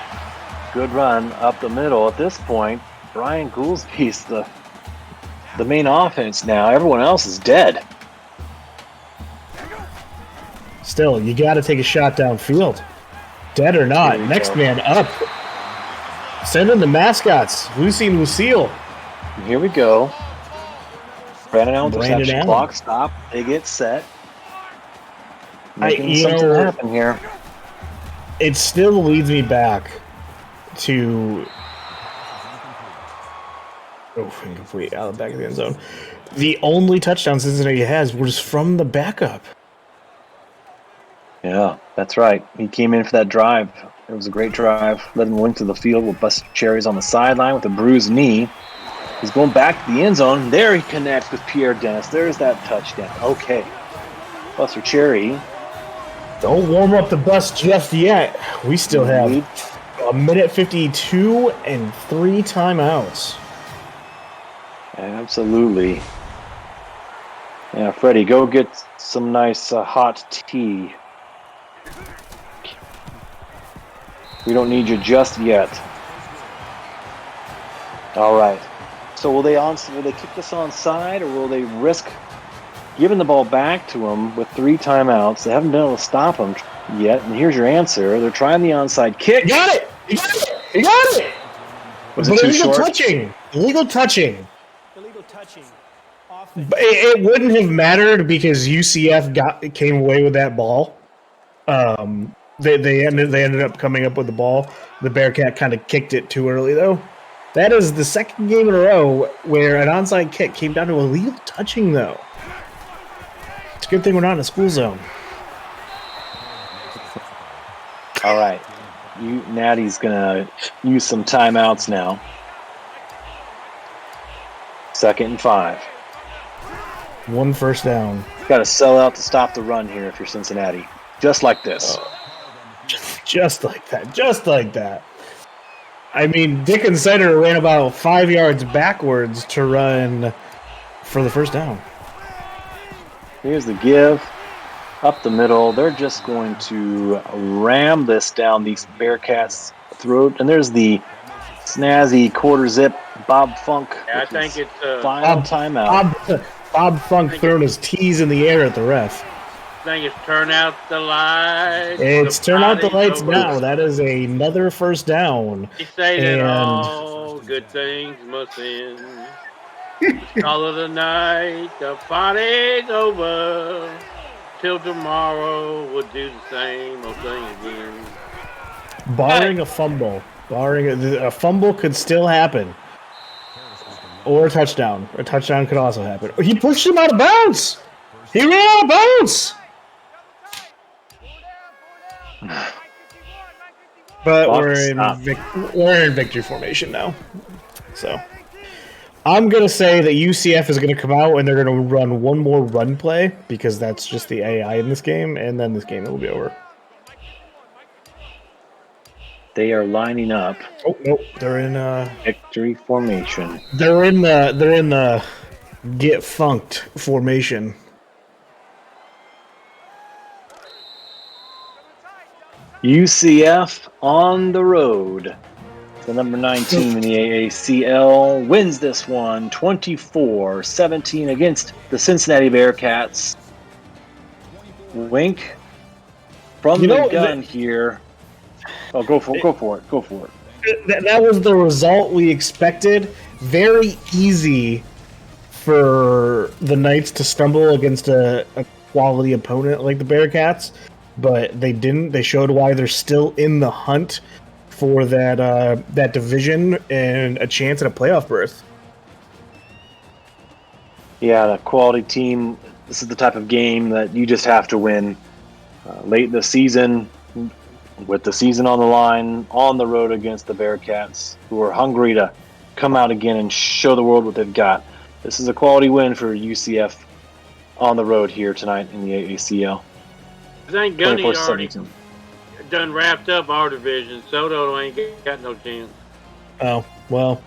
[SPEAKER 11] Good run up the middle. At this point, Brian Goolsby's the main offense now. Everyone else is dead.
[SPEAKER 12] Still, you got to take a shot downfield. Dead or not, next man up. Send in the mascots. Lucy and Lucille.
[SPEAKER 11] Here we go. Brandon Allen interception.
[SPEAKER 12] Allen.
[SPEAKER 11] Clock stop. They get set. Making something happen here.
[SPEAKER 12] It still leads me back to incomplete out of the back of the end zone. The only touchdown Cincinnati has was from the backup.
[SPEAKER 11] Yeah, that's right. He came in for that drive. It was a great drive. Led him link to the field with Buster Cherry's on the sideline with a bruised knee. He's going back to the end zone. There he connects with Pierre Dennis. There's that touchdown. Okay. Buster Cherry.
[SPEAKER 12] Don't warm up the bus just yet. We still have a minute 52 and 3 timeouts.
[SPEAKER 11] Absolutely. Yeah, Freddie, go get some nice hot tea. We don't need you just yet. All right. So will they kick this onside, or will they risk giving the ball back to them with 3 timeouts? They haven't been able to stop them yet. And here's your answer: they're trying the onside kick.
[SPEAKER 12] You got it. You got it. You got it.
[SPEAKER 11] Was it too short?
[SPEAKER 12] Touching. Illegal touching.
[SPEAKER 9] Illegal touching.
[SPEAKER 12] It wouldn't have mattered because UCF came away with that ball. They ended up coming up with the ball. The Bearcat kind of kicked it too early, though. That is the second game in a row where an onside kick came down to illegal touching, though. It's a good thing we're not in a school zone.
[SPEAKER 11] All right. Natty's going to use some timeouts now. 2nd and 5.
[SPEAKER 12] 1 first down.
[SPEAKER 11] Got to sell out to stop the run here if you're Cincinnati. Just like this.
[SPEAKER 12] Just like that. Just like that. I mean, Dick and Sider ran about 5 yards backwards to run for the first down.
[SPEAKER 11] Here's the give. Up the middle. They're just going to ram this down these Bearcats' throat. And there's the snazzy quarter zip Bob Funk.
[SPEAKER 5] Yeah, I think it's
[SPEAKER 11] final timeout.
[SPEAKER 12] Bob Funk throwing his tees in the air at the ref.
[SPEAKER 5] I think it's turn out the lights.
[SPEAKER 12] It's turn out the lights now. That is another first down.
[SPEAKER 5] They say that all good things must end. Call it a night. The party's over. Till tomorrow, we'll do the same old thing again.
[SPEAKER 12] Barring a fumble. A fumble could still happen. Or a touchdown. A touchdown could also happen. He pushed him out of bounds. He ran out of bounds. But we're in victory formation now. So I'm going to say that UCF is going to come out and they're going to run one more run play because that's just the AI in this game, and then this game will be over.
[SPEAKER 11] They are lining up.
[SPEAKER 12] Oh nope, they're in
[SPEAKER 11] victory formation.
[SPEAKER 12] They're in the get funked formation.
[SPEAKER 11] UCF on the road. The number 9 team in the AACL wins this one 24-17 against the Cincinnati Bearcats. Wink from the gun here. Oh, go for it.
[SPEAKER 12] That was the result we expected. Very easy for the Knights to stumble against a quality opponent like the Bearcats, but they didn't. They showed why they're still in the hunt for that division and a chance at a playoff berth.
[SPEAKER 11] Yeah, the quality team. This is the type of game that you just have to win late in the season, with the season on the line, on the road against the Bearcats, who are hungry to come out again and show the world what they've got. This is a quality win for UCF on the road here tonight in the AACL.
[SPEAKER 5] I think Gunny already done wrapped up our division. Soto ain't got no chance.
[SPEAKER 12] Oh, well.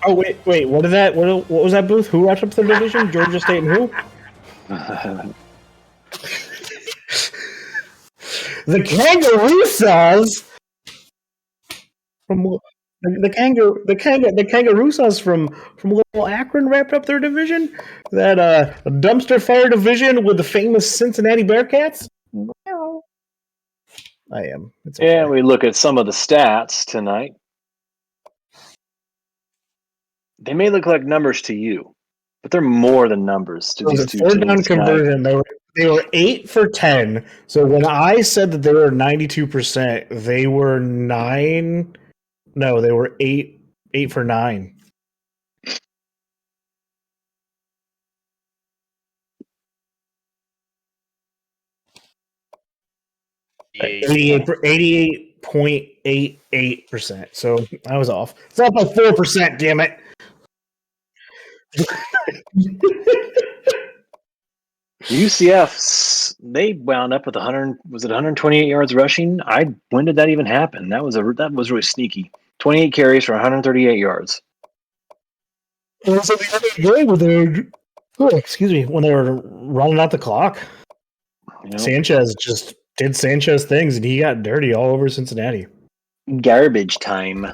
[SPEAKER 12] Oh, wait. What was that, Booth? Who wrapped up the division? Georgia State and who? The Kangaroo Sauce from the Kangaroo Sauce from Little Akron wrapped up their division. That dumpster fire division with the famous Cincinnati Bearcats. Well, I am. It's okay.
[SPEAKER 11] And we look at some of the stats tonight. They may look like numbers to you, but they're more than numbers to these two
[SPEAKER 12] third down
[SPEAKER 11] teams tonight.
[SPEAKER 12] conversion. They were 8 for 10. So when I said that they were 92%, they were 9. No, they were 8 for 9.
[SPEAKER 5] Yeah.
[SPEAKER 12] 88.88%. So I was off. It's off by 4%, damn it.
[SPEAKER 11] UCF, they wound up with 128 yards rushing. When did that even happen? That was really sneaky. 28 carries for 138 yards.
[SPEAKER 12] And so the other day when they were running out the clock, Sanchez just did Sanchez things, and he got dirty all over Cincinnati.
[SPEAKER 11] Garbage time.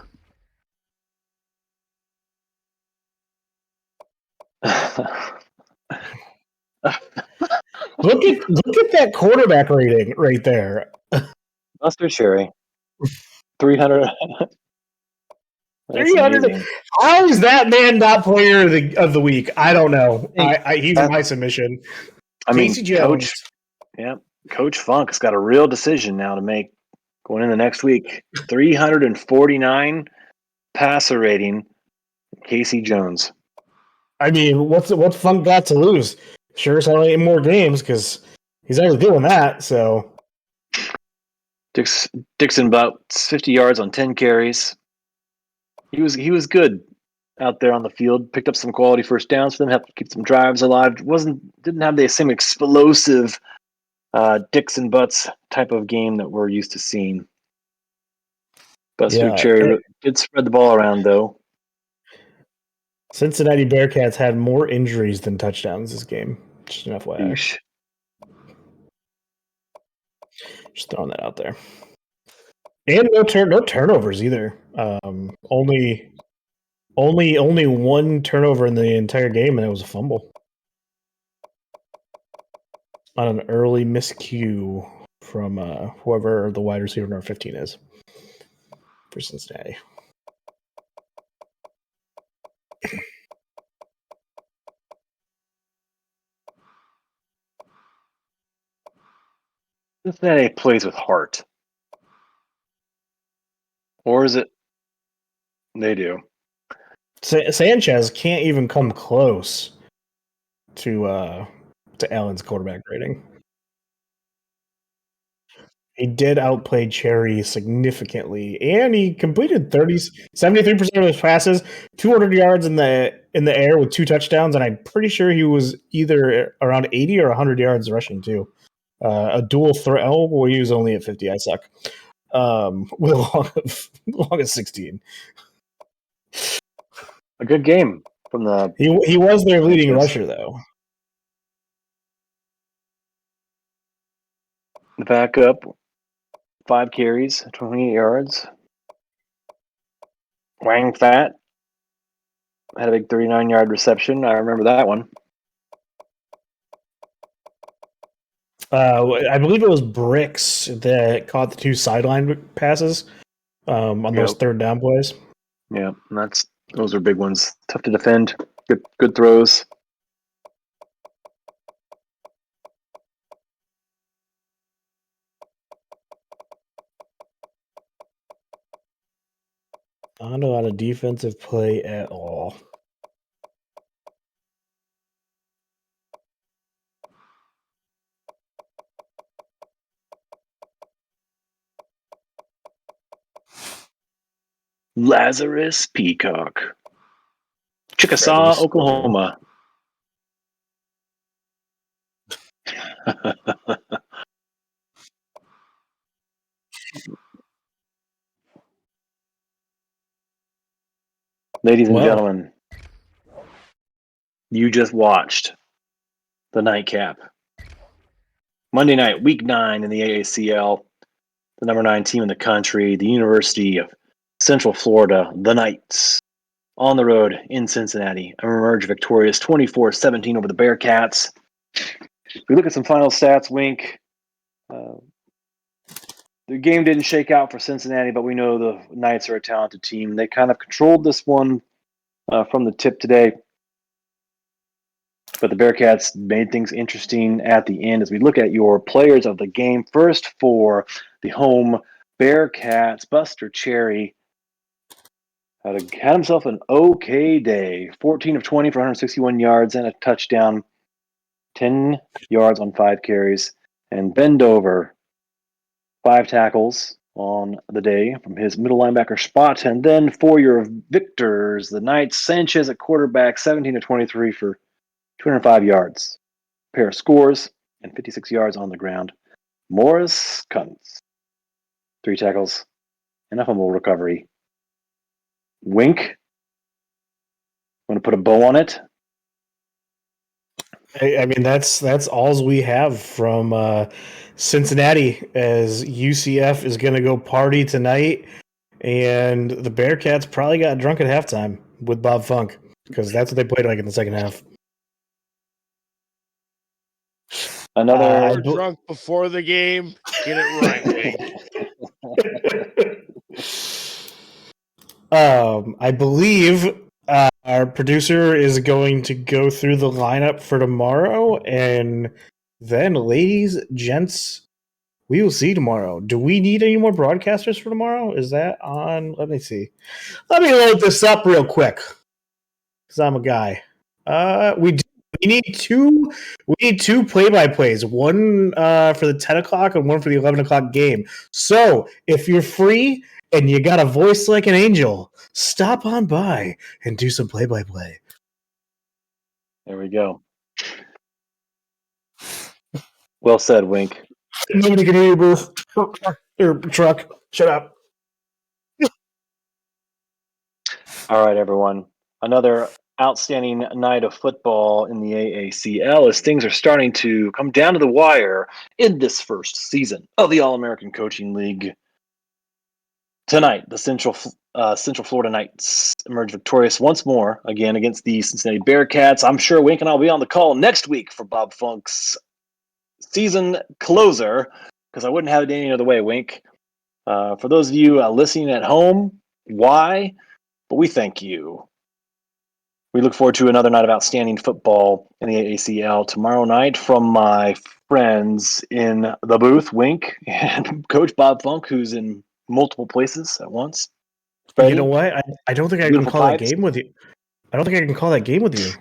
[SPEAKER 12] Look at that quarterback rating right there.
[SPEAKER 11] Buster Cherry. 300.
[SPEAKER 12] 300. How is that man not player of the week? I don't know. He's my submission. Casey Jones.
[SPEAKER 11] Coach Funk's got a real decision now to make going into next week. 349 passer rating. Casey Jones.
[SPEAKER 12] I mean, what's Funk got to lose? Sure as hell ain't more games because he's already doing that. So
[SPEAKER 11] Dixon about 50 yards on 10 carries. He was good out there on the field. Picked up some quality first downs for them. Helped keep some drives alive. Didn't have the same explosive Dixon Butts type of game that we're used to seeing. Buster Cherry did spread the ball around though.
[SPEAKER 12] Cincinnati Bearcats had more injuries than touchdowns this game. Just an FYI. Just throwing that out there. And no turnovers either. Only one turnover in the entire game, and it was a fumble on an early miscue from whoever the wide receiver number 15 is for Cincinnati.
[SPEAKER 11] Cincinnati plays with heart. Or is it? They do.
[SPEAKER 12] Sanchez can't even come close to Allen's quarterback rating. He did outplay Cherry significantly, and he completed 73% of his passes, 200 yards in the air with 2 touchdowns, and I'm pretty sure he was either around 80 or 100 yards rushing too. A dual threat. Oh, well, he was only at 50. I suck. With a long of 16.
[SPEAKER 11] A good game from the.
[SPEAKER 12] He was their leading rusher though.
[SPEAKER 11] The backup, 5 carries, 28 yards. Wang Fat had a big 39-yard reception. I remember that one.
[SPEAKER 12] I believe it was Bricks that caught the 2 sideline passes on those third down plays.
[SPEAKER 11] Yeah, those are big ones. Tough to defend. Good throws.
[SPEAKER 12] Not a lot of defensive play at all.
[SPEAKER 11] Lazarus Peacock. Chickasaw, Oklahoma. Ladies and gentlemen, you just watched the nightcap. Monday night, week 9 in the AACL. The number 9 team in the country, the University of Central Florida, the Knights, on the road in Cincinnati, emerge victorious 24-17 over the Bearcats. If we look at some final stats, Wink, the game didn't shake out for Cincinnati, but we know the Knights are a talented team. They kind of controlled this one from the tip today. But the Bearcats made things interesting at the end as we look at your players of the game. First for the home Bearcats, Buster Cherry had himself an okay day. 14 of 20 for 161 yards and a touchdown. 10 yards on 5 carries. And Bendover, 5 tackles on the day from his middle linebacker spot. And then for your victors, the Knights, Sanchez at quarterback, 17 of 23 for 205 yards. A pair of scores and 56 yards on the ground. Morris Kuntz, 3 tackles and a fumble recovery. Wink, want to put a bow on it?
[SPEAKER 12] I mean, that's all we have from Cincinnati, as UCF is going to go party tonight, and the Bearcats probably got drunk at halftime with Bob Funk, because that's what they played like in the second half.
[SPEAKER 11] Another
[SPEAKER 4] drunk before the game. Get it right, Wink.
[SPEAKER 12] I believe our producer is going to go through the lineup for tomorrow, and then, ladies, gents, we will see tomorrow. Do we need any more broadcasters for tomorrow? Is that on? Let me see. Let me load this up real quick, because I'm a guy. We do. We need two. We need 2 play-by-plays. One for the 10 o'clock and one for the 11 o'clock game. So if you're free and you got a voice like an angel, stop on by and do some play-by-play.
[SPEAKER 11] There we go. Well said, Wink.
[SPEAKER 12] Nobody can hear you, Booth. Or truck. Shut up.
[SPEAKER 11] All right, everyone. Another outstanding night of football in the AACL as things are starting to come down to the wire in this first season of the All-American Coaching League. Tonight, the Central Florida Knights emerge victorious once more, again against the Cincinnati Bearcats. I'm sure Wink and I'll be on the call next week for Bob Funk's season closer, because I wouldn't have it any other way, Wink. For those of you listening at home, why? But we thank you. We look forward to another night of outstanding football in the AACL tomorrow night from my friends in the booth, Wink, and Coach Bob Funk, who's in multiple places at once. Freddie,
[SPEAKER 12] you know what? I don't think I can call that game with you. I don't think I can call that game with you.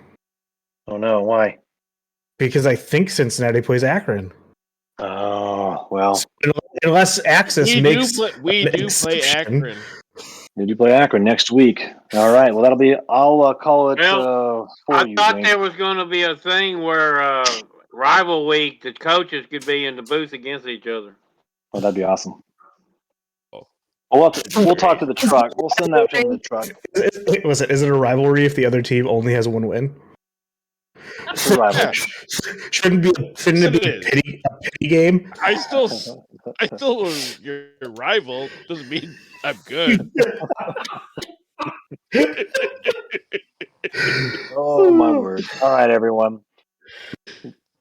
[SPEAKER 11] Oh, no. Why?
[SPEAKER 12] Because I think Cincinnati plays Akron.
[SPEAKER 11] Oh, well.
[SPEAKER 12] Unless Axis makes
[SPEAKER 4] we do play Akron.
[SPEAKER 11] They do play Akron next week. All right. Well, that'll be. I'll call it for
[SPEAKER 5] I
[SPEAKER 11] you.
[SPEAKER 5] thought
[SPEAKER 11] Wink.
[SPEAKER 5] there was going to be a thing where rival week, the coaches could be in the booth against each other.
[SPEAKER 11] Oh, that'd be awesome. We'll talk to the truck. We'll send that from the truck.
[SPEAKER 12] Is it a rivalry if the other team only has 1 win?
[SPEAKER 11] It's a rivalry.
[SPEAKER 12] Shouldn't it be a pity game?
[SPEAKER 4] I still your rival. Doesn't mean I'm good.
[SPEAKER 11] Oh my word! All right, everyone.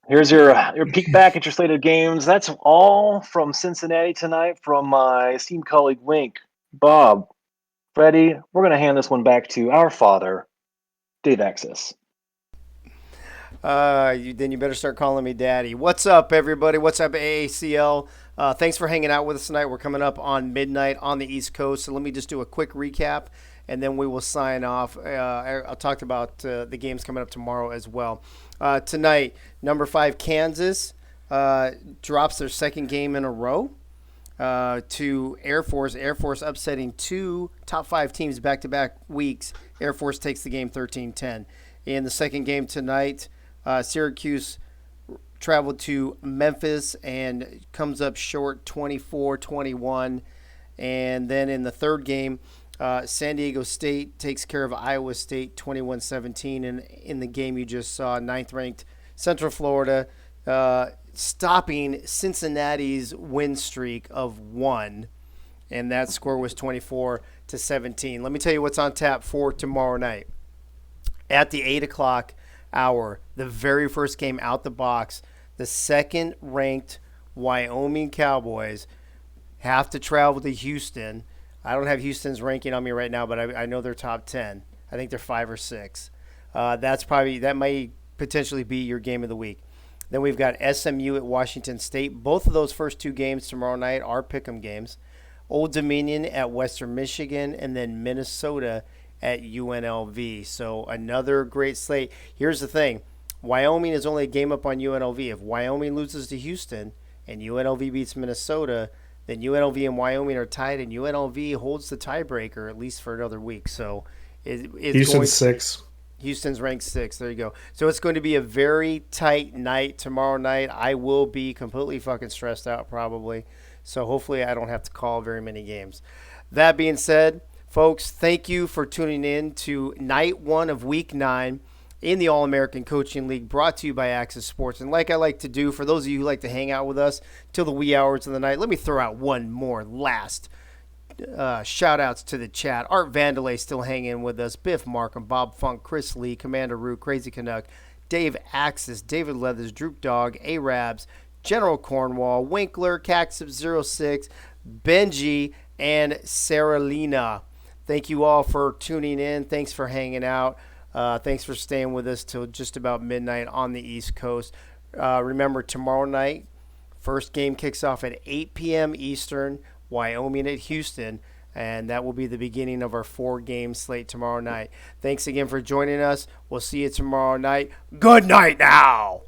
[SPEAKER 11] Here's your peek back at your slate of games. That's all from Cincinnati tonight from my esteemed colleague Wink, Bob, Freddie. We're going to hand this one back to our father, Dave Axis.
[SPEAKER 2] Then you better start calling me Daddy. What's up, everybody? What's up, AACL? Thanks for hanging out with us tonight. We're coming up on midnight on the East Coast, so let me just do a quick recap, and then we will sign off. I'll talk about the games coming up tomorrow as well. Tonight, number 5 Kansas drops their second game in a row to Air Force. Air Force upsetting 2 top 5 teams back-to-back weeks. Air Force takes the game 13-10. In the second game tonight, Syracuse traveled to Memphis and comes up short 24-21. And then in the third game, San Diego State takes care of Iowa State 21-17. And in the game you just saw, 9th-ranked Central Florida, stopping Cincinnati's win streak of 1, and that score was 24-17. Let me tell you what's on tap for tomorrow night. At the 8 o'clock hour, the very first game out the box, the second-ranked Wyoming Cowboys have to travel to Houston. I don't have Houston's ranking on me right now, but I know they're top 10. I think they're 5 or 6. That might potentially be your game of the week. Then we've got SMU at Washington State. Both of those first 2 games tomorrow night are pick'em games. Old Dominion at Western Michigan, and then Minnesota at UNLV. So another great slate. Here's the thing. Wyoming is only a game up on UNLV. If Wyoming loses to Houston and UNLV beats Minnesota, then UNLV and Wyoming are tied, and UNLV holds the tiebreaker at least for another week. So it's
[SPEAKER 12] Houston's 6.
[SPEAKER 2] Houston's ranked 6. There you go. So it's going to be a very tight night tomorrow night. I will be completely fucking stressed out probably. So hopefully I don't have to call very many games. That being said, folks, thank you for tuning in to night 1 of week 9 in the All-American Coaching League, brought to you by Access Sports. And like I like to do, for those of you who like to hang out with us till the wee hours of the night, let me throw out one more last shout-outs to the chat. Art Vandalay still hanging with us, Biff Markham, Bob Funk, Chris Lee, Commander Root, Crazy Canuck, Dave Axis, David Leathers, Droop Dog, Arabs, General Cornwall, Winkler, Cactus06, Benji, and Sarah Lena. Thank you all for tuning in. Thanks for hanging out. Thanks for staying with us till just about midnight on the East Coast. Remember, tomorrow night, first game kicks off at 8 p.m. Eastern, Wyoming at Houston, and that will be the beginning of our 4-game slate tomorrow night. Thanks again for joining us. We'll see you tomorrow night. Good night now.